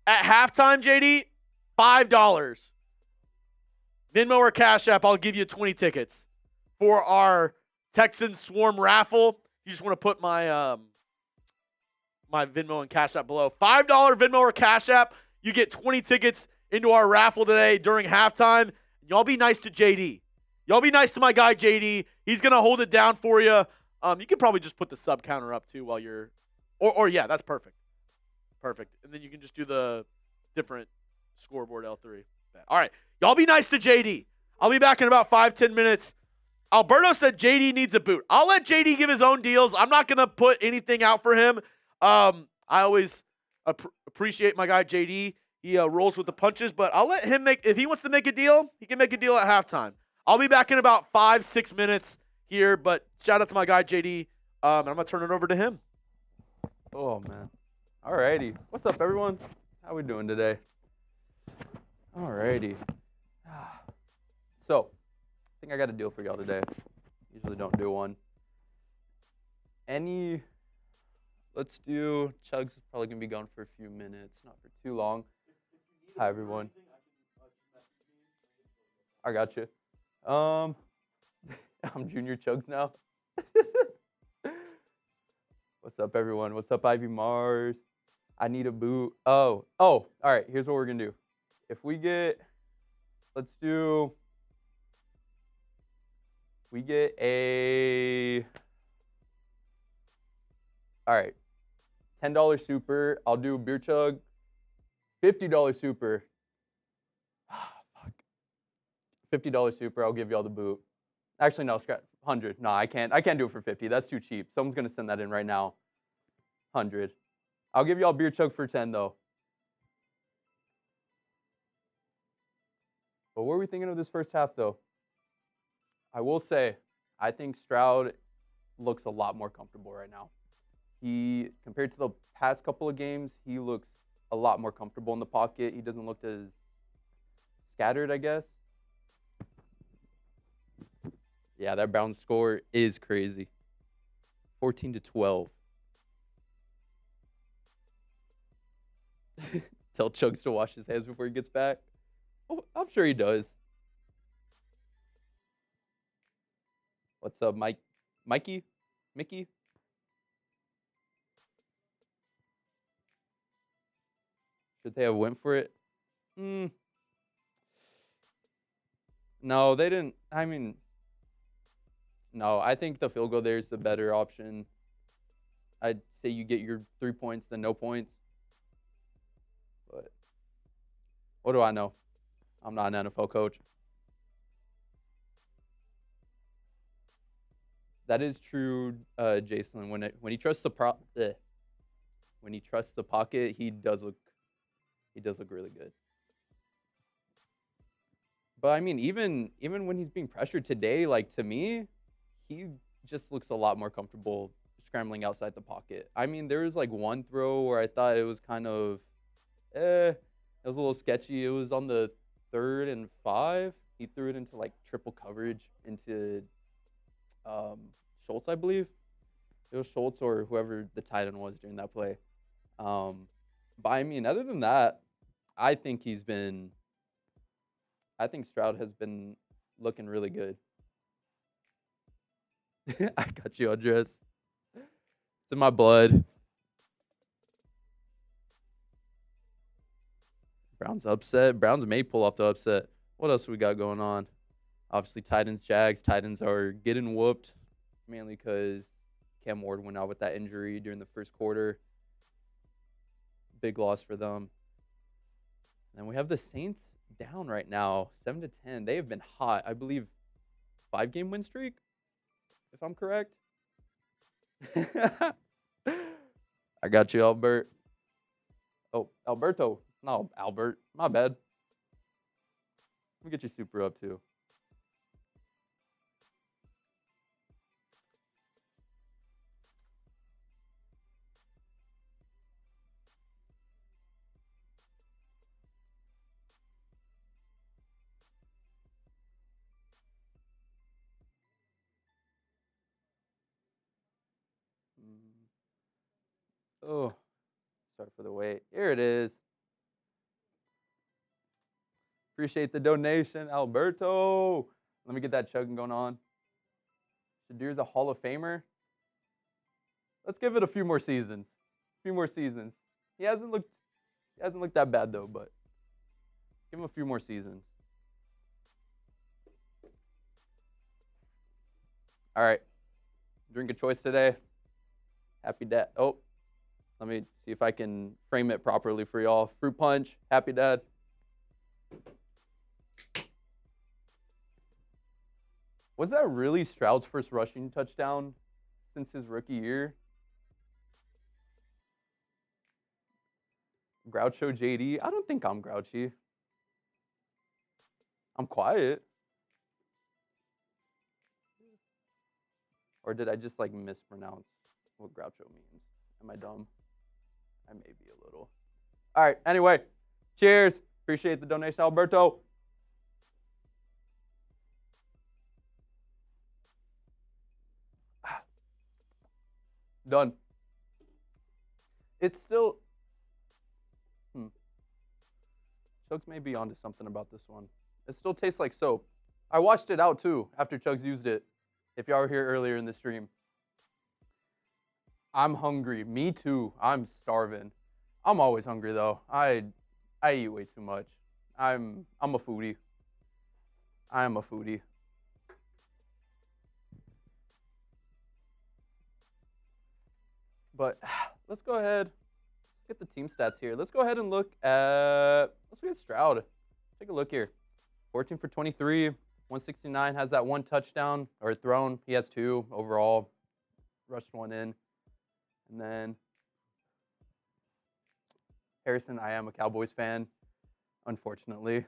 S2: At halftime, JD, $5. Venmo or Cash App, I'll give you 20 tickets for our Texans Swarm raffle. You just want to put my my Venmo and Cash App below. $5 Venmo or Cash App, you get 20 tickets into our raffle today during halftime. Y'all be nice to JD. Y'all be nice to my guy JD. He's going to hold it down for you. You can probably just put the sub counter up too while you're or yeah, that's perfect. Perfect. And then you can just do the different scoreboard L3. All right. Y'all be nice to JD. I'll be back in about 5-10 minutes. Alberto said JD needs a boot. I'll let JD give his own deals. I'm not going to put anything out for him. I always appreciate my guy JD. He rolls with the punches, but I'll let him if he wants to make a deal, he can make a deal at halftime. I'll be back in about 5-6 minutes here, but shout out to my guy JD. I'm going to turn it over to him.
S3: Oh, man. All righty. What's up, everyone? How we doing today? All righty. So, I think I got a deal for y'all today. Usually don't do one. Let's do, Chugs is probably going to be gone for a few minutes, not for too long. Hi, everyone. I got you. I'm Junior Chugs now. What's up, everyone? What's up, Ivy Mars? I need a boot. Oh, all right, here's what we're going to do. If we get, we get all right, $10 super. I'll do beer chug. $50 super. Fuck. $50 super. I'll give y'all the boot. Actually, no, scratch. 100. No, I can't do it for 50. That's too cheap. Someone's gonna send that in right now. 100. I'll give y'all beer chug for 10 though. But what are we thinking of this first half though? I will say, I think Stroud looks a lot more comfortable right now. Compared to the past couple of games, he looks a lot more comfortable in the pocket. He doesn't look as scattered, I guess. Yeah, that Browns score is crazy. 14-12. Tell Chugs to wash his hands before he gets back. Oh, I'm sure he does. What's up, Mikey? Mickey? Should they have went for it? No, they didn't. I mean, no, I think the field goal there is the better option. I'd say you get your 3 points than no points. But what do I know? I'm not an NFL coach. That is true, Jason. When he trusts the pocket, he does look really good. But I mean, even when he's being pressured today, like, to me, he just looks a lot more comfortable scrambling outside the pocket. I mean, there was like one throw where I thought it was kind of, it was a little sketchy. It was on the 3rd and 5. He threw it into like triple coverage into Schultz, I believe. It was Schultz or whoever the tight end was during that play. But I mean, other than that, I think Stroud has been looking really good. I got you, Andres. It's in my blood. Browns upset. Browns may pull off the upset. What else we got going on? Obviously, Titans, Jags. Titans are getting whooped, mainly because Cam Ward went out with that injury during the first quarter. Big loss for them. And we have the Saints down right now, 7-10. They have been hot. I believe 5-game win streak, if I'm correct. I got you, Albert. Oh, Alberto. No, Albert. My bad. Let me get you super up, too. Oh, sorry for the wait. Here it is. Appreciate the donation, Alberto. Let me get that chugging going on. Shadir's a Hall of Famer. Let's give it a few more seasons. He hasn't looked that bad though, but give him a few more seasons. All right. Drink of choice today. Happy Dad. Oh, let me see if I can frame it properly for y'all. Fruit punch. Happy Dad. Was that really Stroud's first rushing touchdown since his rookie year? Groucho JD? I don't think I'm grouchy. I'm quiet. Or did I just like mispronounce what Groucho means? Am I dumb? I may be a little. All right, anyway, cheers. Appreciate the donation, Alberto. Done. It's still... Chugs may be onto something about this one. It still tastes like soap. I washed it out, too, after Chugs used it. If y'all were here earlier in the stream. I'm hungry. Me too. I'm starving. I'm always hungry, though. I eat way too much. I'm a foodie. I am a foodie. But let's go ahead. Let's get the team stats here. Let's go ahead and look at Stroud. Take a look here. 14 for 23, 169, has that one touchdown or thrown. He has 2 overall. Rushed 1 in. And then Harrison, I am a Cowboys fan, unfortunately.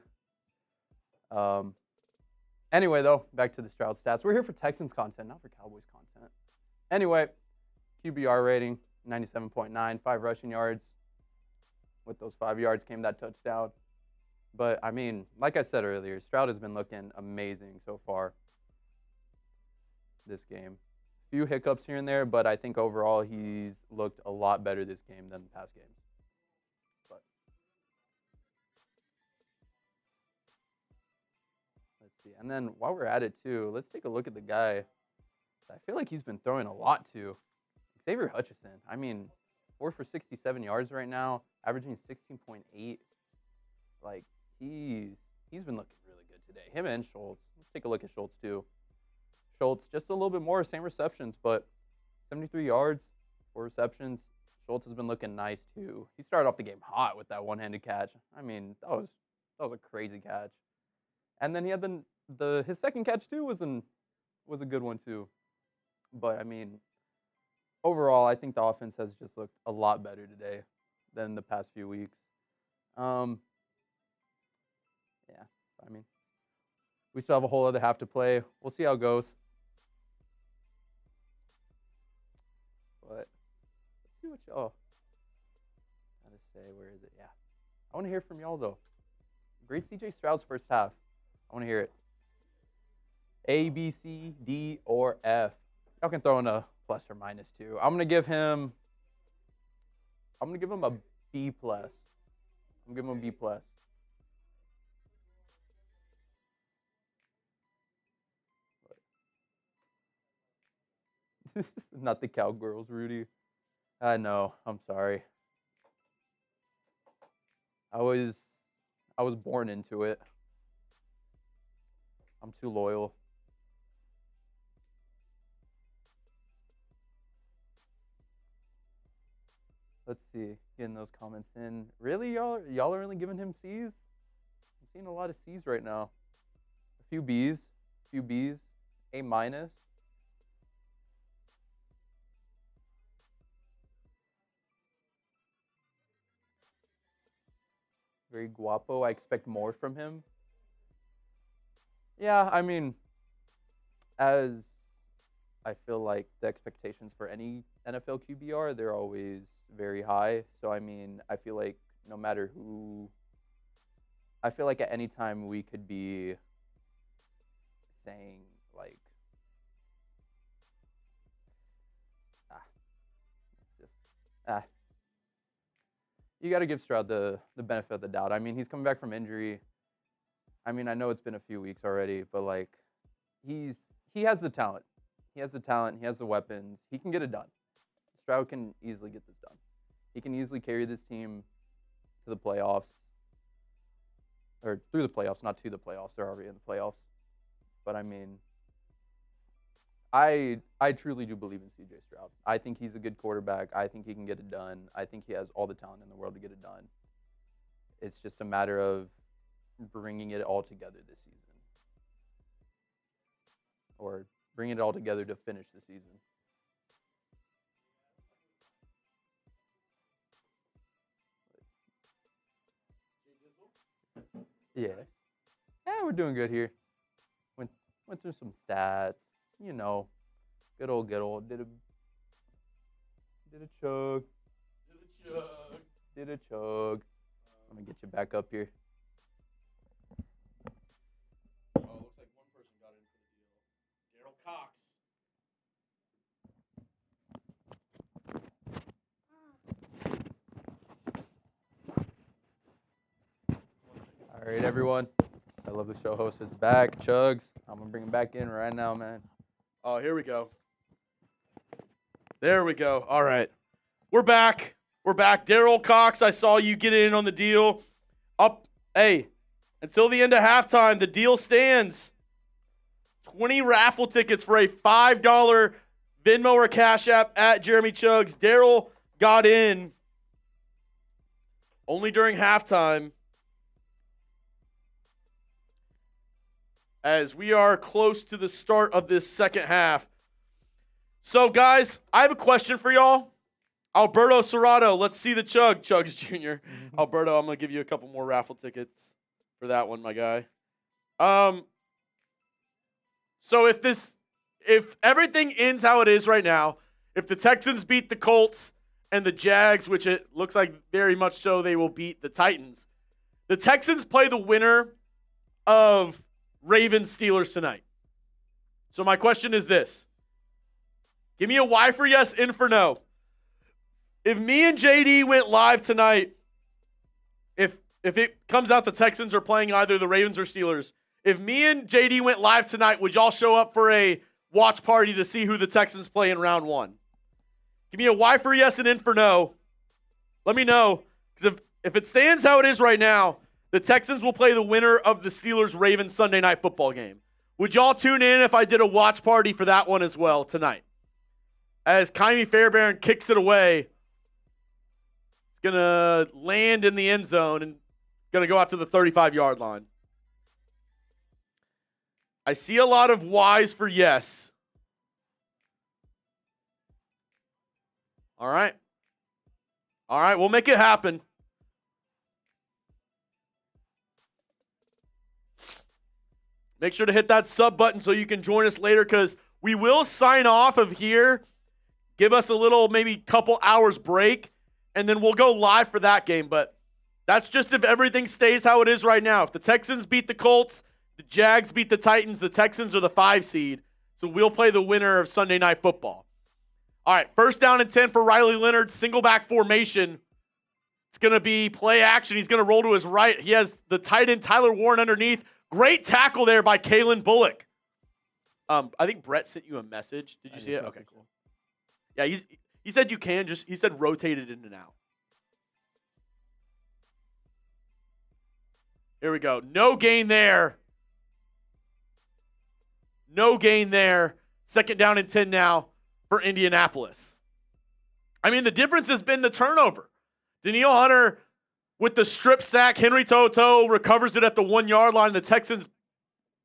S3: Anyway, though, back to the Stroud stats. We're here for Texans content, not for Cowboys content. Anyway, QBR rating, 97.9, 5 rushing yards. With those 5 yards came that touchdown. But, I mean, like I said earlier, Stroud has been looking amazing so far this game. Few hiccups here and there, but I think overall he's looked a lot better this game than the past games. But let's see. And then while we're at it, too, let's take a look at the guy I feel like he's been throwing a lot to. Xavier Hutchinson. I mean, 4 for 67 yards right now, averaging 16.8. Like, he's been looking really good today. Him and Schultz. Let's take a look at Schultz, too. Schultz, just a little bit more, same receptions, but 73 yards, 4 receptions. Schultz has been looking nice, too. He started off the game hot with that one-handed catch. I mean, that was a crazy catch. And then he had his second catch, too, was a good one, too. But, I mean, overall, I think the offense has just looked a lot better today than the past few weeks. Yeah, I mean, we still have a whole other half to play. We'll see how it goes. But let's see what y'all gotta say. Where is it? Yeah. I want to hear from y'all, though. Grade CJ Stroud's first half. I want to hear it. A, B, C, D, or F. Y'all can throw in a plus or minus, too. I'm gonna give him a B plus. I'm gonna give him a B plus. Not the Cowgirls, Rudy. I know. I'm sorry. I was born into it. I'm too loyal. Let's see. Getting those comments in. Really, y'all are only giving him C's? I'm seeing a lot of C's right now. A few B's. A minus. Very guapo. I expect more from him. Yeah, I mean, as I feel like the expectations for any NFL QB are, they're always very high. So, I mean, I feel like no matter who, I feel like at any time we could be saying, like, you got to give Stroud the benefit of the doubt. I mean, he's coming back from injury. I mean, I know it's been a few weeks already, but, like, he has the talent. He has the talent. He has the weapons. He can get it done. Stroud can easily get this done. He can easily carry this team to the playoffs. Or through the playoffs, not to the playoffs. They're already in the playoffs. But, I mean, I truly do believe in C.J. Stroud. I think he's a good quarterback. I think he can get it done. I think he has all the talent in the world to get it done. It's just a matter of bringing it all together this season. Or bringing it all together to finish the season. Yeah. Yeah, we're doing good here. Went through some stats. You know, good old. Did a chug. Did a chug. I'm gonna get you back up here.
S2: Oh, looks like one person got in for the deal. Daryl Cox.
S3: All right, everyone. I love the show host is back. Chugs. I'm gonna bring him back in right now, man.
S2: Oh, here we go. There we go. All right. We're back. Daryl Cox, I saw you get in on the deal. Hey, until the end of halftime, the deal stands. 20 raffle tickets for a $5 Venmo or Cash App at Jeremy Chugs. Daryl got in only during halftime. As we are close to the start of this second half. So, guys, I have a question for y'all. Alberto Serrato, let's see the chug, Chugs Jr. Alberto, I'm going to give you a couple more raffle tickets for that one, my guy. So if everything ends how it is right now, if the Texans beat the Colts and the Jags, which it looks like very much so they will beat the Titans, The Texans play the winner of Ravens Steelers tonight. So my question is this. Give me a Y for yes, in for no. If me and JD went live tonight, if it comes out the Texans are playing either the Ravens or Steelers, if me and JD went live tonight, would y'all show up for a watch party to see who the Texans play in round 1? Give me a Y for yes and in for no. Let me know. Because if it stands how it is right now, the Texans will play the winner of the Steelers-Ravens Sunday night football game. Would y'all tune in if I did a watch party for that one as well tonight? As Kaimi Fairbairn kicks it away, it's going to land in the end zone and going to go out to the 35-yard line. I see a lot of Y's for yes. All right. All right, we'll make it happen. Make sure to hit that sub button so you can join us later because we will sign off of here. Give us a little, maybe couple hours break, and then we'll go live for that game. But that's just if everything stays how it is right now. If the Texans beat the Colts, the Jags beat the Titans, the Texans are the 5 seed. So we'll play the winner of Sunday Night Football. All right, 1st down and 10 for Riley Leonard, single back formation. It's going to be play action. He's going to roll to his right. He has the tight end Tyler Warren underneath. Great tackle there by Kalen Bullock. I think Brett sent you a message. Did you see it? Okay, cool. Yeah, he said you can. He said rotate it in and out. Here we go. No gain there. No gain there. 2nd down and 10 now for Indianapolis. I mean, the difference has been the turnover. Danielle Hunter with the strip sack. Henry Toto recovers it at the 1-yard line. The Texans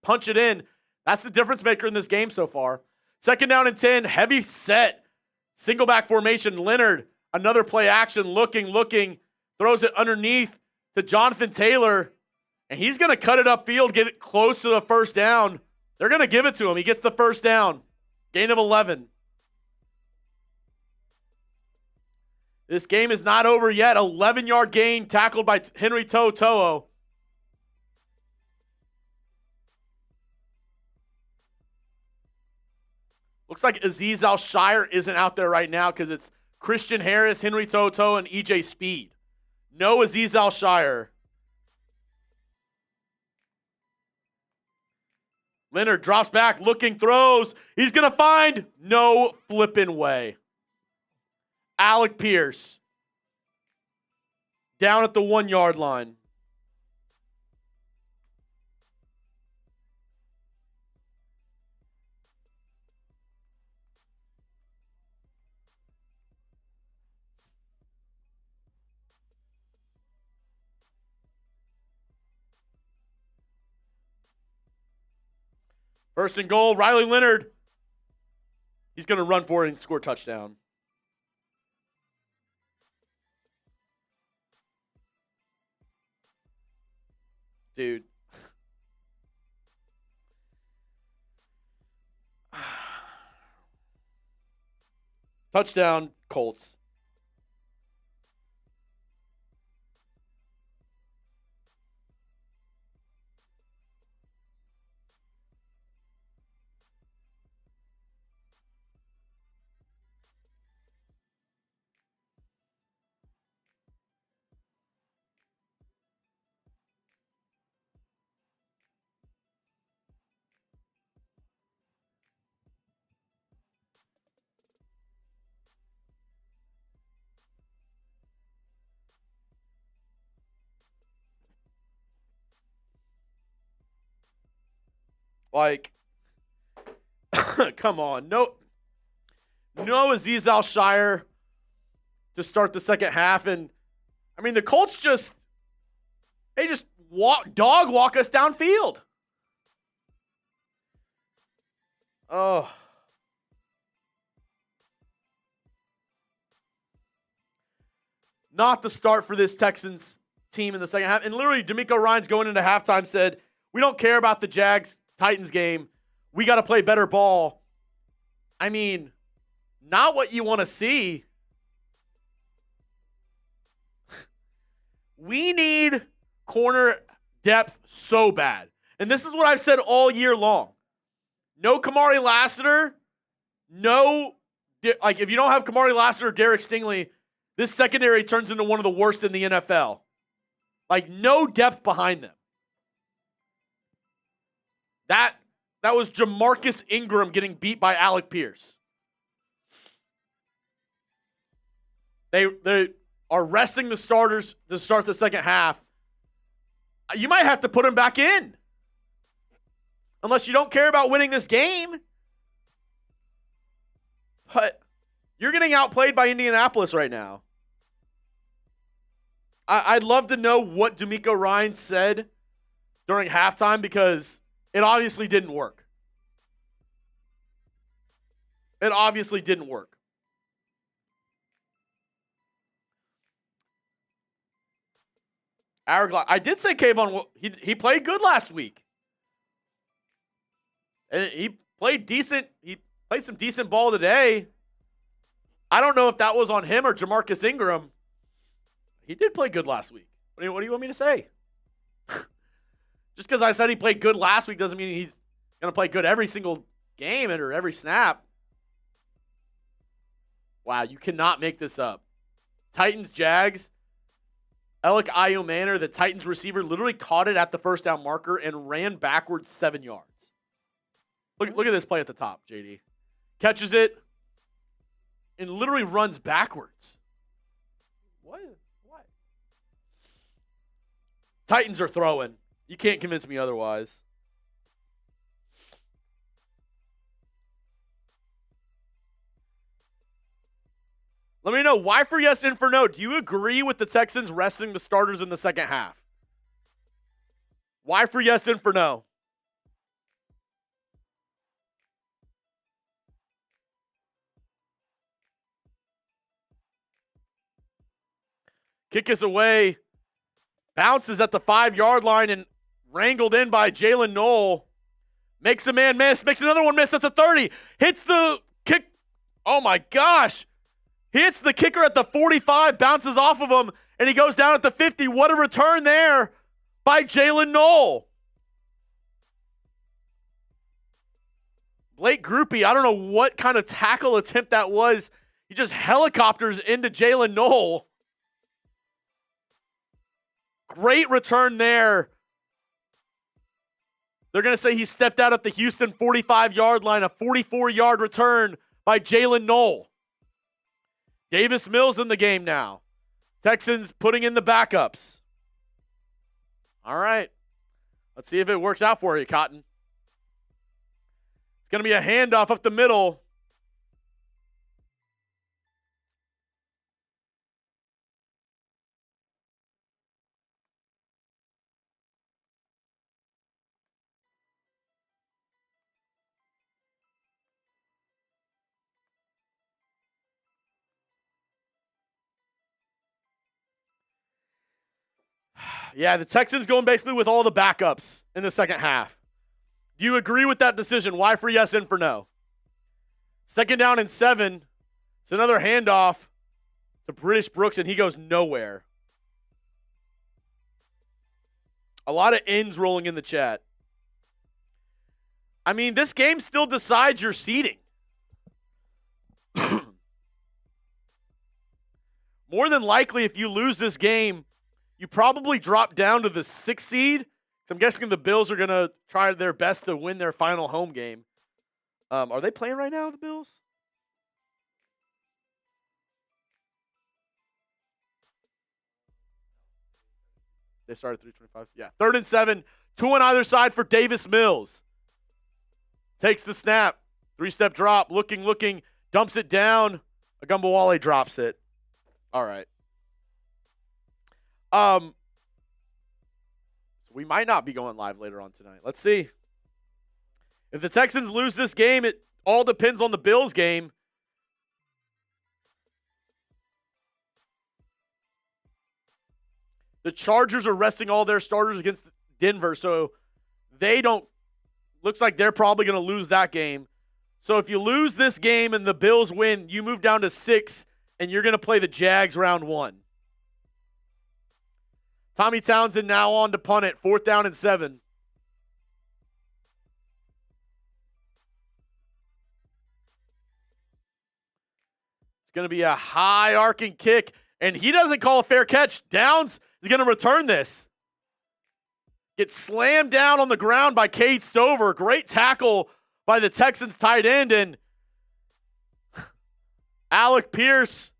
S2: punch it in. That's the difference maker in this game so far. 2nd down and 10. Heavy set. Single back formation. Leonard, another play action. Looking. Throws it underneath to Jonathan Taylor. And he's going to cut it upfield, get it close to the 1st down. They're going to give it to him. He gets the 1st down. Gain of 11. This game is not over yet. 11-yard gain tackled by Henry To'o. Looks like Azeez Al-Shire isn't out there right now because it's Christian Harris, Henry To'o, and EJ Speed. No Azeez Al-Shire. Leonard drops back, looking, throws. He's going to find no flipping way. Alec Pierce down at the 1-yard line. First and goal, Riley Leonard. He's going to run for it and score a touchdown. Dude. Touchdown, Colts. Like, come on. No Azeez Al-Shire to start the second half. And, I mean, the Colts they just dog walk us downfield. Oh. Not the start for this Texans team in the second half. And literally, D'Amico Ryans going into halftime said, we don't care about the Jags-Titans game. We got to play better ball. I mean, not what you want to see. We need corner depth so bad. And this is what I've said all year long. No Kamari Lassiter. No, like if you don't have Kamari Lassiter or Derek Stingley, this secondary turns into one of the worst in the NFL. Like no depth behind them. That was Jamarcus Ingram getting beat by Alec Pierce. They are resting the starters to start the second half. You might have to put him back in. Unless you don't care about winning this game. But you're getting outplayed by Indianapolis right now. I'd love to know what D'Amico Ryan said during halftime because it obviously didn't work. It obviously didn't work. Hourglass. I did say Kayvon, he played good last week. And he played decent. He played some decent ball today. I don't know if that was on him or Jamarcus Ingram. He did play good last week. What do you want me to say? Just because I said he played good last week doesn't mean he's going to play good every single game or every snap. Wow, you cannot make this up. Titans, Jags. Alec Ayomanor, the Titans receiver, literally caught it at the first down marker and ran backwards 7 yards. Look at this play at the top, JD. Catches it and literally runs backwards.
S3: What?
S2: Titans are throwing. You can't convince me otherwise. Let me know, why for yes and for no. Do you agree with the Texans resting the starters in the second half? Why for yes and for no? Kick is away. Bounces at the 5-yard line and wrangled in by Jalen Knoll. Makes a man miss. Makes another one miss at the 30. Hits the kick. Oh, my gosh. Hits the kicker at the 45. Bounces off of him. And he goes down at the 50. What a return there by Jalen Knoll. Blake Groupie, I don't know what kind of tackle attempt that was. He just helicopters into Jalen Knoll. Great return there. They're going to say he stepped out at the Houston 45-yard line, a 44-yard return by Jalen Knoll. Davis Mills in the game now. Texans putting in the backups. All right. Let's see if it works out for you, Cotton. It's going to be a handoff up the middle. Yeah, the Texans going basically with all the backups in the second half. Do you agree with that decision? Why for yes and for no? 2nd down and 7. It's another handoff to British Brooks, and he goes nowhere. A lot of ends rolling in the chat. I mean, this game still decides your seeding. More than likely, if you lose this game, you probably drop down to the 6th seed. So I'm guessing the Bills are going to try their best to win their final home game. Are they playing right now, the Bills? They started 3:25. Yeah, 3rd and 7. 2 on either side for Davis Mills. Takes the snap. 3-step drop. Looking. Dumps it down. Agumbawale drops it. All right. So we might not be going live later on tonight. Let's see. If the Texans lose this game, it all depends on the Bills game. The Chargers are resting all their starters against Denver, so they don't. Looks like they're probably going to lose that game. So if you lose this game and the Bills win, you move down to 6, and you're going to play the Jags round 1. Tommy Townsend now on to punt it. 4th down and 7. It's going to be a high arcing kick, and he doesn't call a fair catch. Downs is going to return this. Gets slammed down on the ground by Cade Stover. Great tackle by the Texans tight end, and Alec Pierce,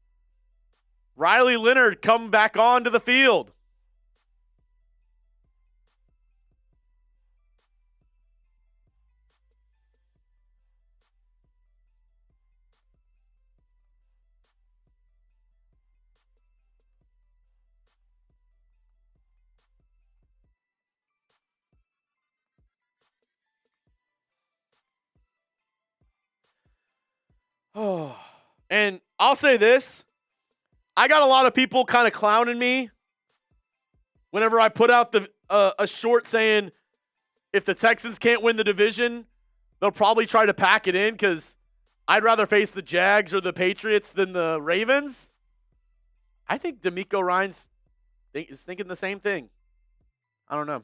S2: Riley Leonard come back onto the field. Oh, and I'll say this. I got a lot of people kind of clowning me whenever I put out a short saying if the Texans can't win the division, they'll probably try to pack it in because I'd rather face the Jags or the Patriots than the Ravens. I think D'Amico Ryans is thinking the same thing. I don't know.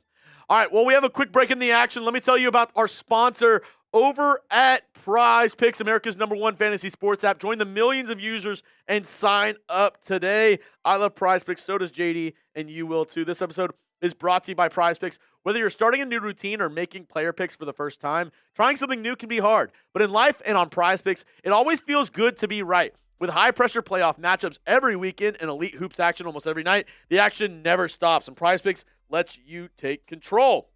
S2: All right, well, we have a quick break in the action. Let me tell you about our sponsor over at Prize Picks, America's #1 fantasy sports app. Join the millions of users and sign up today. I love Prize Picks. So does JD, and you will too. This episode is brought to you by Prize Picks. Whether you're starting a new routine or making player picks for the first time, trying something new can be hard. But in life and on Prize Picks, it always feels good to be right. With high-pressure playoff matchups every weekend and elite hoops action almost every night, the action never stops, and Prize Picks lets you take control.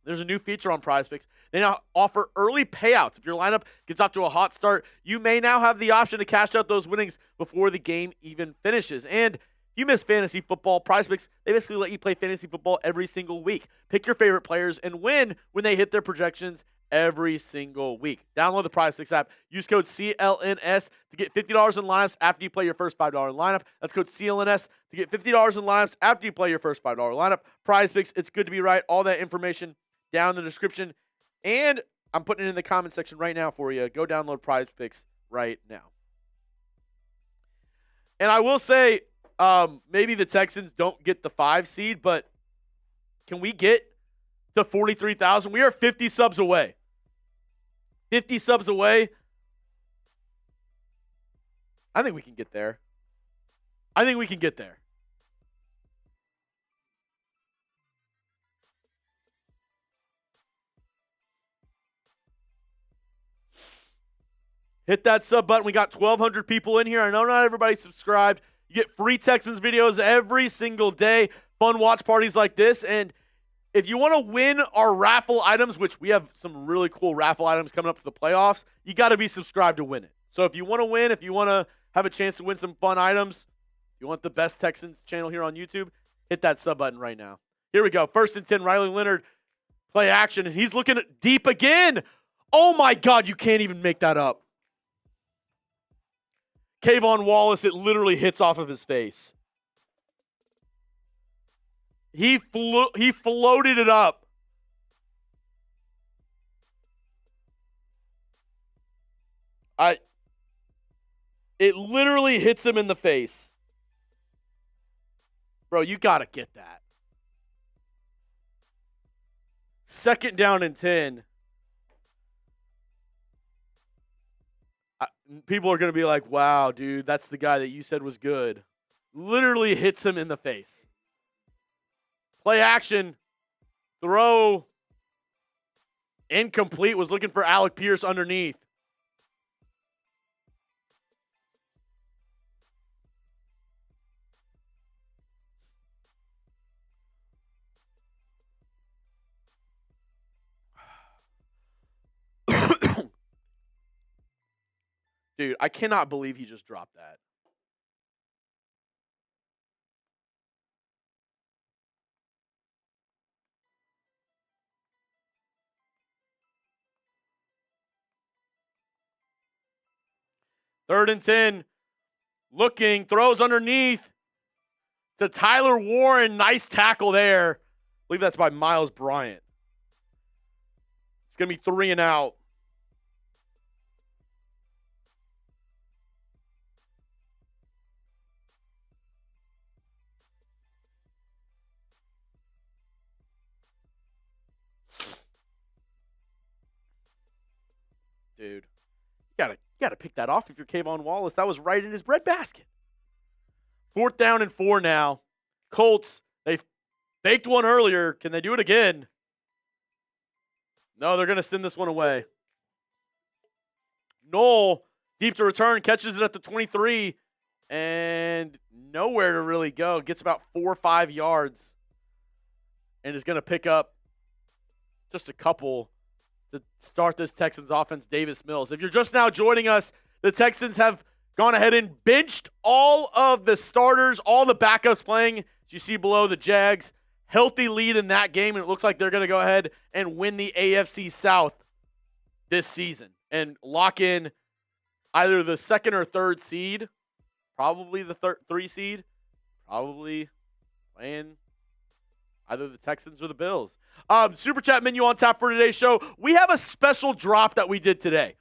S2: There's a new feature on Prize Picks. They now offer early payouts. If your lineup gets off to a hot start, you may now have the option to cash out those winnings before the game even finishes. And if you miss fantasy football, Prize Picks, they basically let you play fantasy football every single week. Pick your favorite players and win when they hit their projections every single week. Download the Prize Picks app. Use code CLNS to get $50 in lineups after you play your first $5 lineup. That's code CLNS to get $50 in lineups after you play your first $5 lineup. Prize Picks, it's good to be right. All that information down in the description. And I'm putting it in the comment section right now for you. Go download Prize Picks right now. And I will say, maybe the Texans don't get the 5 seed, but can we get to 43,000? We are 50 subs away. 50 subs away. I think we can get there. I think we can get there. Hit that sub button. We got 1,200 people in here. I know not everybody's subscribed. You get free Texans videos every single day. Fun watch parties like this. And if you want to win our raffle items, which we have some really cool raffle items coming up for the playoffs, you got to be subscribed to win it. So if you want to win, if you want to have a chance to win some fun items, if you want the best Texans channel here on YouTube, hit that sub button right now. Here we go. 1st and 10, Riley Leonard, play action, and he's looking deep again. Oh, my God, you can't even make that up. Kayvon Wallace, it literally hits off of his face. He floated it up. It literally hits him in the face. Bro, you got to get that. 2nd down and 10. People are going to be like, wow, dude, that's the guy that you said was good. Literally hits him in the face. Play action. Throw. Incomplete. Was looking for Alec Pierce underneath. Dude, I cannot believe he just dropped that. Third and 10. Looking, throws underneath to Tyler Warren. Nice tackle there. I believe that's by Miles Bryant. It's going to be 3 and out. dude. You gotta pick that off if you're Kayvon Wallace. That was right in his breadbasket. 4th down and 4 now. Colts, they faked one earlier. Can they do it again? No, they're going to send this one away. Knoll, deep to return, catches it at the 23, and nowhere to really go. Gets about 4 or 5 yards, and is going to pick up just a couple to start this Texans offense. Davis Mills. If you're just now joining us, the Texans have gone ahead and benched all of the starters, all the backups playing. As you see below, the Jags, healthy lead in that game, and it looks like they're going to go ahead and win the AFC South this season and lock in either the 2nd or 3rd seed, probably the 3 seed, probably playing either the Texans or the Bills. Super chat menu on tap for today's show. We have a special drop that we did today.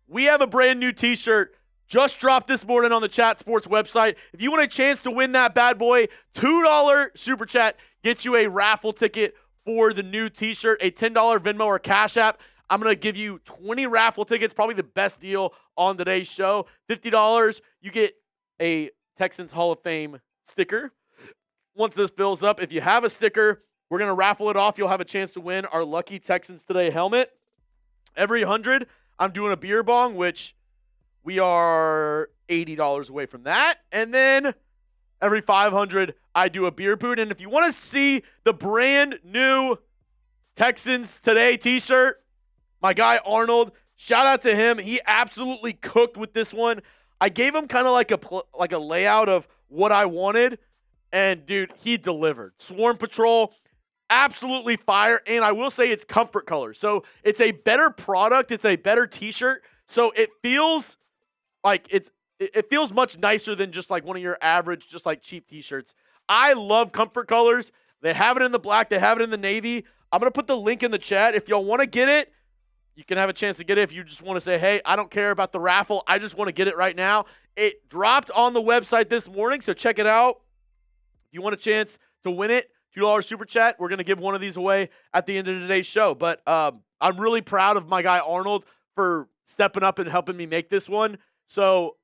S2: We have a brand new t-shirt just dropped this morning on the Chat Sports website. If you want a chance to win that bad boy, $2 super chat gets you a raffle ticket for the new t-shirt, a $10 Venmo or Cash App. I'm going to give you 20 raffle tickets, probably the best deal on today's show. $50, you get a Texans Hall of Fame sticker. Once this fills up, if you have a sticker, we're going to raffle it off. You'll have a chance to win our Lucky Texans Today helmet. Every 100, I'm doing a beer bong, which we are $80 away from that. And then every 500, I do a beer boot. And if you want to see the brand new Texans Today t-shirt, my guy Arnold, shout out to him. He absolutely cooked with this one. I gave him kind of like a layout of what I wanted. And, dude, he delivered. Swarm Patrol, absolutely fire. And I will say it's comfort color. So it's a better product. It's a better t-shirt. So it feels like it feels much nicer than just like one of your average, just like cheap t-shirts. I love comfort colors. They have it in the black. They have it in the navy. I'm going to put the link in the chat. If y'all want to get it, you can have a chance to get it. If you just want to say, hey, I don't care about the raffle, I just want to get it right now. It dropped on the website this morning, so check it out. If you want a chance to win it, $2 super chat. We're going to give one of these away at the end of today's show. But I'm really proud of my guy Arnold for stepping up and helping me make this one. So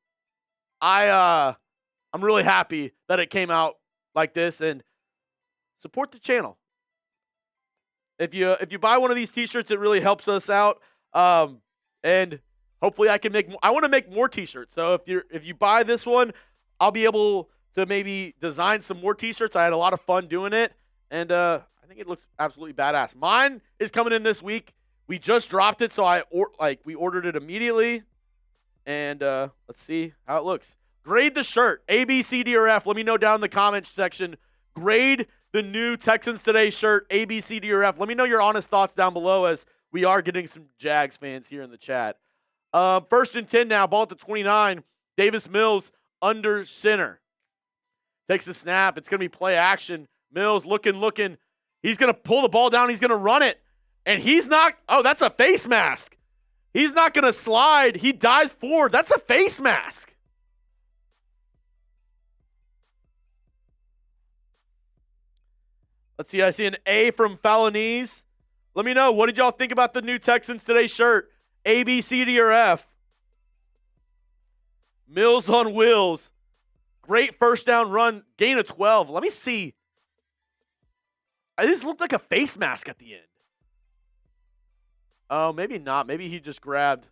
S2: I'm really happy that it came out like this, and support the channel. If you buy one of these t-shirts, it really helps us out. And hopefully I can make more. I want to make more t-shirts. So if you buy this one, I'll be able to we design some more t-shirts. I had a lot of fun doing it, and I think it looks absolutely badass. Mine is coming in this week. We just dropped it, so we ordered it immediately, and let's see how it looks. Grade the shirt, A, B, C, D, or F. Let me know down in the comments section. Grade the new Texans Today shirt, A, B, C, D, or F. Let me know your honest thoughts down below, as we are getting some Jags fans here in the chat. 1st and 10 now, ball at the 29. Davis Mills under center. Takes the snap. It's going to be play action. Mills looking. He's going to pull the ball down. He's going to run it. And he's not. Oh, that's a face mask. He's not going to slide. He dives forward. That's a face mask. Let's see. I see an A from Falonese. Let me know. What did y'all think about the new Texans Today shirt? A, B, C, D, or F? Mills on wheels. Great 1st down run. Gain of 12. Let me see. This looked like a face mask at the end. Oh, maybe not. Maybe he just grabbed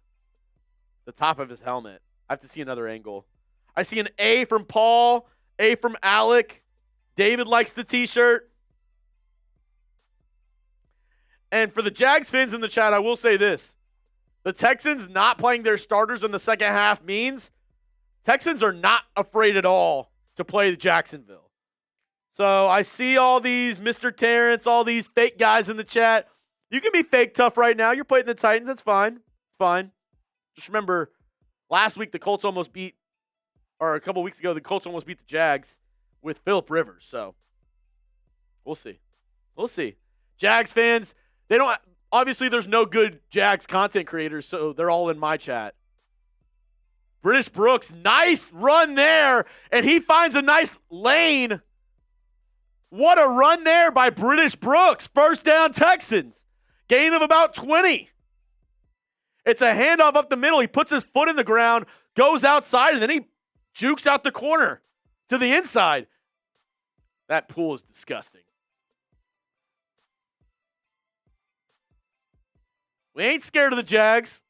S2: the top of his helmet. I have to see another angle. I see an A from Paul. A from Alec. David likes the t-shirt. And for the Jags fans in the chat, I will say this. The Texans not playing their starters in the second half means Texans are not afraid at all to play Jacksonville. So I see all these Mr. Terrence, all these fake guys in the chat. You can be fake tough right now. You're playing the Titans. That's fine. It's fine. Just remember, last week the Colts almost beat, or a couple weeks ago, the Colts almost beat the Jags with Phillip Rivers. So we'll see. We'll see. Jags fans, they don't. Obviously, there's no good Jags content creators, so they're all in my chat. British Brooks, nice run there, and he finds a nice lane. What a run there by British Brooks. 1st down Texans. Gain of about 20. It's a handoff up the middle. He puts his foot in the ground, goes outside, and then he jukes out the corner to the inside. That pool is disgusting. We ain't scared of the Jags.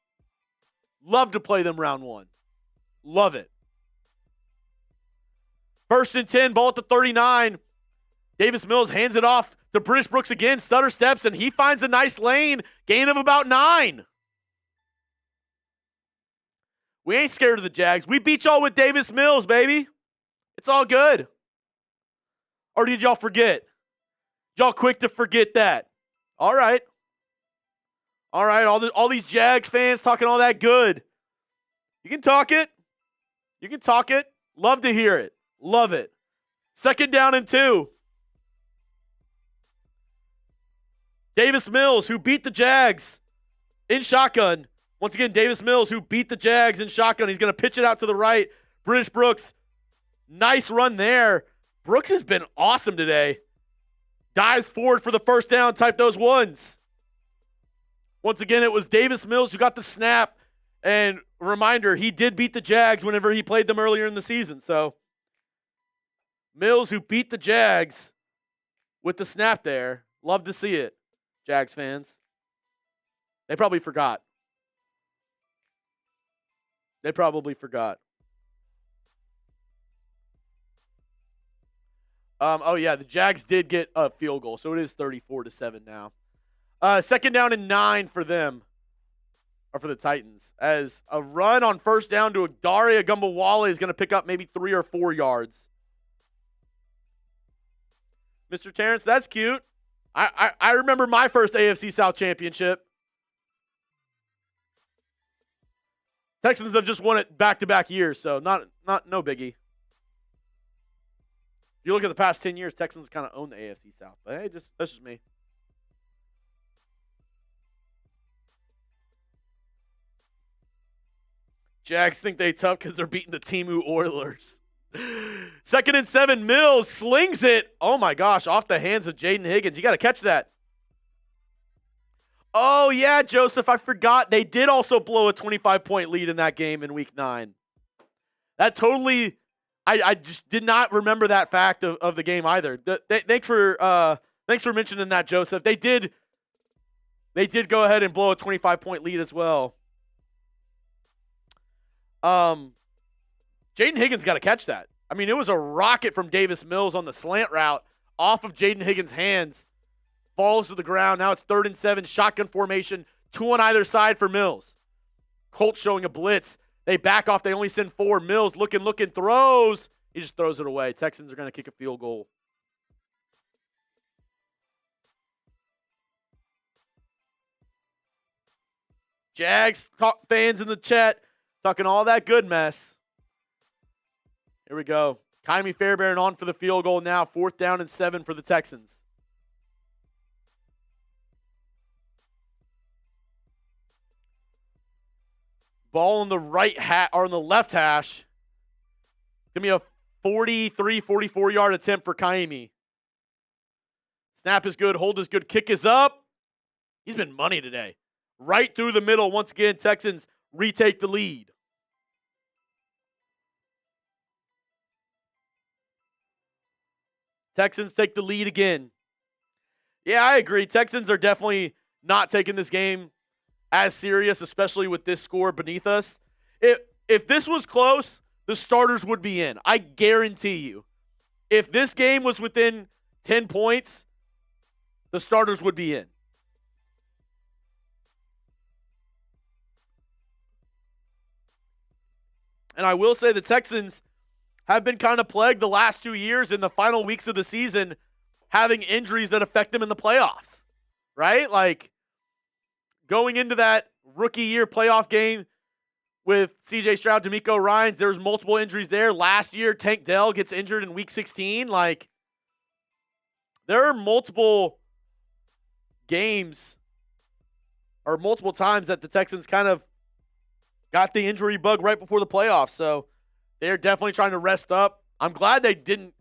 S2: Love to play them round one. Love it. 1st and 10, ball at the 39. Davis Mills hands it off to British Brooks again. Stutter steps, and he finds a nice lane. Gain of about 9. We ain't scared of the Jags. We beat y'all with Davis Mills, baby. It's all good. Or did y'all forget? Y'all quick to forget that? All right. All right, all these Jags fans talking all that good. You can talk it. You can talk it. Love to hear it. Love it. 2nd down and 2. Davis Mills, who beat the Jags in shotgun. Once again, Davis Mills, who beat the Jags in shotgun. He's going to pitch it out to the right. British Brooks, nice run there. Brooks has been awesome today. Dives forward for the 1st down, type those ones. Once again, it was Davis Mills who got the snap. And a reminder, he did beat the Jags whenever he played them earlier in the season. So, Mills who beat the Jags with the snap there. Love to see it, Jags fans. They probably forgot. They probably forgot. Oh, yeah, the Jags did get a field goal, so it is 34-7 now. 2nd down and 9 for them, or for the Titans, as a run on 1st down to Adare Agumbawale is going to pick up maybe 3 or 4 yards. Mr. Terrence, that's cute. I remember my first AFC South championship. Texans have just won it back-to-back years, so no biggie. If you look at the past 10 years, Texans kind of own the AFC South. But hey, that's just me. Jags think they tough because they're beating the Timu Oilers. 2nd and 7, Mills slings it. Oh, my gosh, off the hands of Jaden Higgins. You got to catch that. Oh, yeah, Joseph, I forgot. They did also blow a 25-point lead in that game in Week 9. That totally – I just did not remember that fact of the game either. Thanks for mentioning that, Joseph. They did go ahead and blow a 25-point lead as well. Jaden Higgins got to catch that. I mean, it was a rocket from Davis Mills on the slant route off of Jaden Higgins' hands. Falls to the ground. Now it's 3rd and 7, shotgun formation, 2 on either side for Mills. Colts showing a blitz. They back off. They only send 4. Mills looking, throws. He just throws it away. Texans are going to kick a field goal. Jags fans in the chat talking all that good mess. Here we go. Kaimi Fairbairn on for the field goal now. 4th down and 7 for the Texans. Ball on the on the left hash. Give me a 43, 44-yard attempt for Kaimi. Snap is good. Hold is good. Kick is up. He's been money today. Right through the middle. Once again, Texans retake the lead. Texans take the lead again. Yeah, I agree. Texans are definitely not taking this game as serious, especially with this score beneath us. If this was close, the starters would be in. I guarantee you. If this game was within 10 points, the starters would be in. And I will say the Texans have been kind of plagued the last 2 years in the final weeks of the season, having injuries that affect them in the playoffs, right? Like going into that rookie year playoff game with C.J. Stroud, D'Amico Ryans, there was multiple injuries there. Last year, Tank Dell gets injured in week 16. Like there are multiple games or multiple times that the Texans kind of got the injury bug right before the playoffs. So they're definitely trying to rest up. I'm glad they didn't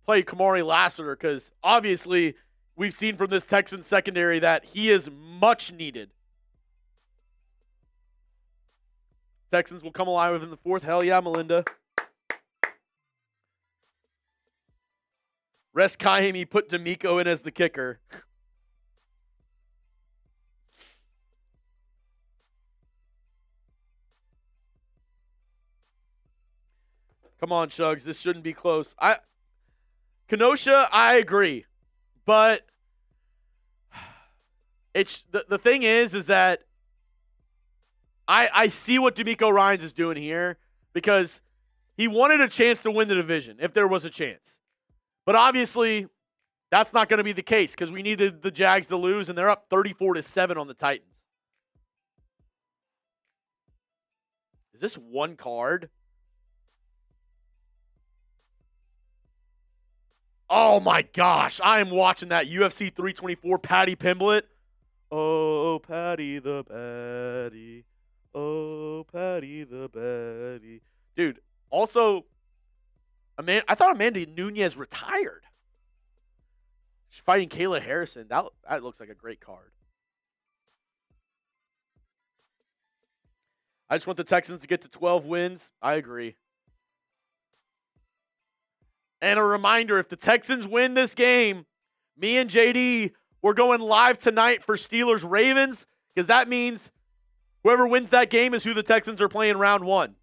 S2: play Kamari Lassiter because obviously we've seen from this Texans secondary that he is much needed. Texans will come alive in the fourth. Hell yeah, Melinda. Rest Kaimi put D'Amico in as the kicker. Come on, Shugs. This shouldn't be close. Kenosha, I agree. But it's the thing is that I see what D'Amico Ryans is doing here because he wanted a chance to win the division if there was a chance. But obviously, that's not going to be the case because we needed the Jags to lose, and they're up 34-7 on the Titans. Is this one card? Oh my gosh, I am watching that UFC 324 Patty Pimblett. Oh, Patty the Patty. Oh, Patty the Patty. Dude, also, I thought Amanda Nunez retired. She's fighting Kayla Harrison. That looks like a great card. I just want the Texans to get to 12 wins. I agree. And a reminder, if the Texans win this game, me and JD, we're going live tonight for Steelers Ravens because that means whoever wins that game is who the Texans are playing round one.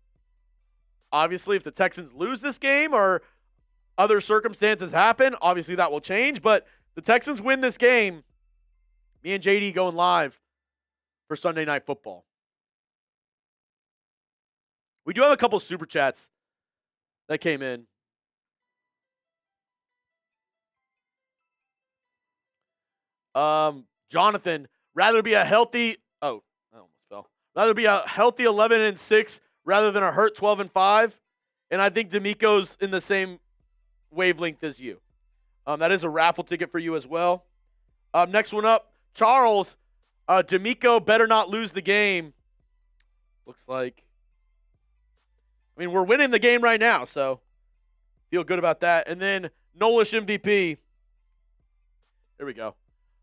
S2: Obviously, if the Texans lose this game or other circumstances happen, obviously that will change. But the Texans win this game, me and JD going live for Sunday Night Football. We do have a couple super chats that came in. Jonathan, rather be a healthy 11-6 rather than a hurt 12-5. And I think D'Amico's in the same wavelength as you. That is a raffle ticket for you as well. Next one up, Charles. D'Amico better not lose the game. Looks like. I mean, we're winning the game right now, so feel good about that. And then Nolish MVP. Here we go.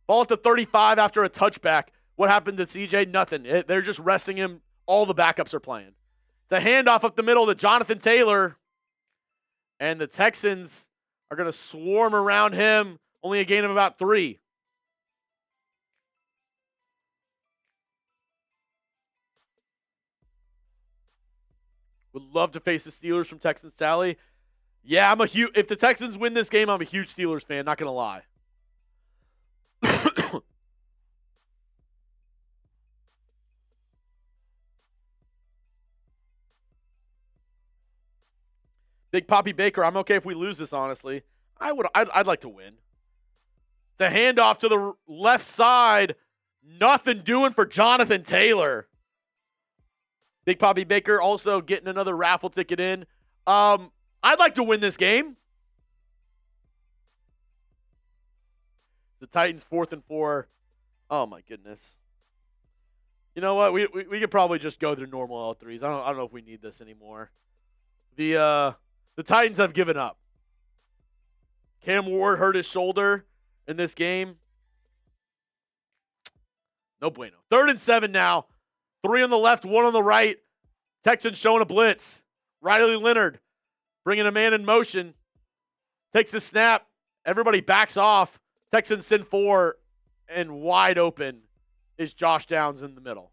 S2: Ball at the 35 after a touchback. What happened to CJ? Nothing. They're just resting him. All the backups are playing. It's a handoff up the middle to Jonathan Taylor. And the Texans are going to swarm around him. Only a gain of about 3. Would love to face the Steelers from Texans Sally. Yeah, if the Texans win this game, I'm a huge Steelers fan, not going to lie. Big Poppy Baker, I'm okay if we lose this, honestly. I'd like to win. It's a handoff to the left side. Nothing doing for Jonathan Taylor. Big Poppy Baker also getting another raffle ticket in. I'd like to win this game. The Titans 4th and 4. Oh my goodness. You know what? We could probably just go through normal L3s. I don't know if we need this anymore. The Titans have given up. Cam Ward hurt his shoulder in this game. No bueno. 3rd and 7 now. 3 on the left, 1 on the right. Texans showing a blitz. Riley Leonard bringing a man in motion. Takes a snap. Everybody backs off. Texans send 4, and wide open is Josh Downs in the middle.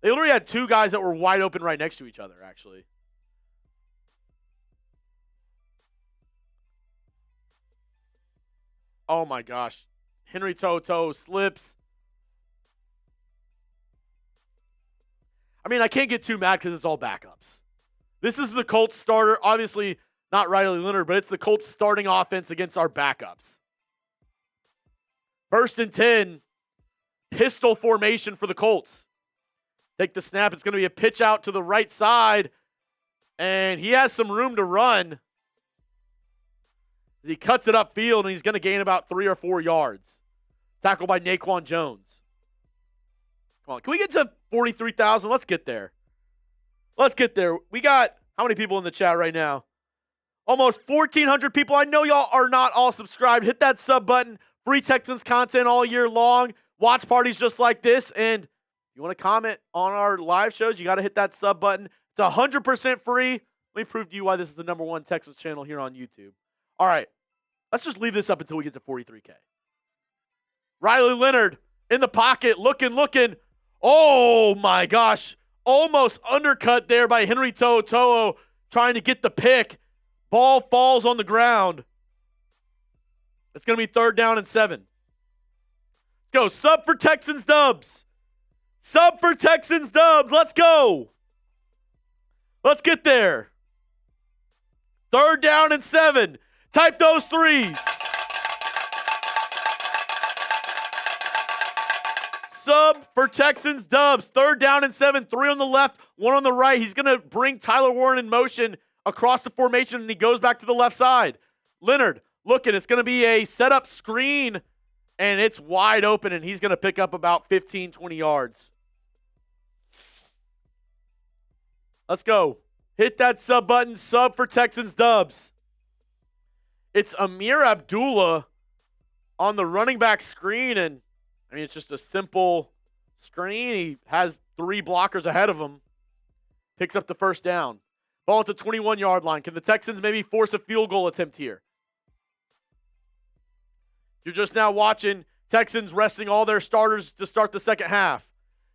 S2: They literally had 2 guys that were wide open right next to each other, actually. Oh, my gosh. Henry Toto slips. I mean, I can't get too mad because it's all backups. This is the Colts starter. Obviously, not Riley Leonard, but it's the Colts starting offense against our backups. 1st and 10. Pistol formation for the Colts. Take the snap. It's going to be a pitch out to the right side. And he has some room to run. He cuts it upfield, and he's going to gain about 3 or 4 yards. Tackled by Naquan Jones. Come on. Can we get to 43,000? Let's get there. Let's get there. We got how many people in the chat right now? Almost 1,400 people. I know y'all are not all subscribed. Hit that sub button. Free Texans content all year long. Watch parties just like this. And if you You want to comment on our live shows, you got to hit that sub button. It's 100% free. Let me prove to you why this is the #1 Texans channel here on YouTube. All right, let's just leave this up until we get to 43K. Riley Leonard in the pocket, looking. Oh, my gosh. Almost undercut there by Henry To'o trying to get the pick. Ball falls on the ground. It's going to be 3rd down and 7. Go. Sub for Texans dubs. Sub for Texans dubs. Let's go. Let's get there. 3rd down and 7. Type those threes. Sub for Texans dubs. 3rd down and 7. 3 on the left, 1 on the right. He's going to bring Tyler Warren in motion across the formation, and he goes back to the left side. Leonard looking. It's going to be a setup screen, and it's wide open, and he's going to pick up about 15, 20 yards. Let's go. Hit that sub button. Sub for Texans dubs. It's Amir Abdullah on the running back screen, and I mean, it's just a simple screen. He has 3 blockers ahead of him. Picks up the 1st down. Ball at the 21-yard line. Can the Texans maybe force a field goal attempt here? You're just now watching Texans resting all their starters to start the second half.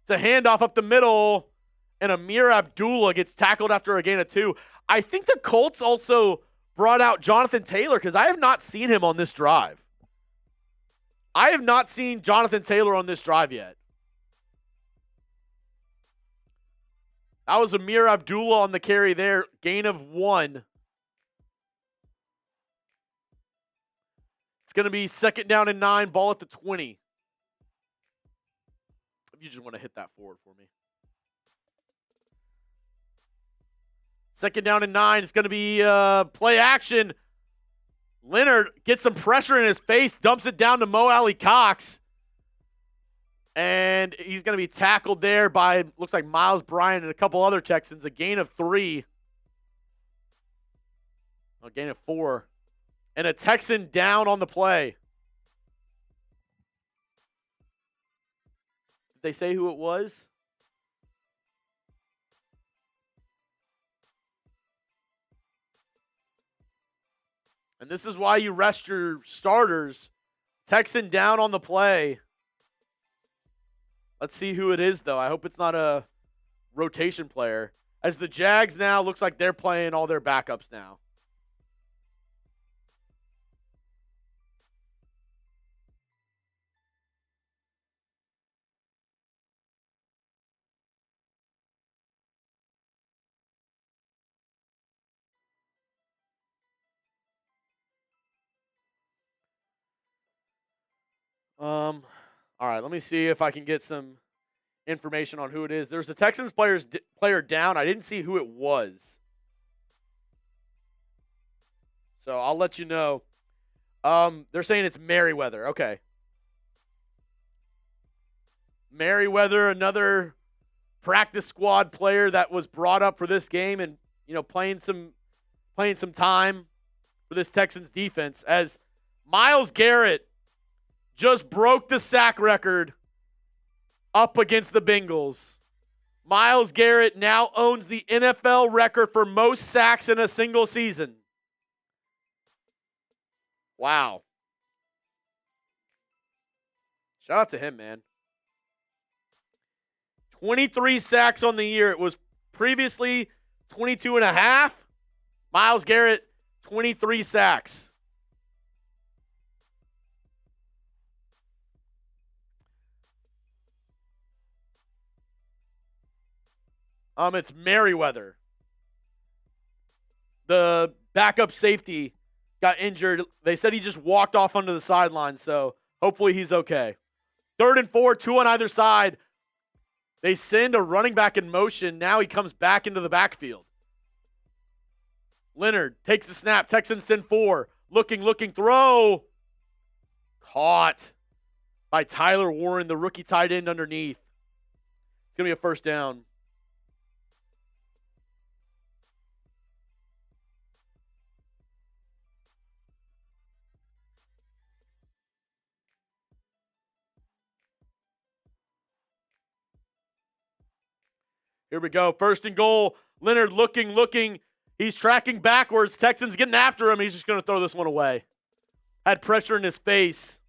S2: It's a handoff up the middle, and Amir Abdullah gets tackled after a gain of 2. I think the Colts also brought out Jonathan Taylor because I have not seen him on this drive. I have not seen Jonathan Taylor on this drive yet. That was Amir Abdullah on the carry there. Gain of 1. It's going to be 2nd down and 9. Ball at the 20. If you just want to hit that forward for me. 2nd down and 9. It's going to be play action. Leonard gets some pressure in his face, dumps it down to Mo Alley Cox. And he's going to be tackled there by, looks like Miles Bryant and a couple other Texans. A gain of 3. A gain of 4. And a Texan down on the play. Did they say who it was? And this is why you rest your starters. Texan down on the play. Let's see who it is, though. I hope it's not a rotation player. As the Jags now, looks like they're playing all their backups now. All right, let me see if I can get some information on who it is. There's the Texans player down. I didn't see who it was. So I'll let you know. They're saying it's Merriweather. Okay. Merriweather, another practice squad player that was brought up for this game and, you know, playing some time for this Texans defense as Myles Garrett just broke the sack record up against the Bengals. Myles Garrett now owns the NFL record for most sacks in a single season. Wow. Shout out to him, man. 23 sacks on the year. It was previously 22 and a half. Myles Garrett, 23 sacks. It's Merriweather. The backup safety got injured. They said he just walked off onto the sideline, so hopefully he's okay. 3rd and 4, 2 on either side. They send a running back in motion. Now he comes back into the backfield. Leonard takes the snap. Texans send 4. Looking, throw. Caught by Tyler Warren, the rookie tight end underneath. It's going to be a 1st down. Here we go. First and goal. Leonard looking. He's tracking backwards. Texans getting after him. He's just going to throw this one away. Had pressure in his face.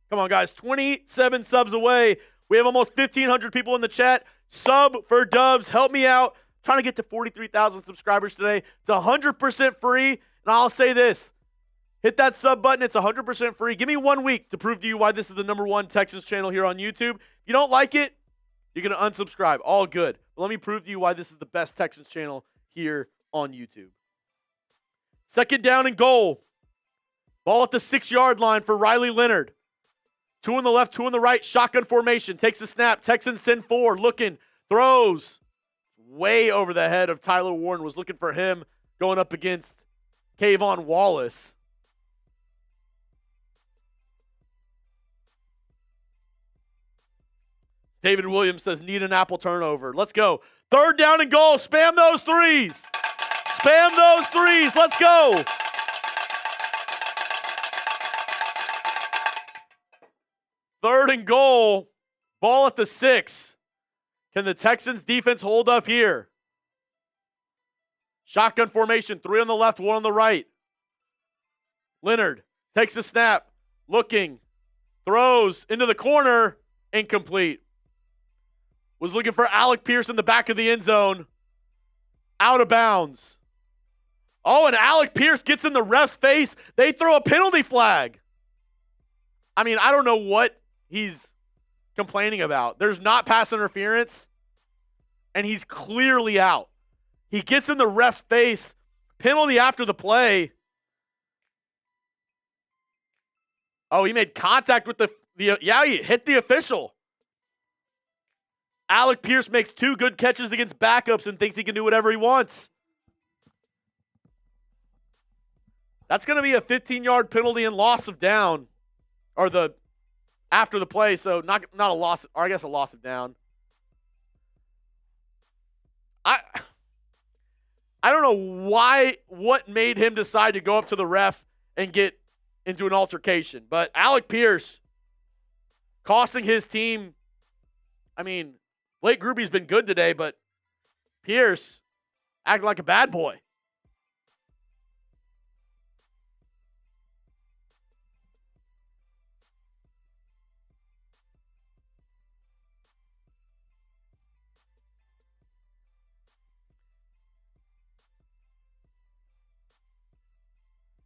S2: Come on, guys. 27 subs away. We have almost 1,500 people in the chat. Sub for Dubs. Help me out. Trying to get to 43,000 subscribers today. It's 100% free. And I'll say this. Hit that sub button. It's 100% free. Give me 1 week to prove to you why this is the #1 Texans channel here on YouTube. If you don't like it, you're going to unsubscribe. All good. But let me prove to you why this is the best Texans channel here on YouTube. Second down and goal. Ball at the 6-yard line for Riley Leonard. 2 on the left, 2 on the right. Shotgun formation. Takes a snap. Texans send 4. Looking. Throws. Way over the head of Tyler Warren. Was looking for him going up against Kayvon Wallace. David Williams says, need an apple turnover. Let's go. Third down and goal. Spam those threes. Spam those threes. Let's go. Third and goal. Ball at the 6. Can the Texans defense hold up here? Shotgun formation. 3 on the left, 1 on the right. Leonard takes a snap. Looking. Throws into the corner. Incomplete. Was looking for Alec Pierce in the back of the end zone. Out of bounds. Oh, and Alec Pierce gets in the ref's face. They throw a penalty flag. I mean, I don't know what he's complaining about. There's not pass interference, and he's clearly out. He gets in the ref's face. Penalty after the play. Oh, he made contact with yeah, he hit the official. Alec Pierce makes 2 good catches against backups and thinks he can do whatever he wants. That's going to be a 15-yard penalty and loss of down, or after the play, so not a loss, or I guess a loss of down. I don't know what made him decide to go up to the ref and get into an altercation, but Alec Pierce costing his team. I mean, Blake Gruby's been good today, but Pierce acting like a bad boy.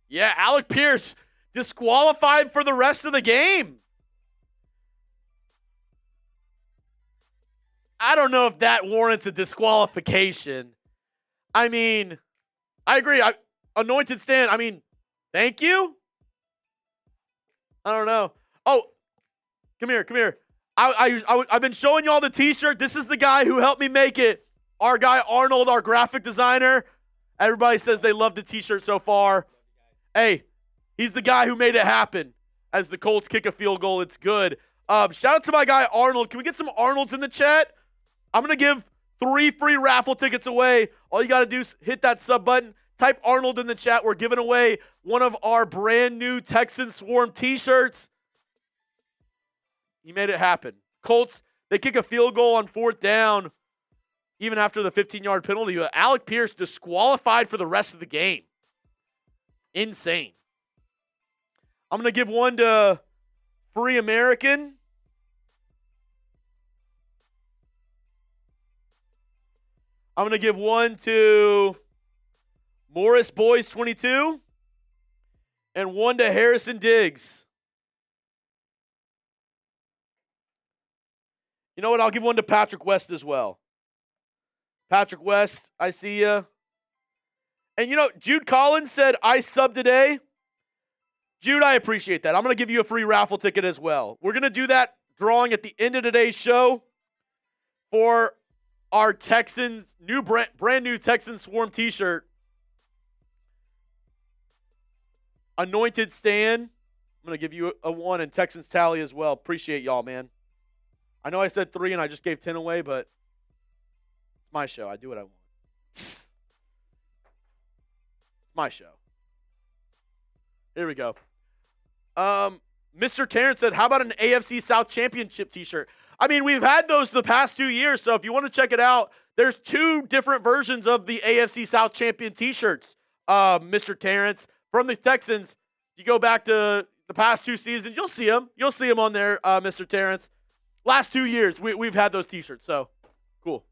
S2: Yeah, Alec Pierce disqualified for the rest of the game. I don't know if that warrants a disqualification. I mean, I agree. Anointed Stan, I mean, thank you? I don't know. Oh, come here. I've been showing you all the t-shirt. This is the guy who helped me make it. Our guy, Arnold, our graphic designer. Everybody says they love the t-shirt so far. Hey, he's the guy who made it happen. As the Colts kick a field goal, it's good. Shout out to my guy, Arnold. Can we get some Arnolds in the chat? I'm going to give 3 free raffle tickets away. All you got to do is hit that sub button. Type Arnold in the chat. We're giving away one of our brand new Texan Swarm t-shirts. He made it happen. Colts, they kick a field goal on 4th down, even after the 15-yard penalty. Alec Pierce disqualified for the rest of the game. Insane. I'm going to give one to Free American. I'm going to give one to Morris Boys 22 and one to Harrison Diggs. You know what? I'll give one to Patrick West as well. Patrick West, I see ya. And you know, Jude Collins said, I sub today. Jude, I appreciate that. I'm going to give you a free raffle ticket as well. We're going to do that drawing at the end of today's show for our Texans, brand new Texans Swarm t-shirt. Anointed Stan, I'm going to give you a 1, and Texans Tally as well. Appreciate y'all, man. I know I said 3 and I just gave 10 away, but it's my show. I do what I want. It's my show. Here we go. Mr. Terrence said, how about an AFC South Championship t-shirt? I mean, we've had those the past 2 years, so if you want to check it out, there's 2 different versions of the AFC South champion t-shirts, Mr. Terrence. From the Texans, you go back to the past 2 seasons, you'll see them. You'll see them on there, Mr. Terrence. Last 2 years, we've had those t-shirts, so cool.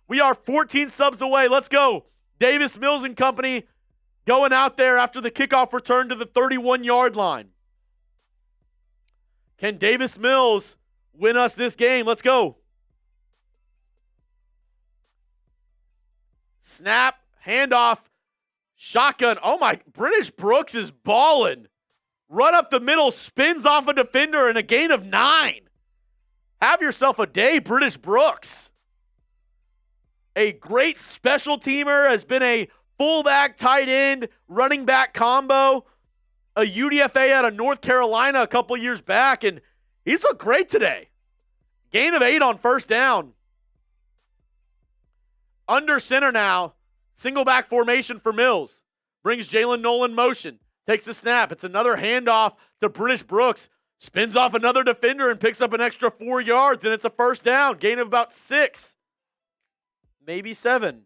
S2: We are 14 subs away. Let's go. Davis Mills and company going out there after the kickoff return to the 31-yard line. Can Davis Mills win us this game? Let's go. Snap, handoff, shotgun. Oh my, British Brooks is balling. Run up the middle, spins off a defender, and a gain of 9. Have yourself a day, British Brooks. A great special teamer, has been a fullback, tight end, running back combo. A UDFA out of North Carolina a couple years back, and he's looked great today. Gain of 8 on first down. Under center now. Single back formation for Mills. Brings Jalen Nolan motion. Takes the snap. It's another handoff to British Brooks. Spins off another defender and picks up an extra 4 yards, and it's a first down. Gain of about 6. Maybe 7.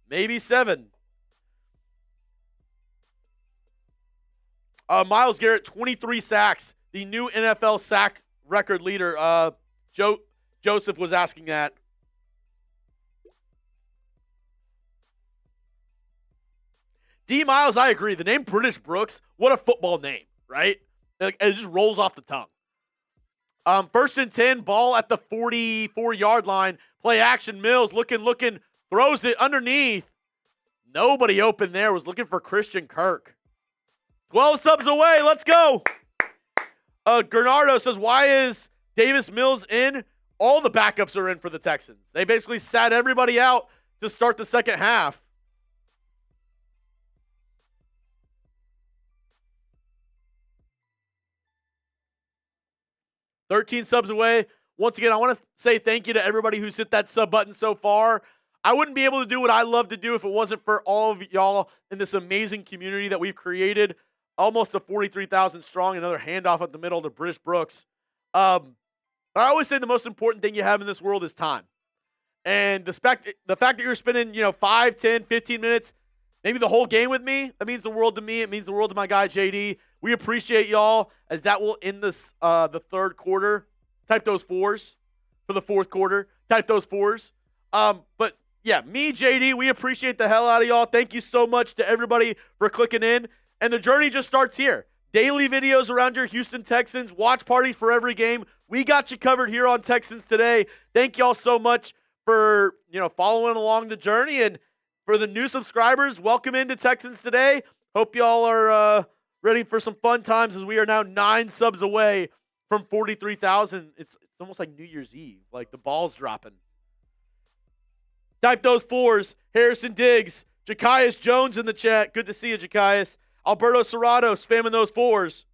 S2: Maybe 7. Myles Garrett, 23 sacks. The new NFL sack record leader. Joseph was asking that. D. Miles, I agree. The name British Brooks, what a football name, right? It just rolls off the tongue. 1st and 10, ball at the 44-yard line. Play action, Mills looking, throws it underneath. Nobody open there. Was looking for Christian Kirk. 12 subs away. Let's go. Gernardo says, why is Davis Mills in? All the backups are in for the Texans. They basically sat everybody out to start the second half. $13 subs away. Once again, I want to say thank you to everybody who's hit that sub button so far. I wouldn't be able to do what I love to do if it wasn't for all of y'all in this amazing community that we've created. Almost a 43,000 strong. Another handoff at the middle to British Brooks. But I always say the most important thing you have in this world is time. And the fact that you're spending, 5, 10, 15 minutes, maybe the whole game with me, that means the world to me. It means the world to my guy, JD. We appreciate y'all, as that will end this the third quarter. Type those 4s for the fourth quarter. Type those 4s. But yeah, me, JD, we appreciate the hell out of y'all. Thank you so much to everybody for clicking in. And the journey just starts here. Daily videos around your Houston Texans. Watch parties for every game. We got you covered here on Texans Today. Thank y'all so much for following along the journey. And for the new subscribers, welcome into Texans Today. Hope y'all are ready for some fun times, as we are now 9 subs away from 43,000. It's almost like New Year's Eve. Like the ball's dropping. Type those 4s. Harrison Diggs. Jakias Jones in the chat. Good to see you, Jakias. Alberto Serrato spamming those 4s.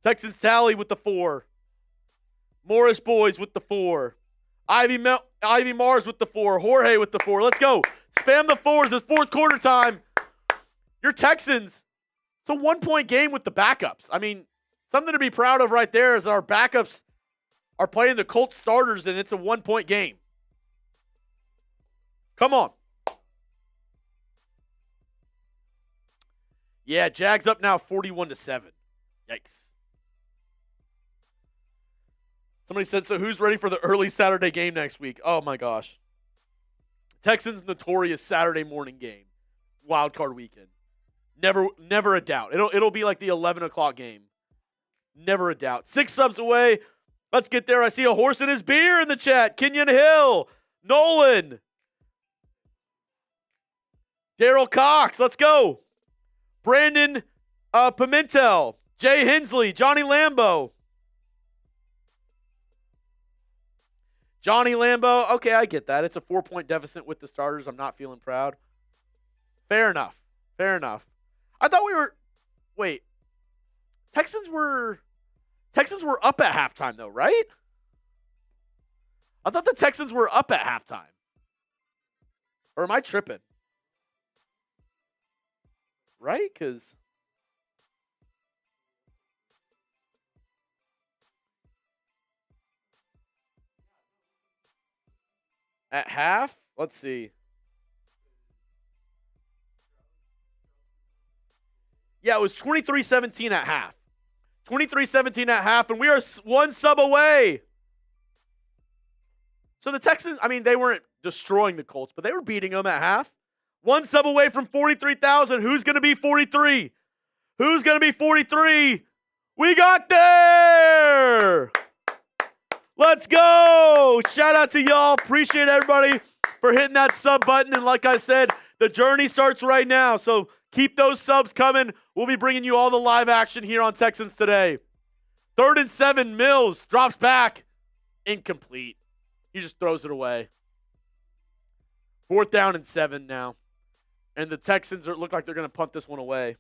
S2: Texans Tally with the 4. Morris Boys with the 4. Ivy Mars with the 4. Jorge with the 4. Let's go. Spam the 4s. It's fourth quarter time. Your Texans, it's a 1-point game with the backups. I mean, something to be proud of right there is our backups are playing the Colts starters, and it's a 1-point game. Come on. Yeah, Jags up now 41-7. Yikes. Somebody said, so who's ready for the early Saturday game next week? Oh, my gosh. Texans notorious Saturday morning game. Wild card weekend. Never a doubt. It'll be like the 11 o'clock game. Never a doubt. 6 subs away. Let's get there. I see a horse and his beer in the chat. Kenyon Hill. Nolan. Daryl Cox. Let's go. Brandon Pimentel. Jay Hensley. Johnny Lambo. Johnny Lambo. Okay, I get that. It's a 4-point deficit with the starters. I'm not feeling proud. Fair enough. Fair enough. I thought we were... Wait. Texans were up at halftime, though, right? I thought the Texans were up at halftime. Or am I tripping? Right? Because At half? Let's see. Yeah, it was 23-17 at half. 23-17 at half, and we are one sub away. So the Texans, I mean, they weren't destroying the Colts, but they were beating them at half. One sub away from 43,000. Who's going to be 43? Who's going to be 43? We got there! Let's go! Shout out to y'all. Appreciate everybody for hitting that sub button. And like I said, the journey starts right now. So keep those subs coming. We'll be bringing you all the live action here on Texans Today. 3rd and 7, Mills drops back. Incomplete. He just throws it away. 4th down and 7 now. And the Texans look like they're going to punt this one away.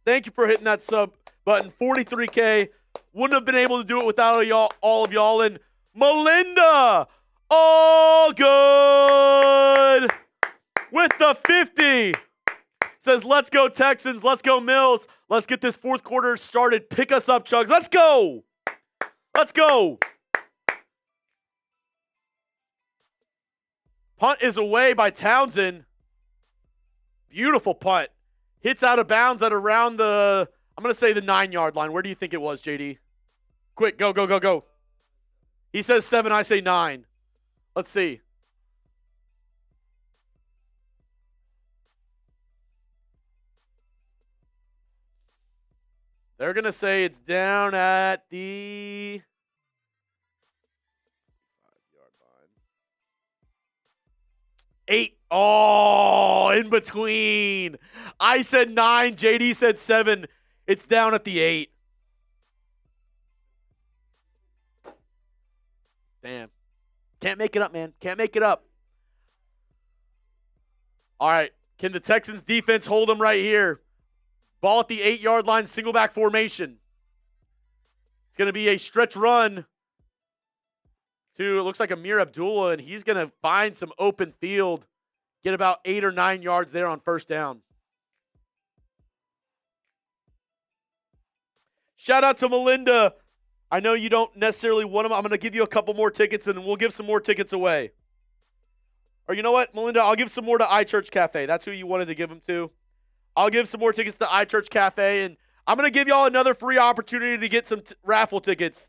S2: Thank you for hitting that sub button. 43K. Wouldn't have been able to do it without all of y'all. And Melinda, all good with the 50. Says, let's go Texans. Let's go Mills. Let's get this 4th quarter started. Pick us up, Chugs. Let's go. Let's go. Punt is away by Townsend. Beautiful punt. Hits out of bounds at around the, I'm going to say the 9-yard line. Where do you think it was, JD? Quick, go, go, go, go. He says 7, I say 9. Let's see. They're going to say it's down at the 5-yard line. 8. Oh, in between. I said 9. JD said 7. It's down at the 8. Damn. Can't make it up, man. Can't make it up. All right. Can the Texans defense hold them right here? Ball at the 8-yard line, single back formation. It's going to be a stretch run to, it looks like Amir Abdullah, and he's going to find some open field, get about 8 or 9 yards there on 1st down. Shout out to Melinda. I know you don't necessarily want them. I'm going to give you a couple more tickets, and we'll give some more tickets away. Or you know what, Melinda? I'll give some more to iChurch Cafe. That's who you wanted to give them to. I'll give some more tickets to iChurch Cafe, and I'm going to give y'all another free opportunity to get some raffle tickets.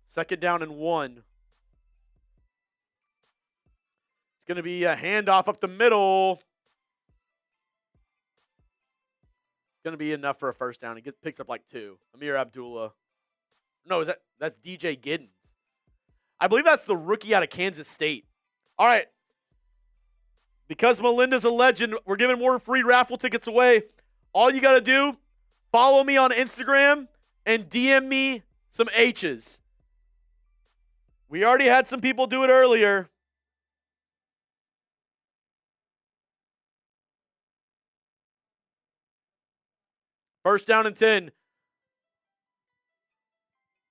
S2: Second down and 1. It's going to be a handoff up the middle. It's going to be enough for a 1st down. He picks up like 2. Amir Abdullah. No, that's DJ Giddens. I believe that's the rookie out of Kansas State. All right. Because Melinda's a legend, we're giving more free raffle tickets away. All you got to do, follow me on Instagram and DM me some H's. We already had some people do it earlier. First down and 10.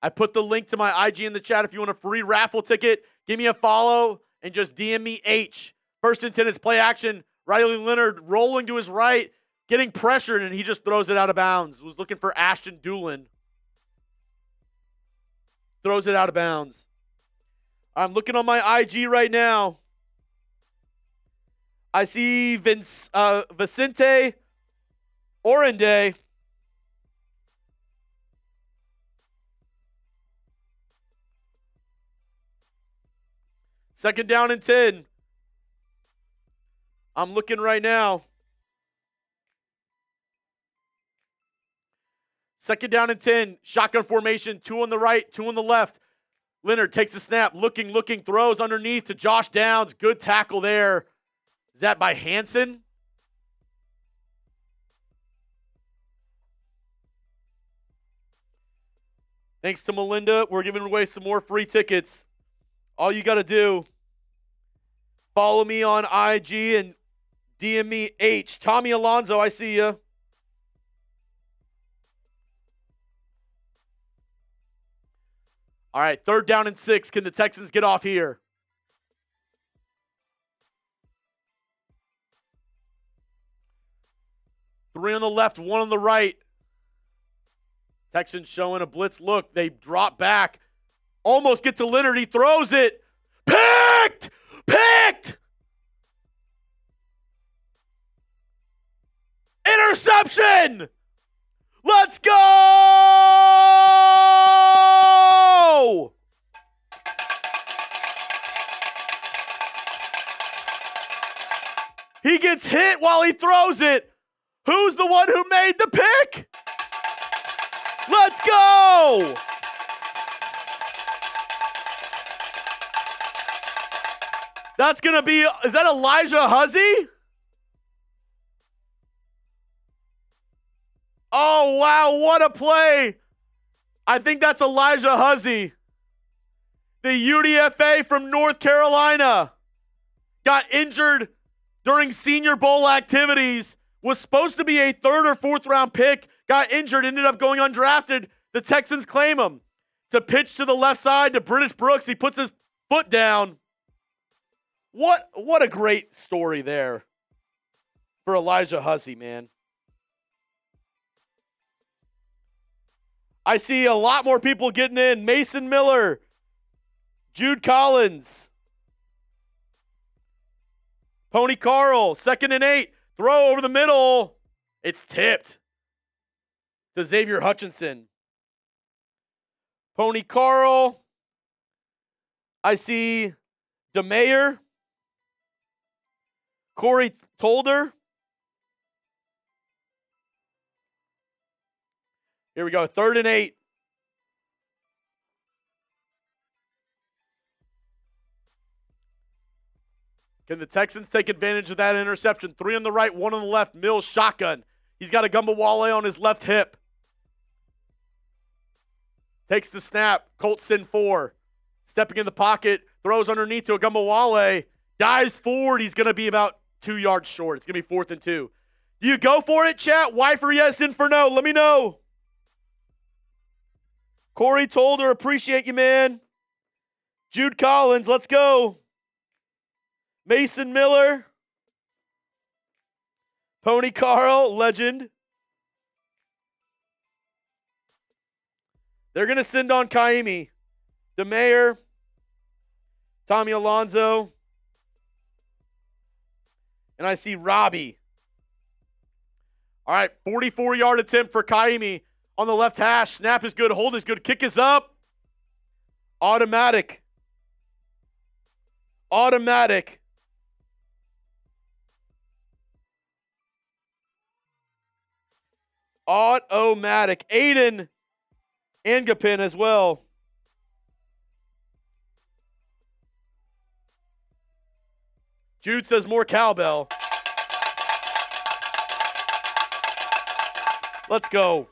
S2: I put the link to my IG in the chat. If you want a free raffle ticket, give me a follow and just DM me H. 1st and 10, it's play action. Riley Leonard rolling to his right, getting pressured, and he just throws it out of bounds. Was looking for Ashton Doolin. Throws it out of bounds. I'm looking on my IG right now. I see Vicente Orende. Second down and 10. I'm looking right now. Second down and 10. Shotgun formation. 2 on the right, 2 on the left. Leonard takes the snap. Looking, throws underneath to Josh Downs. Good tackle there. Is that by Hansen? Thanks to Melinda. We're giving away some more free tickets. All you got to do, follow me on IG and DM me H. Tommy Alonso, I see you. All right, 3rd down and 6. Can the Texans get off here? Three on the left, 1 on the right. Texans showing a blitz look. They drop back. Almost get to Leonard. He throws it. Picked! Picked! Interception! Let's go! He gets hit while he throws it. Who's the one who made the pick? Let's go! That's going to be, is that Elijah Huzzy? Oh, wow, what a play. I think that's Elijah Huzzy. The UDFA from North Carolina. Got injured during Senior Bowl activities. Was supposed to be a 3rd or 4th round pick. Got injured, ended up going undrafted. The Texans claim him. To pitch to the left side to British Brooks. He puts his foot down. What a great story there for Elijah Huzzy, man. I see a lot more people getting in. Mason Miller, Jude Collins, Pony Carl, 2nd and 8. Throw over the middle. It's tipped to Xavier Hutchinson. Pony Carl. I see DeMayer. Corey Tolder. Here we go, 3rd and 8. Can the Texans take advantage of that interception? 3 on the right, 1 on the left. Mills shotgun. He's got a Gumbawale on his left hip. Takes the snap. Colts send 4. Stepping in the pocket. Throws underneath to a Gumbawale. Dives forward. He's going to be about 2 yards short. It's going to be 4th and 2. Do you go for it, chat? Why for yes, in for no? Let me know. Corey Tolder, appreciate you, man. Jude Collins, let's go. Mason Miller. Pony Carl, legend. They're going to send on Kaimi. DeMayer. Tommy Alonso. And I see Robbie. All right, 44-yard attempt for Kaimi on the left hash. Snap is good. Hold is good. Kick is up. Automatic. Automatic. Automatic. Aiden Angapin as well. Jude says more cowbell. Let's go.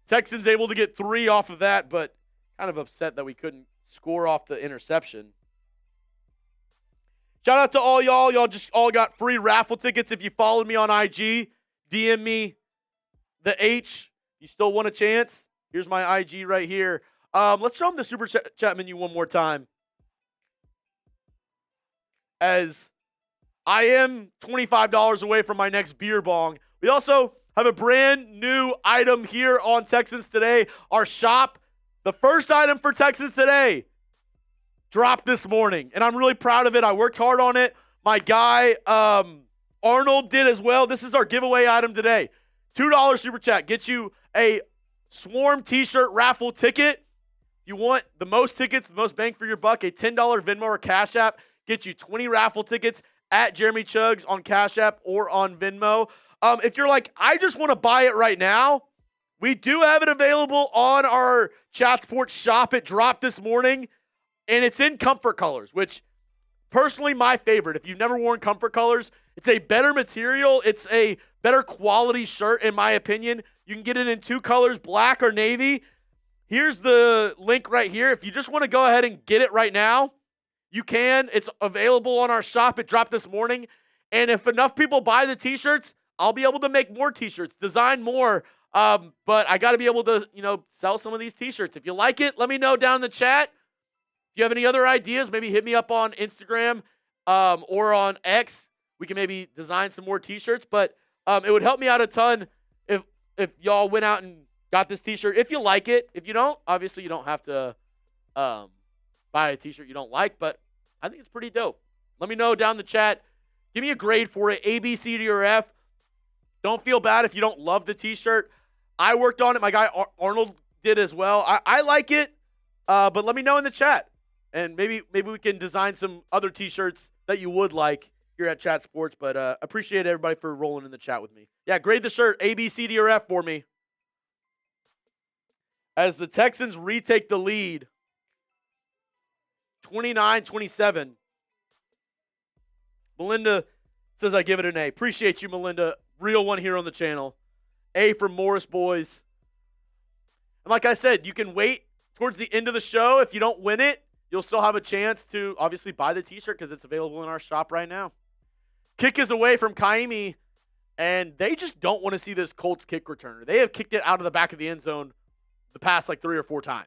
S2: Texans able to get 3 off of that, but kind of upset that we couldn't score off the interception. Shout out to all y'all. Y'all just all got free raffle tickets. If you followed me on IG, DM me the H. You still want a chance? Here's my IG right here. Let's show them the super chat menu one more time. As I am $25 away from my next beer bong. We also have a brand new item here on Texans Today. Our shop, the first item for Texans Today, dropped this morning. And I'm really proud of it. I worked hard on it. My guy, Arnold, did as well. This is our giveaway item today. $2 super chat gets you a Swarm t-shirt raffle ticket. If you want the most tickets, the most bang for your buck, a $10 Venmo or Cash App gets you 20 raffle tickets at Jeremy Chugs on Cash App or on Venmo. If you're like, I just want to buy it right now, we do have it available on our Chat Sports shop. It dropped this morning, and it's in comfort colors, which personally my favorite. If you've never worn comfort colors, it's a better material. It's a better quality shirt, in my opinion. You can get it in 2 colors, black or navy. Here's the link right here. If you just want to go ahead and get it right now, you can. It's available on our shop. It dropped this morning. And if enough people buy the t-shirts, I'll be able to make more t-shirts, design more. But I got to be able to, sell some of these t-shirts. If you like it, let me know down in the chat. If you have any other ideas, maybe hit me up on Instagram or on X. We can maybe design some more t-shirts. But it would help me out a ton if y'all went out and got this t-shirt. If you like it. If you don't, obviously you don't have to buy a t-shirt you don't like, but I think it's pretty dope. Let me know down in the chat. Give me a grade for it, A, B, C, D, or F. Don't feel bad if you don't love the t-shirt. I worked on it. My guy Arnold did as well. I like it, but let me know in the chat. And maybe we can design some other t-shirts that you would like here at Chat Sports. But appreciate everybody for rolling in the chat with me. Yeah, grade the shirt, A, B, C, D, or F for me. As the Texans retake the lead, 29-27. Melinda says I give it an A. Appreciate you, Melinda. Real one here on the channel. A for Morris boys. And like I said, you can wait towards the end of the show. If you don't win it, you'll still have a chance to obviously buy the t-shirt because it's available in our shop right now. Kick is away from Kaimi, and they just don't want to see this Colts kick returner. They have kicked it out of the back of the end zone the past like 3 or 4 times.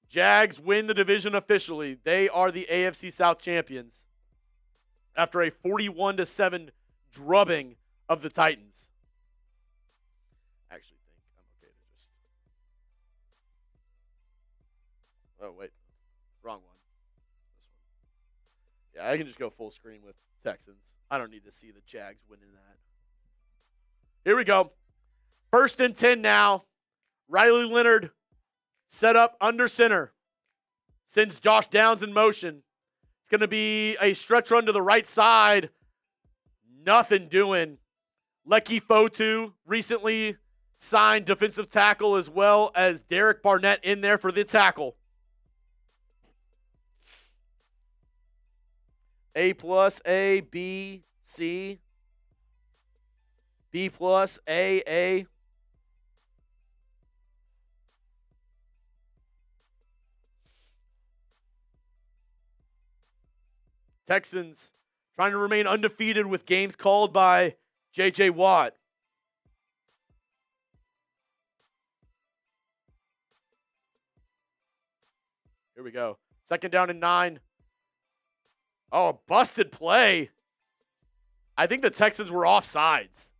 S2: Jags win the division officially. They are the AFC South champions after a 41-7 drubbing of the Titans. I actually think I'm okay to just... Oh, wait. Wrong one. This one. Yeah, I can just go full screen with Texans. I don't need to see the Jags winning that. Here we go. 1st and 10 now. Riley Leonard set up under center. Sends Josh Downs in motion. It's going to be a stretch run to the right side. Nothing doing. Lecky Fotu, recently signed defensive tackle, as well as Derek Barnett in there for the tackle. A plus, A, B, C. B plus, A. Texans trying to remain undefeated with games called by J.J. Watt. Here we go. 2nd down and 9. Oh, a busted play. I think the Texans were offsides.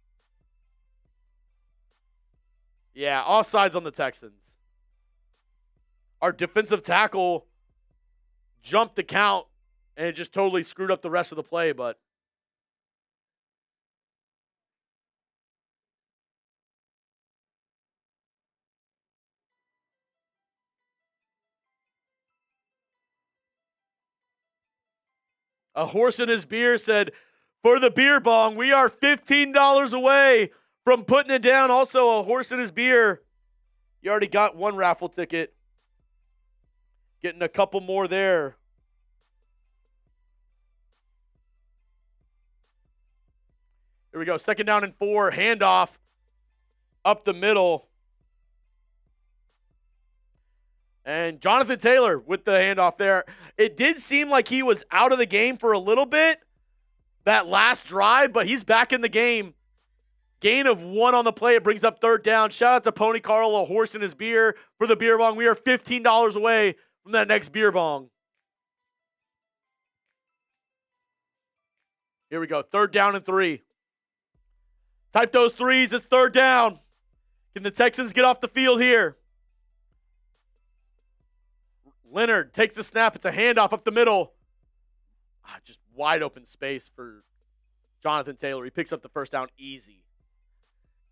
S2: Yeah, offsides on the Texans. Our defensive tackle jumped the count, and it just totally screwed up the rest of the play, but a horse in his beer said, for the beer bong, we are $15 away from putting it down. Also, a horse in his beer. You already got one raffle ticket. Getting a couple more there. Here we go. 2nd down and 4. Handoff up the middle. And Jonathan Taylor with the handoff there. It did seem like he was out of the game for a little bit, that last drive, but he's back in the game. Gain of 1 on the play. It brings up 3rd down. Shout out to Pony Carl, a horse in his beer for the beer bong. We are $15 away from that next beer bong. Here we go. 3rd down and 3. Type those threes. It's 3rd down. Can the Texans get off the field here? Leonard takes the snap. It's a handoff up the middle. Just wide open space for Jonathan Taylor. He picks up the 1st down easy.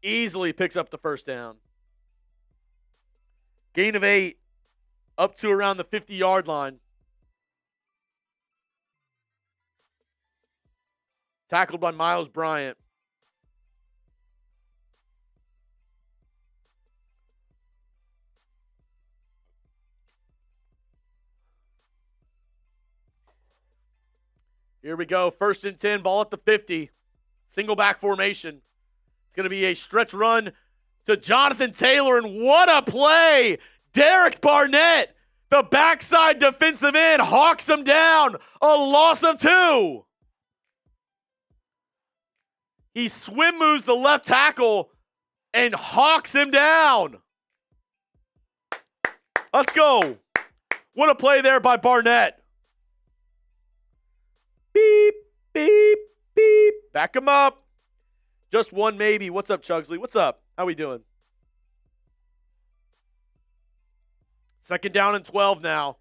S2: Easily picks up the 1st down. Gain of 8 up to around the 50-yard line. Tackled by Miles Bryant. Here we go. 1st and 10. Ball at the 50. Single back formation. It's going to be a stretch run to Jonathan Taylor. And what a play. Derek Barnett, the backside defensive end, hawks him down. A loss of 2. He swim moves the left tackle and hawks him down. Let's go. What a play there by Barnett. Beep, beep, beep. Back him up. Just one maybe. What's up, Chugsley? What's up? How we doing? Second down and 12 now.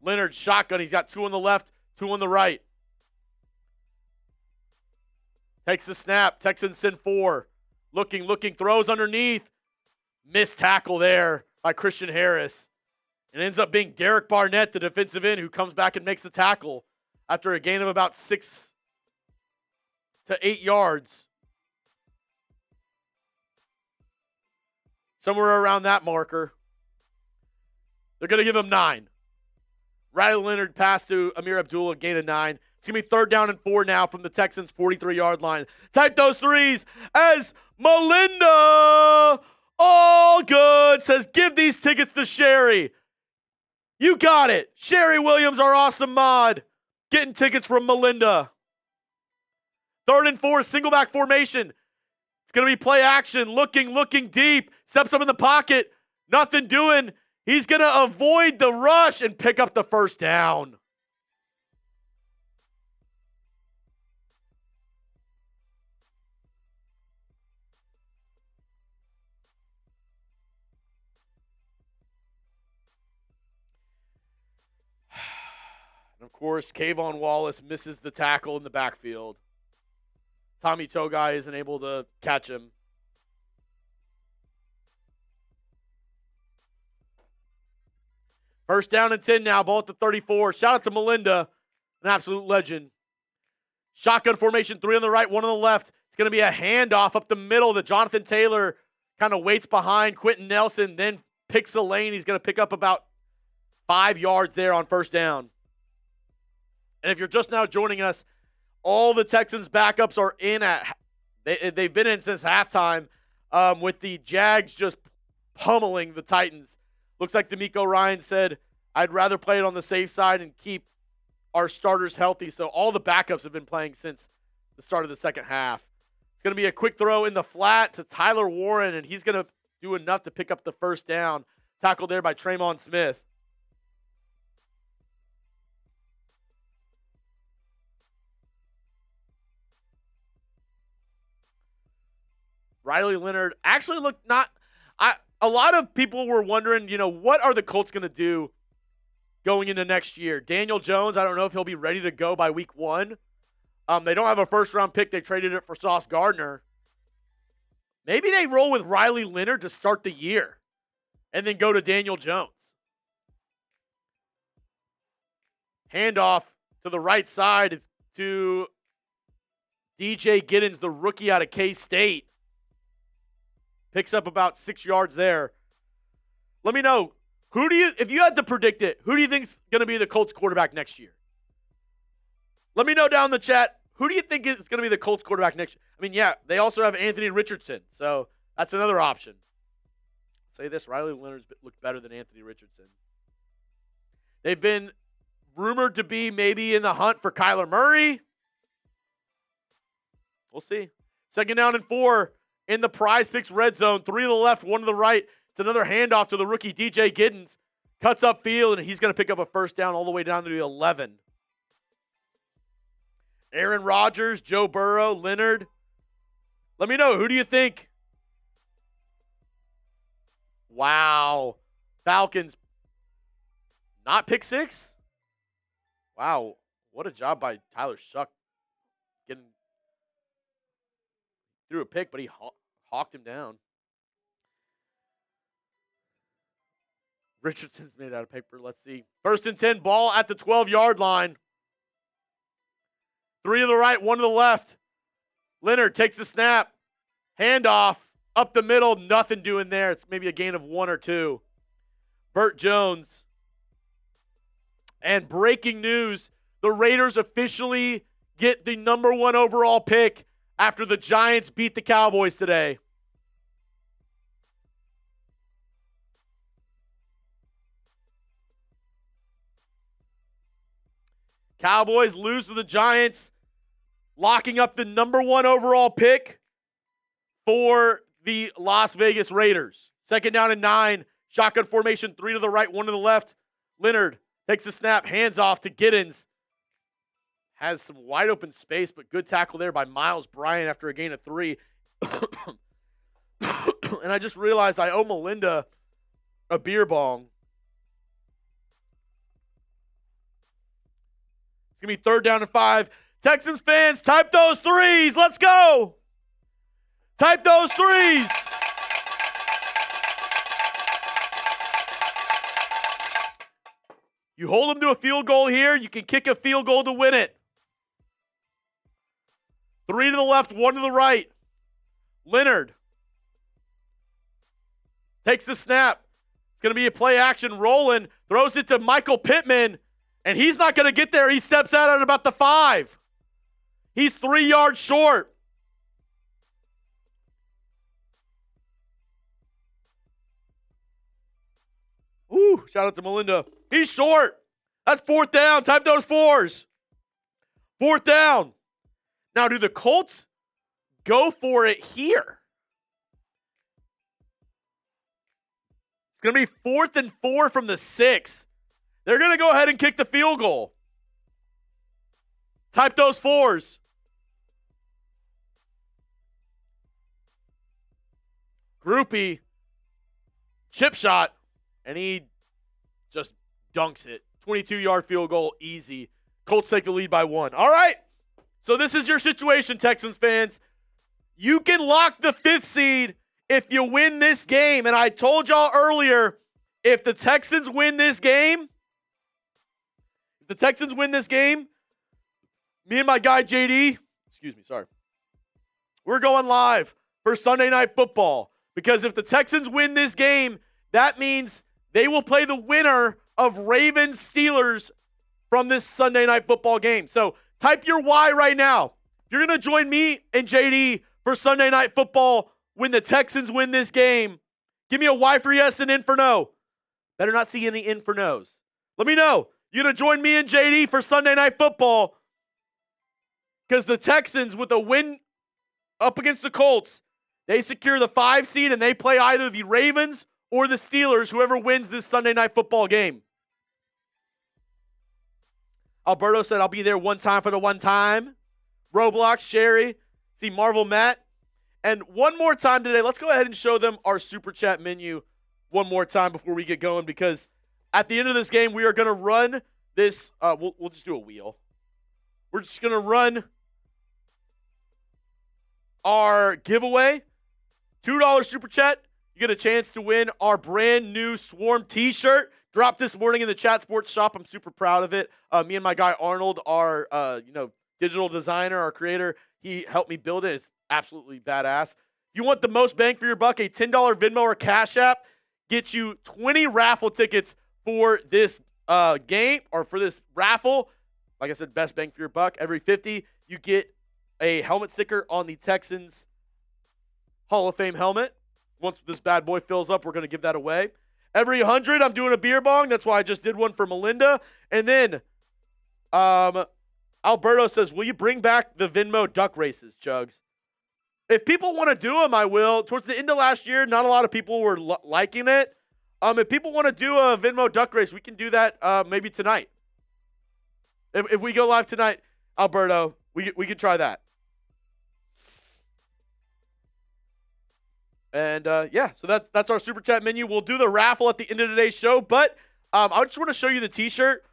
S2: Leonard shotgun. He's got 2 on the left, 2 on the right. Takes the snap. Texans send 4. Looking, throws underneath. Missed tackle there by Christian Harris. It ends up being Derek Barnett, the defensive end, who comes back and makes the tackle after a gain of about 6 to 8 yards. Somewhere around that marker. They're going to give him 9. Riley Leonard pass to Amir Abdullah, gain of 9. It's going to be 3rd down and 4 now from the Texans' 43-yard line. Type those threes as Melinda, all good, says, give these tickets to Sherry. You got it. Sherry Williams, our awesome mod, getting tickets from Melinda. 3rd and 4, single back formation. It's going to be play action, looking deep, steps up in the pocket, nothing doing. He's going to avoid the rush and pick up the first down. And of course, Kayvon Wallace misses the tackle in the backfield. Tommy Togai isn't able to catch him. First down and 10 now, ball at the 34. Shout out to Melinda, an absolute legend. Shotgun formation, 3 on the right, 1 on the left. It's going to be a handoff up the middle that Jonathan Taylor kind of waits behind Quentin Nelson, then picks a lane. He's going to pick up about 5 yards there on first down. And if you're just now joining us, all the Texans backups are in they've been in since halftime with the Jags just pummeling the Titans. Looks like D'Amico Ryan said, I'd rather play it on the safe side and keep our starters healthy. So all the backups have been playing since the start of the second half. It's going to be a quick throw in the flat to Tyler Warren, and he's going to do enough to pick up the first down. Tackled there by Tremon Smith. Riley Leonard actually looked not... A lot of people were wondering, what are the Colts going to do going into next year? Daniel Jones, I don't know if he'll be ready to go by week 1. They don't have a first-round pick. They traded it for Sauce Gardner. Maybe they roll with Riley Leonard to start the year and then go to Daniel Jones. Handoff to the right side. It's to DJ Giddens, the rookie out of K-State. Picks up about 6 yards there. Let me know, if you had to predict it, who do you think is going to be the Colts quarterback next year? Let me know down in the chat, who do you think is going to be the Colts quarterback next year? I mean, yeah, they also have Anthony Richardson, so that's another option. I'll say this, Riley Leonard's looked better than Anthony Richardson. They've been rumored to be maybe in the hunt for Kyler Murray. We'll see. 2nd down and 4. In the Prize Picks red zone, 3 to the left, 1 to the right. It's another handoff to the rookie DJ Giddens. Cuts up field, and he's going to pick up a first down all the way down to the 11. Aaron Rodgers, Joe Burrow, Leonard. Let me know, who do you think? Wow. Falcons. Not pick 6? Wow. What a job by Tyler Shuck. Threw a pick, but he hawked him down. Richardson's made out of paper. Let's see. 1st and 10, ball at the 12-yard line. 3 to the right, 1 to the left. Leonard takes the snap. Handoff up the middle. Nothing doing there. It's maybe a gain of 1 or 2. Burt Jones. And breaking news, the Raiders officially get the number 1 overall pick after the Giants beat the Cowboys today. Cowboys lose to the Giants, locking up the number 1 overall pick for the Las Vegas Raiders. 2nd down and 9. Shotgun formation, 3 to the right, 1 to the left. Leonard takes the snap, hands off to Giddens. has some wide open space, but good tackle there by Miles Bryant after a gain of 3. And I just realized I owe Melinda a beer bong. It's going to be 3rd down and 5. Texans fans, type those 3s. Let's go. Type those 3s. You hold them to a field goal here. You can kick a field goal to win it. 3 to the left, 1 to the right. Leonard takes the snap. It's going to be a play action. Rolling, throws it to Michael Pittman, and he's not going to get there. He steps out at about the 5. He's 3 yards short. Ooh, shout out to Melinda. He's short. That's 4th down. Type those 4s. 4th down. Now, do the Colts go for it here? It's going to be 4th and 4 from the 6. They're going to go ahead and kick the field goal. Type those 4s. Groupie. Chip shot. And he just dunks it. 22-yard field goal, easy. Colts take the lead by 1. All right. So this is your situation, Texans fans. You can lock the 5th seed if you win this game. And I told y'all earlier, if the Texans win this game, me and my guy JD, we're going live for Sunday Night Football. Because if the Texans win this game, that means they will play the winner of Ravens Steelers from this Sunday Night Football game. So type your Y right now. If you're going to join me and JD for Sunday Night Football when the Texans win this game, give me a Y for yes and N for no. Better not see any N for no's. Let me know. You're going to join me and JD for Sunday Night Football because the Texans, with a win up against the Colts, they secure the 5 seed and they play either the Ravens or the Steelers, whoever wins this Sunday Night Football game. Alberto said, I'll be there one time for the one time. Roblox, Sherry, see Marvel Matt. And one more time today, let's go ahead and show them our Super Chat menu one more time before we get going, because at the end of this game, we are going to run this. We'll just do a wheel. We're just going to run our giveaway. $2 Super Chat. You get a chance to win our brand new Swarm t-shirt. Dropped this morning in the Chat Sports shop. I'm super proud of it. Me and my guy Arnold, our digital designer, our creator, he helped me build it. It's absolutely badass. If you want the most bang for your buck, a $10 Venmo or Cash App gets you 20 raffle tickets for this game, or for this raffle. Like I said, best bang for your buck. Every 50, you get a helmet sticker on the Texans Hall of Fame helmet. Once this bad boy fills up, we're going to give that away. Every 100, I'm doing a beer bong. That's why I just did one for Melinda. And then Alberto says, will you bring back the Venmo duck races, Chugs? If people want to do them, I will. Towards the end of last year, not a lot of people were liking it. If people want to do a Venmo duck race, we can do that maybe tonight. If we go live tonight, Alberto, we can try that. And, so that's our Super Chat menu. We'll do the raffle at the end of today's show. But I just want to show you the T-shirt.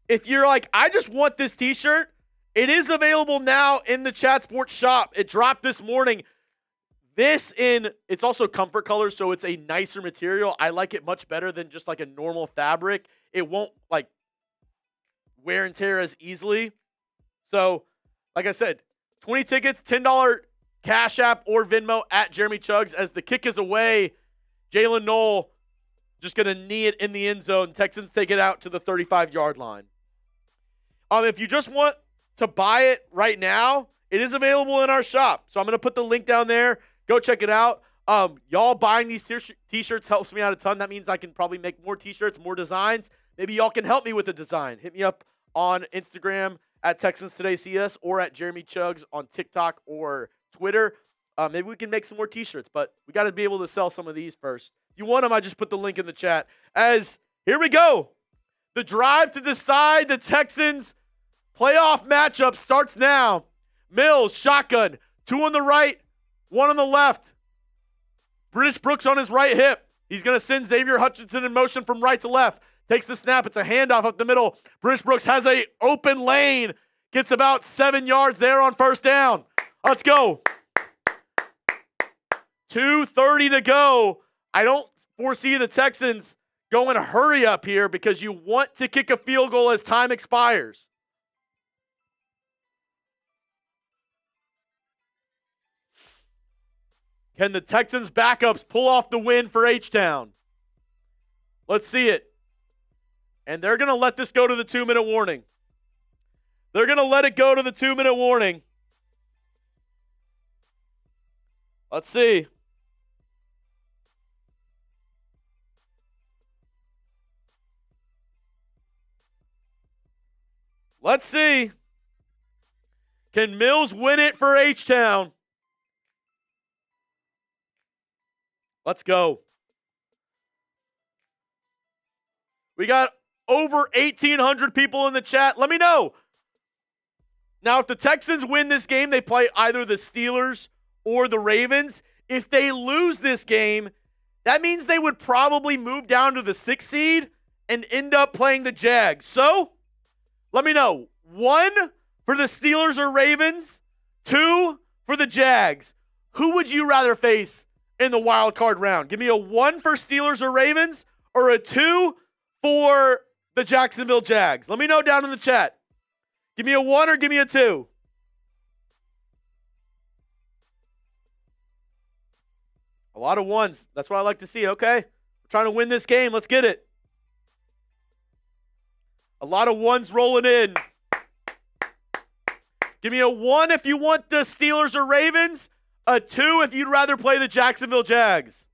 S2: If you're like, I just want this T-shirt, it is available now in the Chat Sports shop. It dropped this morning. It's also comfort colors, so it's a nicer material. I like it much better than just like a normal fabric. It won't like wear and tear as easily. So, like I said, 20 tickets, $10 Cash App or Venmo at Jeremy Chugs. As the kick is away, Jalen Knoll just going to knee it in the end zone. Texans take it out to the 35-yard line. If you just want to buy it right now, it is available in our shop. So I'm going to put the link down there. Go check it out. Y'all buying these T-shirts helps me out a ton. That means I can probably make more T-shirts, more designs. Maybe y'all can help me with the design. Hit me up on Instagram at Texans Today CS or at Jeremy Chugs on TikTok or Twitter. Maybe we can make some more T-shirts, but we got to be able to sell some of these first. If you want them, I just put the link in the chat. Here we go. The drive to decide the Texans Playoff matchup starts now. Mills, shotgun. 2 on the right, 1 on the left. British Brooks on his right hip. He's going to send Xavier Hutchinson in motion from right to left. Takes the snap. It's a handoff up the middle. British Brooks has a open lane. Gets about 7 yards there on first down. Let's go. 2:30 to go. I don't foresee the Texans going to hurry up here because you want to kick a field goal as time expires. Can the Texans backups pull off the win for H-Town? Let's see it. And they're going to let this go to the 2-minute warning. They're going to let it go to the 2-minute warning. Let's see. Let's see. Can Mills win it for H-Town? Let's go. We got over 1,800 people in the chat. Let me know. Now, if the Texans win this game, they play either the Steelers or the Ravens. If they lose this game, that means they would probably move down to the 6th seed and end up playing the Jags. So, let me know. 1 for the Steelers or Ravens. 2 for the Jags. Who would you rather face in the wild card round? Give me a 1 for Steelers or Ravens or a 2 for the Jacksonville Jags. Let me know down in the chat. Give me a 1 or give me a 2. A lot of 1s. That's what I like to see. Okay. We're trying to win this game. Let's get it. A lot of 1s rolling in. Give me a 1 if you want the Steelers or Ravens. A 2 if you'd rather play the Jacksonville Jags.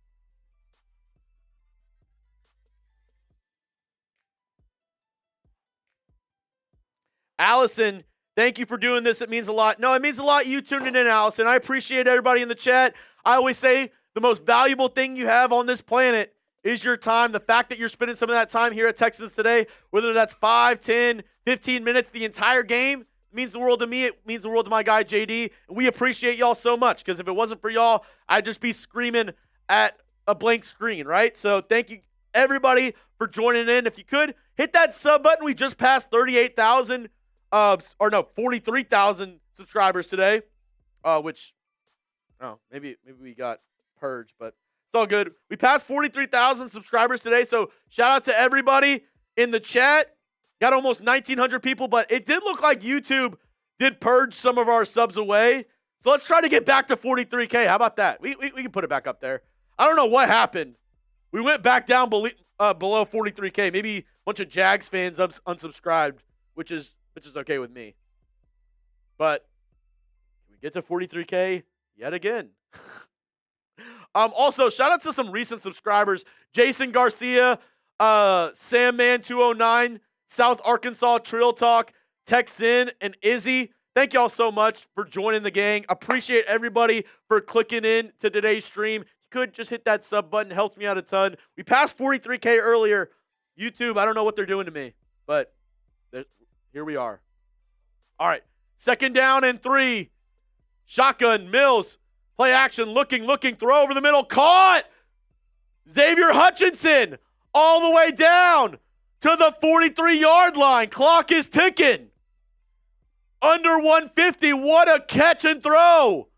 S2: Allison, thank you for doing this. It means a lot. No, it means a lot you tuning in, Allison. I appreciate everybody in the chat. I always say the most valuable thing you have on this planet is your time. The fact that you're spending some of that time here at Texas Today, whether that's 5, 10, 15 minutes, the entire game, means the world to me. It means the world to my guy, JD. And we appreciate y'all so much because if it wasn't for y'all, I'd just be screaming at a blank screen, right? So thank you, everybody, for joining in. If you could, hit that sub button. We just passed 43,000 subscribers today, which, maybe we got purged, but it's all good. We passed 43,000 subscribers today, so shout out to everybody in the chat. Got almost 1,900 people, but it did look like YouTube did purge some of our subs away. So let's try to get back to 43K. How about that? We can put it back up there. I don't know what happened. We went back down below 43K. Maybe a bunch of Jags fans unsubscribed, which is okay with me. But we get to 43K yet again. Also, shout out to some recent subscribers. Jason Garcia, Samman209, South Arkansas Trill Talk, Texan, and Izzy. Thank y'all so much for joining the gang. Appreciate everybody for clicking in to today's stream. If you could just hit that sub button. Helps me out a ton. We passed 43K earlier. YouTube, I don't know what they're doing to me, but here we are. All right. 2nd down and 3. Shotgun, Mills. Play action, looking, throw over the middle, caught! Xavier Hutchinson all the way down to the 43-yard line. Clock is ticking. Under 150, what a catch and throw.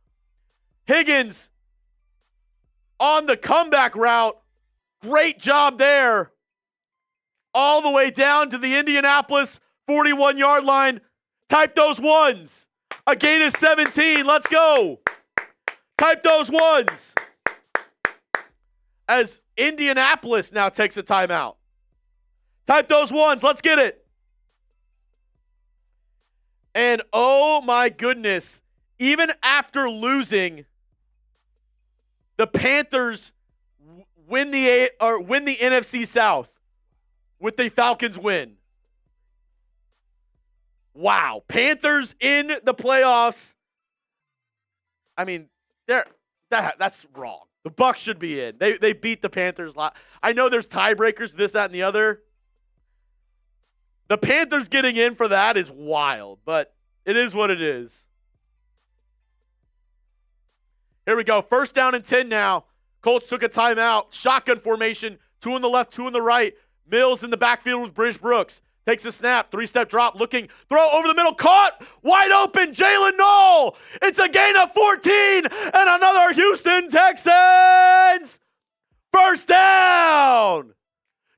S2: Higgins on the comeback route. Great job there. All the way down to the Indianapolis 41-yard line. Type those 1s. A gain of 17. Let's go. Type those 1s. As Indianapolis now takes a timeout. Type those 1s. Let's get it. And oh my goodness, even after losing, the Panthers win the NFC South with the Falcons win. Wow. Panthers in the playoffs. I mean, that's wrong. The Bucs should be in. They beat the Panthers. I know there's tiebreakers, this, that, and the other. The Panthers getting in for that is wild, but it is what it is. Here we go. 1st down and 10 now. Colts took a timeout. Shotgun formation. 2 on the left, 2 on the right. Mills in the backfield with British Brooks. Takes a snap. 3-step drop. Looking. Throw over the middle. Caught. Wide open. Jalen Knoll. It's a gain of 14. And another Houston Texans. 1st down.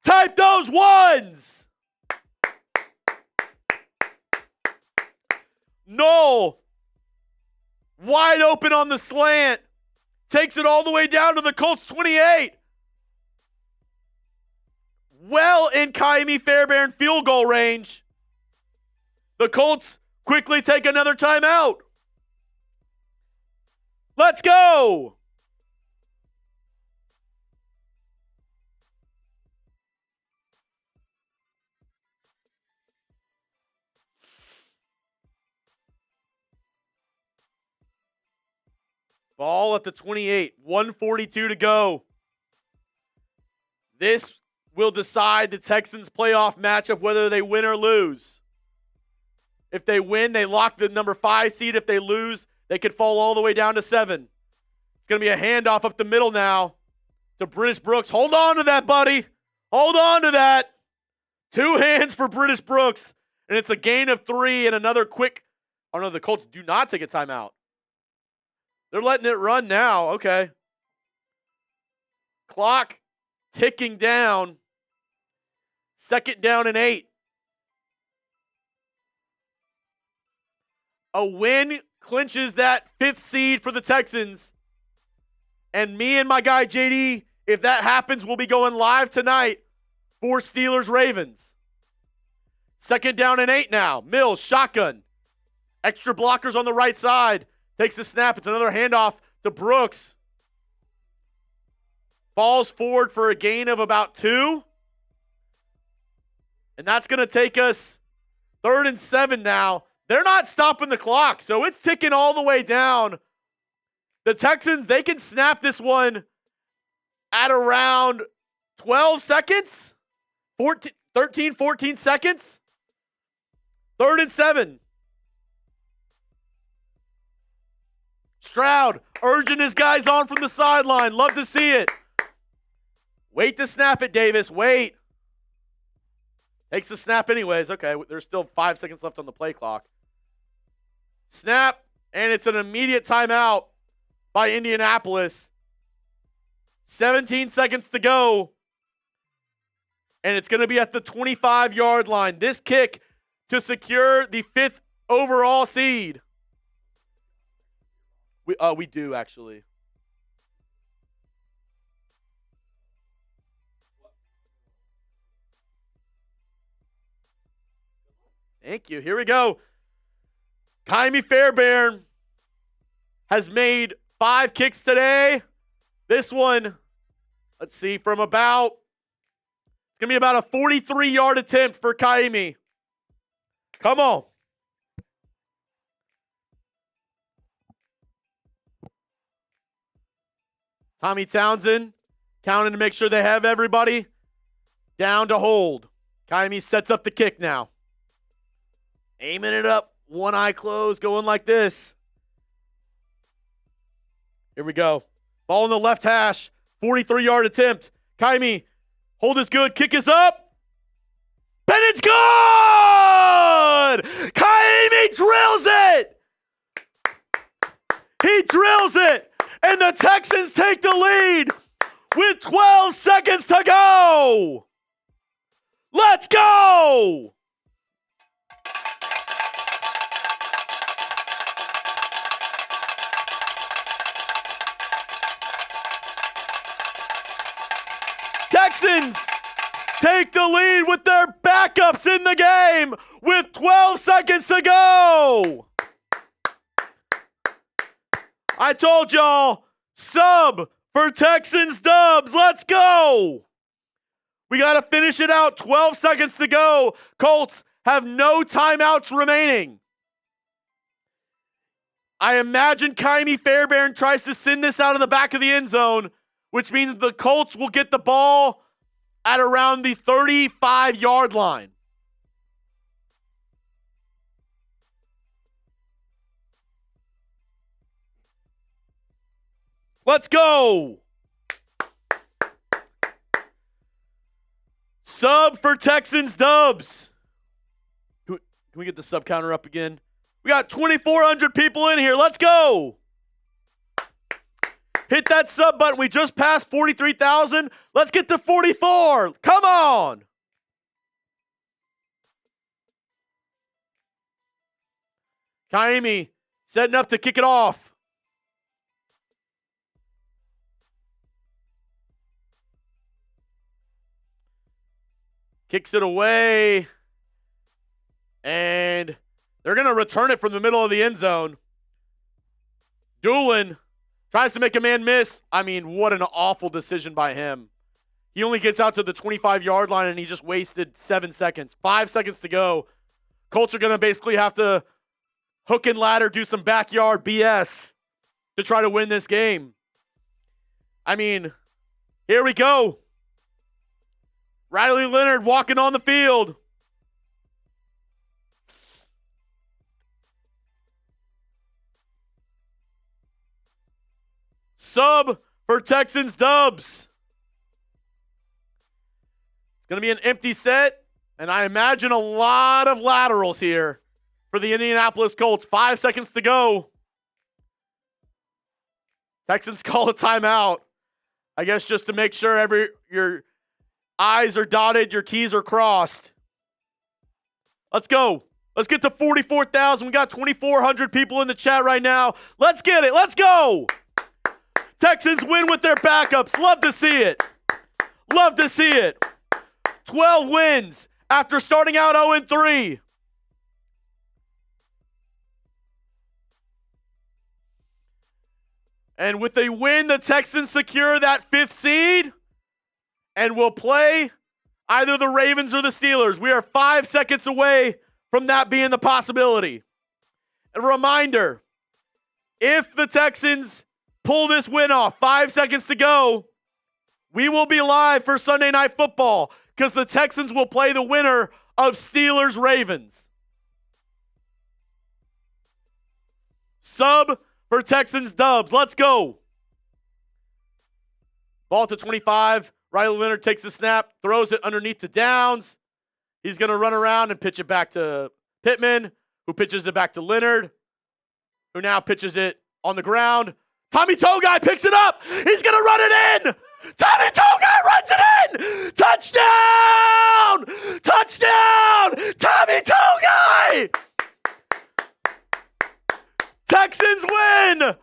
S2: Type those ones. Knoll. Wide open on the slant. Takes it all the way down to the Colts 28. Well in Kaimi Fairbairn field goal range. The Colts quickly take another timeout. Let's go. Ball at the 28, 1:42 to go. This will decide the Texans' playoff matchup, whether they win or lose. If they win, they lock the number 5 seed. If they lose, they could fall all the way down to 7. It's going to be a handoff up the middle now to British Brooks. Hold on to that, buddy. Hold on to that. 2 hands for British Brooks, and it's a gain of 3 and another quick. Oh, no, the Colts do not take a timeout. They're letting it run now. Okay. Clock ticking down. 2nd down and 8. A win clinches that 5th seed for the Texans. And me and my guy JD, if that happens, we'll be going live tonight for Steelers Ravens. 2nd down and 8 now. Mills, shotgun. Extra blockers on the right side. Takes the snap. It's another handoff to Brooks. Falls forward for a gain of about 2. And that's going to take us 3rd and 7 now. They're not stopping the clock, so it's ticking all the way down. The Texans, they can snap this one at around 12 seconds. 13, 14 seconds. 3rd and 7. Stroud urging his guys on from the sideline. Love to see it. Wait to snap it, Davis. Wait. Takes the snap anyways. Okay, there's still 5 seconds left on the play clock. Snap, and it's an immediate timeout by Indianapolis. 17 seconds to go. And it's going to be at the 25-yard line. This kick to secure the 5th overall seed. We do, actually. Thank you. Here we go. Kaimi Fairbairn has made 5 kicks today. This one, let's see, from about, it's going to be about a 43-yard attempt for Kaimi. Come on. Tommy Townsend counting to make sure they have everybody down to hold. Kaimi sets up the kick now. Aiming it up. One eye closed, going like this. Here we go. Ball in the left hash. 43-yard attempt. Kaimi, hold is good. Kick is up. And it's good! Kaimi drills it! He drills it! And the Texans take the lead with 12 seconds to go. Let's go! Texans take the lead with their backups in the game with 12 seconds to go. I told y'all, sub for Texans dubs. Let's go. We got to finish it out. 12 seconds to go. Colts have no timeouts remaining. I imagine Kaimi Fairbairn tries to send this out of the back of the end zone, which means the Colts will get the ball at around the 35-yard line. Let's go. Sub for Texans dubs. Can we get the sub counter up again? We got 2,400 people in here. Let's go. Hit that sub button. We just passed 43,000. Let's get to 44. Come on. Kaimi setting up to kick it off. Kicks it away. And they're going to return it from the middle of the end zone. Doolin tries to make a man miss. I mean, what an awful decision by him. He only gets out to the 25-yard line, and he just wasted 7 seconds. 5 seconds to go. Colts are going to basically have to hook and ladder, do some backyard BS to try to win this game. I mean, here we go. Riley Leonard walking on the field. Sub for Texans dubs. It's going to be an empty set, and I imagine a lot of laterals here for the Indianapolis Colts. 5 seconds to go. Texans call a timeout. I guess just to make sure your I's are dotted, your T's are crossed. Let's go. Let's get to 44,000. We got 2,400 people in the chat right now. Let's get it. Let's go. Texans win with their backups. Love to see it. Love to see it. 12 wins after starting out 0-3. And with a win, the Texans secure that 5th seed and will play either the Ravens or the Steelers. We are 5 seconds away from that being the possibility. A reminder, if the Texans pull this win off, 5 seconds to go, we will be live for Sunday Night Football because the Texans will play the winner of Steelers-Ravens. Sub for Texans dubs. Let's go. Ball to 25. Riley Leonard takes the snap, throws it underneath to Downs. He's going to run around and pitch it back to Pittman, who pitches it back to Leonard, who now pitches it on the ground. Tommy Togai picks it up. He's going to run it in. Tommy Togai runs it in. Touchdown! Touchdown! Tommy Togai! Texans win!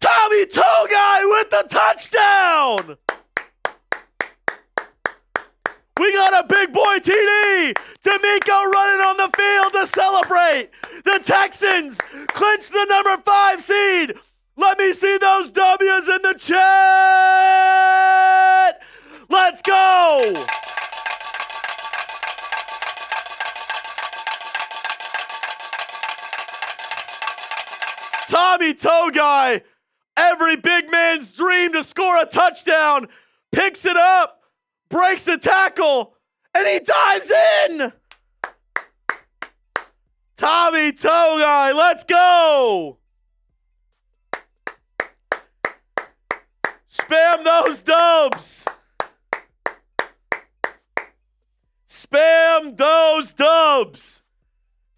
S2: Tommy Togai with the touchdown! We got a big boy TD! D'Amico running on the field to celebrate! The Texans clinch the number 5 seed! Let me see those W's in the chat! Let's go! Tommy Togai, every big man's dream to score a touchdown, picks it up, breaks the tackle, and he dives in! Tommy Togai, let's go! Spam those dubs! Spam those dubs!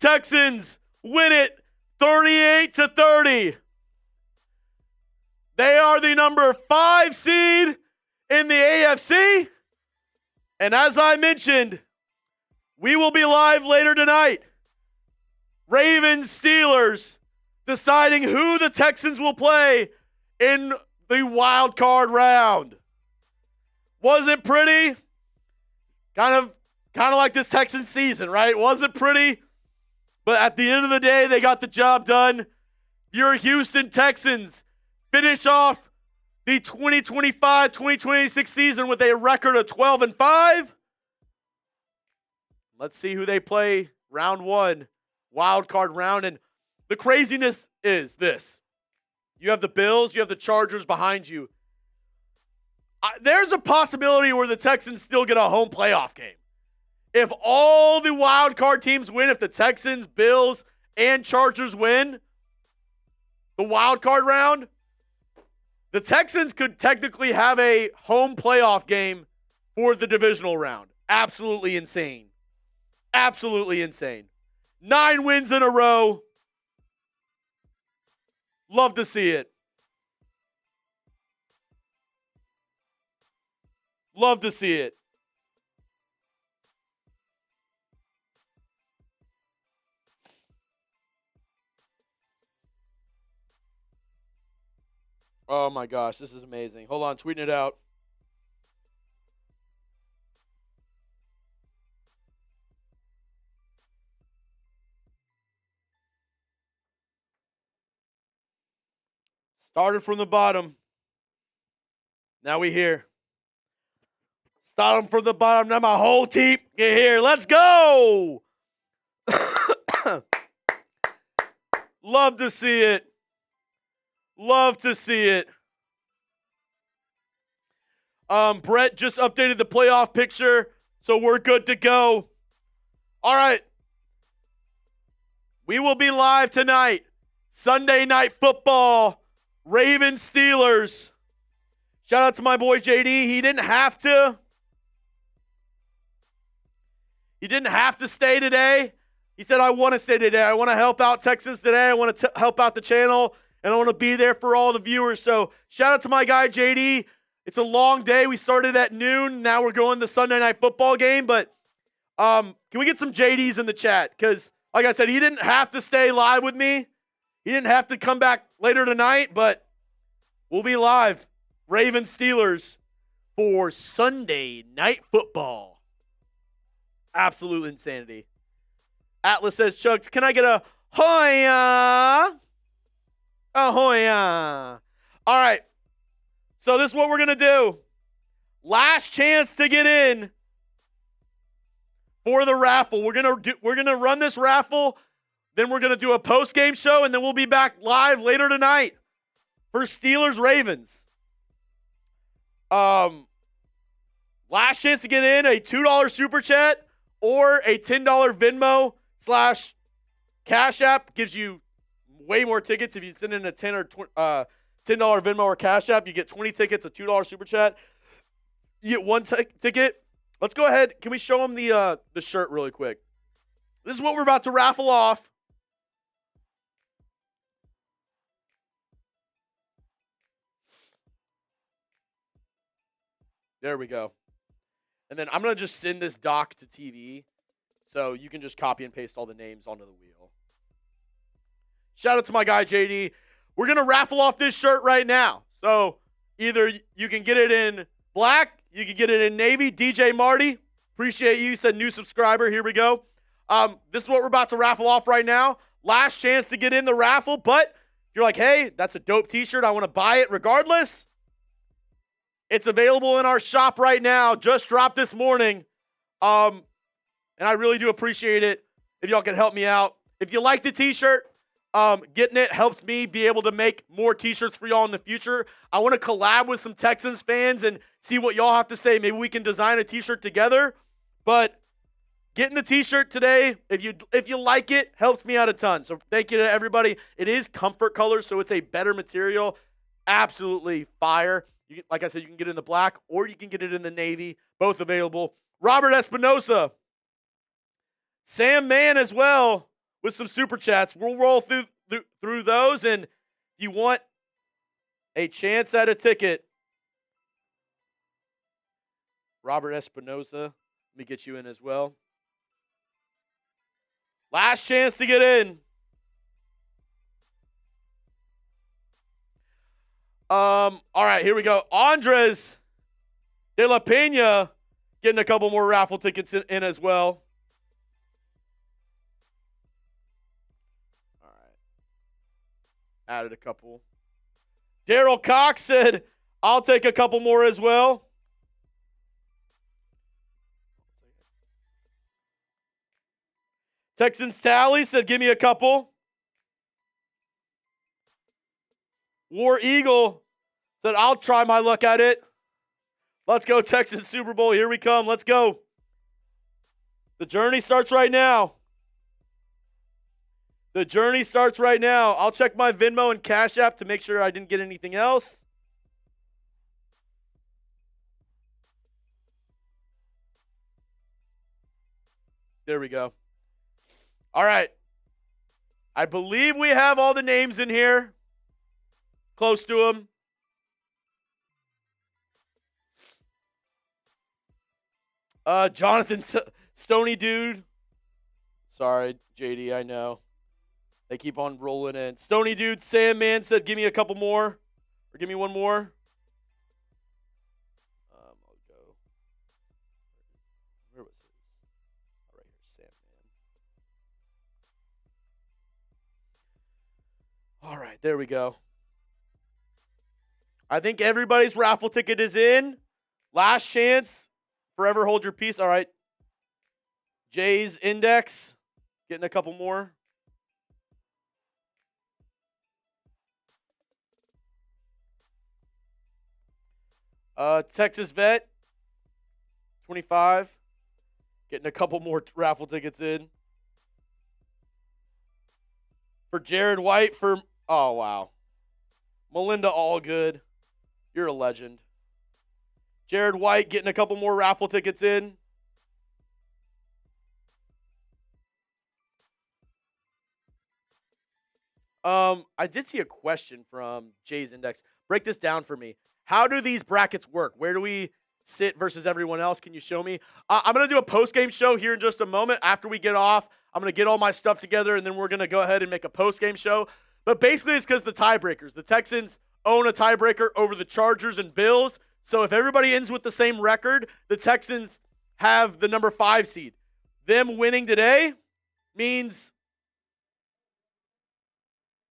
S2: Texans win it 38-30. They are the number 5 seed in the AFC. And as I mentioned, we will be live later tonight. Ravens, Steelers, deciding who the Texans will play in the wild card round. Wasn't pretty. Kind of like this Texans season, right? Wasn't pretty. But at the end of the day, they got the job done. Your Houston Texans finish off the 2025-2026 season with a record of 12-5. Let's see who they play round 1, wild card round. And the craziness is this. You have the Bills, you have the Chargers behind you. There's a possibility where the Texans still get a home playoff game. If all the wild card teams win, if the Texans, Bills, and Chargers win the wild card round, The Texans could technically have a home playoff game for the divisional round. Absolutely insane. Absolutely insane. 9 wins in a row. Love to see it. Love to see it. Oh my gosh, this is amazing. Hold on, tweeting it out. Started from the bottom. Now we here. Starting from the bottom. Now my whole team get here. Let's go. Love to see it. Love to see it. Brett just updated the playoff picture, so we're good to go. All right. We will be live tonight. Sunday Night Football. Ravens Steelers. Shout out to my boy JD. He didn't have to. He didn't have to stay today. He said, I want to stay today. I want to help out Texas today. I want to help out the channel. And I want to be there for all the viewers. So shout out to my guy, JD. It's a long day. We started at noon. Now we're going to the Sunday Night Football game. But can we get some JDs in the chat? Because, like I said, he didn't have to stay live with me. He didn't have to come back later tonight. But we'll be live. Ravens Steelers for Sunday Night Football. Absolute insanity. Atlas says, Chugs, can I get a hoya? Ahoya. All right. So this is what we're going to do. Last chance to get in for the raffle. We're going to run this raffle, then we're going to do a post-game show, and then we'll be back live later tonight for Steelers Ravens. Last chance to get in, a $2 super chat or a $10 Venmo / Cash App gives you way more tickets. If you send in a $10 Venmo or Cash App, you get 20 tickets, a $2 super chat. You get one ticket. Let's go ahead. Can we show them the shirt really quick? This is what we're about to raffle off. There we go. And then I'm going to just send this doc to TV so you can just copy and paste all the names onto the wheel. Shout out to my guy, JD. We're going to raffle off this shirt right now. So either you can get it in black, you can get it in navy. DJ Marty, appreciate you. Said new subscriber. Here we go. This is what we're about to raffle off right now. Last chance to get in the raffle. But if you're like, hey, that's a dope t-shirt, I want to buy it regardless, it's available in our shop right now. Just dropped this morning. And I really do appreciate it if y'all can help me out. If you like the t-shirt, getting it helps me be able to make more t-shirts for y'all in the future. I want to collab with some Texans fans and see what y'all have to say. Maybe we can design a t-shirt together. But getting the t-shirt today, if you like it, helps me out a ton. So thank you to everybody. It is comfort color, so it's a better material. Absolutely fire. Like I said, you can get it in the black or you can get it in the navy. Both available. Robert Espinosa. Sam Mann as well with some super chats. We'll roll through those. And if you want a chance at a ticket, Robert Espinosa, let me get you in as well. Last chance to get in. All right, here we go. Andres De La Pena getting a couple more raffle tickets in as well. All right. Added a couple. Daryl Cox said, I'll take a couple more as well. Texans Tally said, give me a couple. War Eagle said, I'll try my luck at it. Let's go, Texans Super Bowl. Here we come. Let's go. The journey starts right now. The journey starts right now. I'll check my Venmo and Cash App to make sure I didn't get anything else. There we go. All right. I believe we have all the names in here. Close to them. Jonathan Stoney Dude. Sorry, JD, I know. They keep on rolling in. Stony Dude, Sam Man said, give me a couple more. Or give me one more. I'll go. Where was his? Oh, right here, Sam Man. All right, there we go. I think everybody's raffle ticket is in. Last chance. Forever hold your peace. All right. Jay's index. Getting a couple more. Texas Vet, 25. Getting a couple more raffle tickets in. For Jared White, oh, wow. Melinda Allgood, you're a legend. Jared White getting a couple more raffle tickets in. I did see a question from Jay's Index. Break this down for me. How do these brackets work? Where do we sit versus everyone else? Can you show me? I'm going to do a post-game show here in just a moment. After we get off, I'm going to get all my stuff together, and then we're going to go ahead and make a post-game show. But basically, it's because the tiebreakers. The Texans own a tiebreaker over the Chargers and Bills. So if everybody ends with the same record, the Texans have the number 5 seed. Them winning today means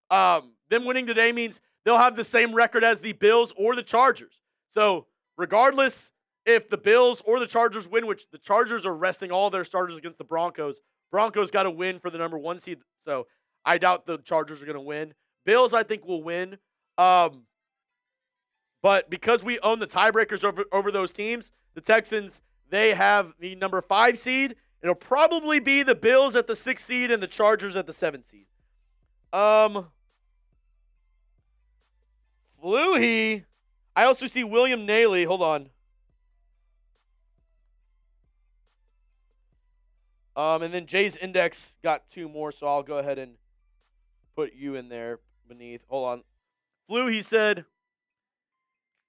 S2: they'll have the same record as the Bills or the Chargers. So regardless if the Bills or the Chargers win, which the Chargers are resting all their starters against the Broncos, Broncos got to win for the number 1 seed. So I doubt the Chargers are going to win. Bills, I think, will win. But because we own the tiebreakers over those teams, the Texans, they have the number 5 seed. It'll probably be the Bills at the 6th seed and the Chargers at the 7th seed. Fluhy. I also see William Naley. Hold on. And then Jay's Index got 2 more, so I'll go ahead and put you in there beneath. Hold on. Fluhy said,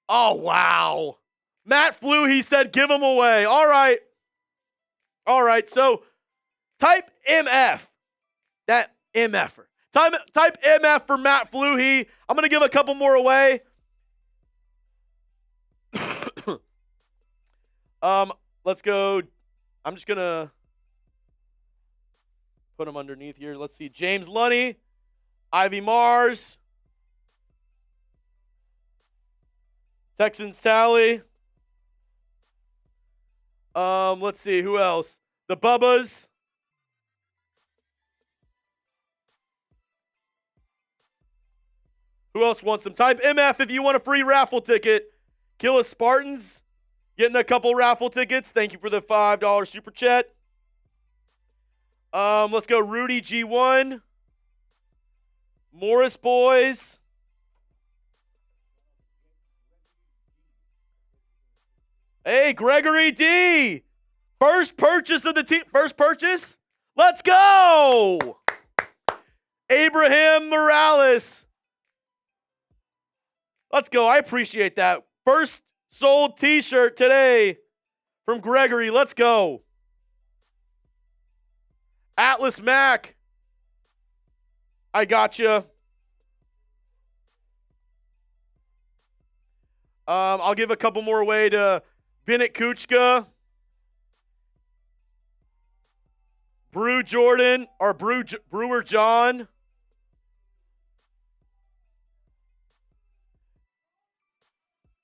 S2: oh, wow. Matt Fluhy said, give them away. All right. All right, so type MF. That MFer. Type MF for Matt Fluhy. I'm going to give a couple more away. Let's go. I'm just going to put them underneath here. Let's see. James Lunny, Ivy Mars, Texans Tally. Let's see. Who else? The Bubbas. Who else wants them? Type MF if you want a free raffle ticket. Killa Spartans getting a couple raffle tickets. Thank you for the $5 super chat. Let's go Rudy G1. Morris Boys. Hey, Gregory D. First purchase of the team. First purchase. Let's go. Abraham Morales. Let's go. I appreciate that. First sold t-shirt today from Gregory. Let's go. Atlas Mac. I got you. I'll give a couple more away to Bennett Kuchka. Brew Jordan or Brewer John.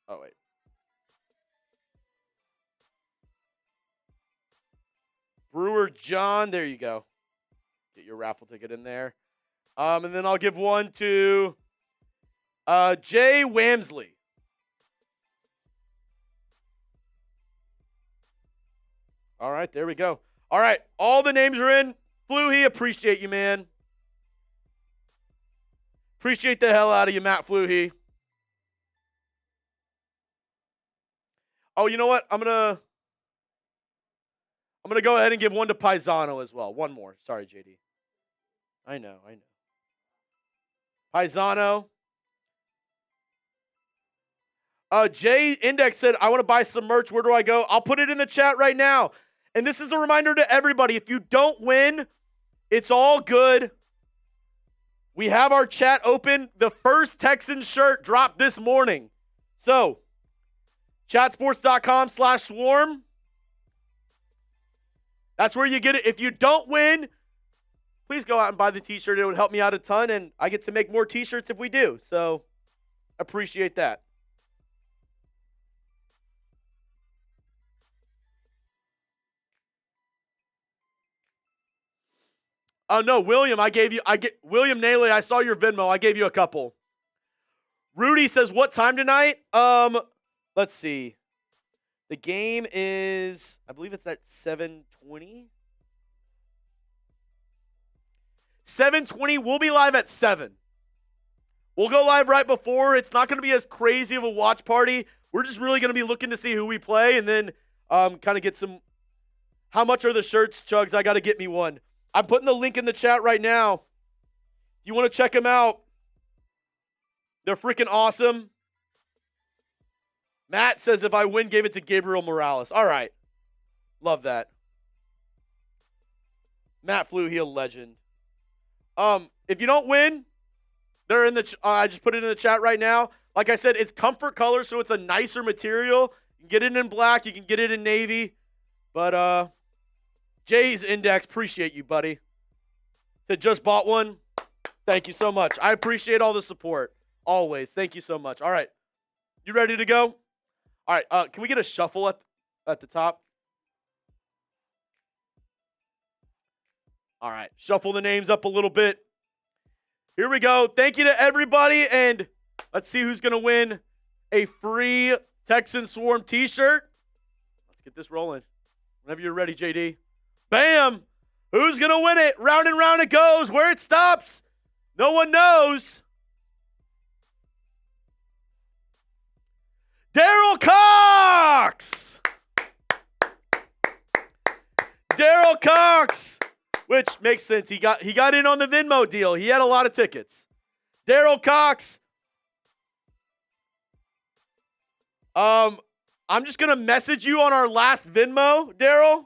S2: Oh, wait. Brewer John. There you go. Get your raffle ticket in there. And then I'll give one to Jay Wamsley. All right, there we go. All right, all the names are in. Fluhy, appreciate you, man. Appreciate the hell out of you, Matt Fluhy. Oh, you know what? I'm I'm going to go ahead and give one to Paisano as well. One more. Sorry, JD. I know. Paisano. Jay Index said, I want to buy some merch. Where do I go? I'll put it in the chat right now. And this is a reminder to everybody. If you don't win, it's all good. We have our chat open. The first Texans shirt dropped this morning. So, chatsports.com/swarm. That's where you get it. If you don't win, please go out and buy the t-shirt. It would help me out a ton, and I get to make more t-shirts if we do. So, appreciate that. Oh, no, William, William Naley, I saw your Venmo. I gave you a couple. Rudy says, what time tonight? Let's see. The game is, I believe it's at 7:20. 7:20. We'll be live at 7. We'll go live right before. It's not going to be as crazy of a watch party. We're just really going to be looking to see who we play and then kind of get some, how much are the shirts, Chugs? I got to get me one. I'm putting the link in the chat right now. If you want to check them out, they're freaking awesome. Matt says if I win, give it to Gabriel Morales. All right. Love that. Matt Fluheel, legend. If you don't win, they're in the I just put it in the chat right now. Like I said, it's comfort color, so it's a nicer material. You can get it in black, you can get it in navy. But Jay's Index, appreciate you, buddy. Said just bought one. Thank you so much. I appreciate all the support. Always. Thank you so much. All right. You ready to go? All right. Can we get a shuffle at the top? All right. Shuffle the names up a little bit. Here we go. Thank you to everybody. And let's see who's going to win a free Texan Swarm t-shirt. Let's get this rolling. Whenever you're ready, JD. Bam! Who's going to win it? Round and round it goes. Where it stops, no one knows. Daryl Cox! Daryl Cox! Which makes sense. He got in on the Venmo deal. He had a lot of tickets. Daryl Cox. I'm just going to message you on our last Venmo, Daryl.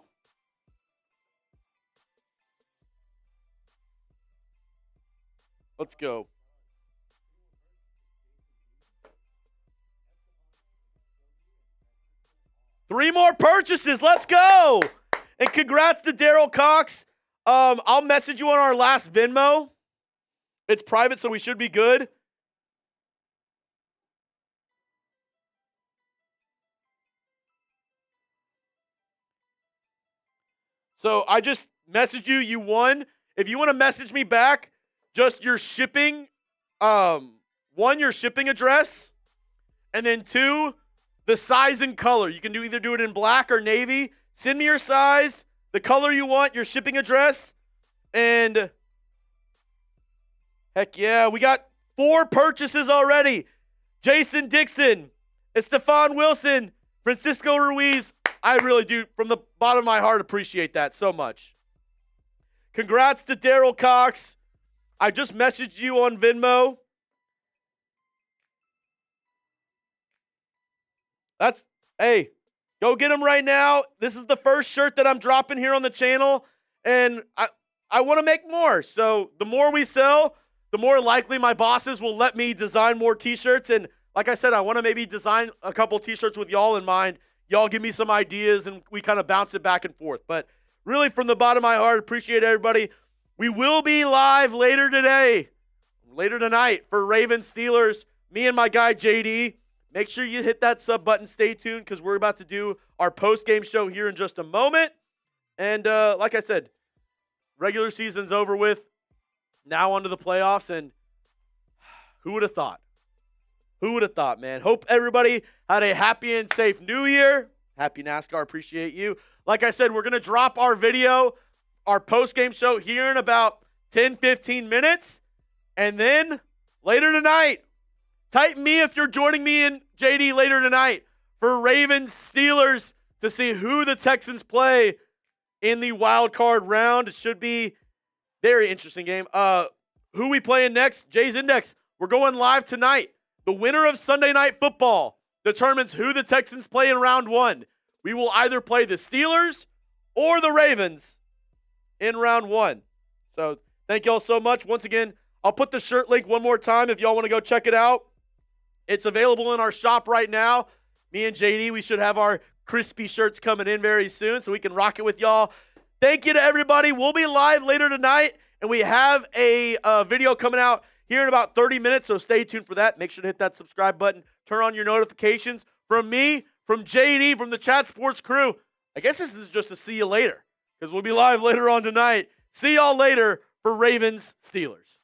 S2: Let's go. Three more purchases. Let's go. And congrats to Daryl Cox. I'll message you on our last Venmo. It's private, so we should be good. So I just messaged you. You won. If you want to message me back, just your shipping, one, your shipping address, and then two, the size and color. You can either do it in black or navy. Send me your size, the color you want, your shipping address, and heck yeah, we got 4 purchases already. Jason Dixon, Estefan Wilson, Francisco Ruiz. I really do, from the bottom of my heart, appreciate that so much. Congrats to Daryl Cox. I just messaged you on Venmo. Hey, go get them right now. This is the first shirt that I'm dropping here on the channel, and I want to make more. So the more we sell, the more likely my bosses will let me design more t-shirts. And like I said, I want to maybe design a couple t-shirts with y'all in mind. Y'all give me some ideas, and we kind of bounce it back and forth. But really, from the bottom of my heart, appreciate everybody. We will be live later tonight for Ravens Steelers. Me and my guy JD. Make sure you hit that sub button. Stay tuned because we're about to do our post-game show here in just a moment. And like I said, regular season's over with. Now onto the playoffs, and who would have thought? Who would have thought, man? Hope everybody had a happy and safe New Year. Happy NASCAR. Appreciate you. Like I said, we're going to drop our video, our post-game show here in about 10, 15 minutes. And then later tonight, type me if you're joining me and JD later tonight for Ravens Steelers to see who the Texans play in the wild card round. It should be very interesting game. Who we playing next? Jay's Index. We're going live tonight. The winner of Sunday Night Football determines who the Texans play in round 1. We will either play the Steelers or the Ravens in round 1. So thank y'all so much. Once again, I'll put the shirt link one more time if y'all want to go check it out. It's available in our shop right now. Me and JD, we should have our crispy shirts coming in very soon so we can rock it with y'all. Thank you to everybody. We'll be live later tonight, and we have a video coming out here in about 30 minutes, so stay tuned for that. Make sure to hit that subscribe button. Turn on your notifications. From me, from JD, from the Chat Sports crew, I guess this is just a see you later because we'll be live later on tonight. See y'all later for Ravens Steelers.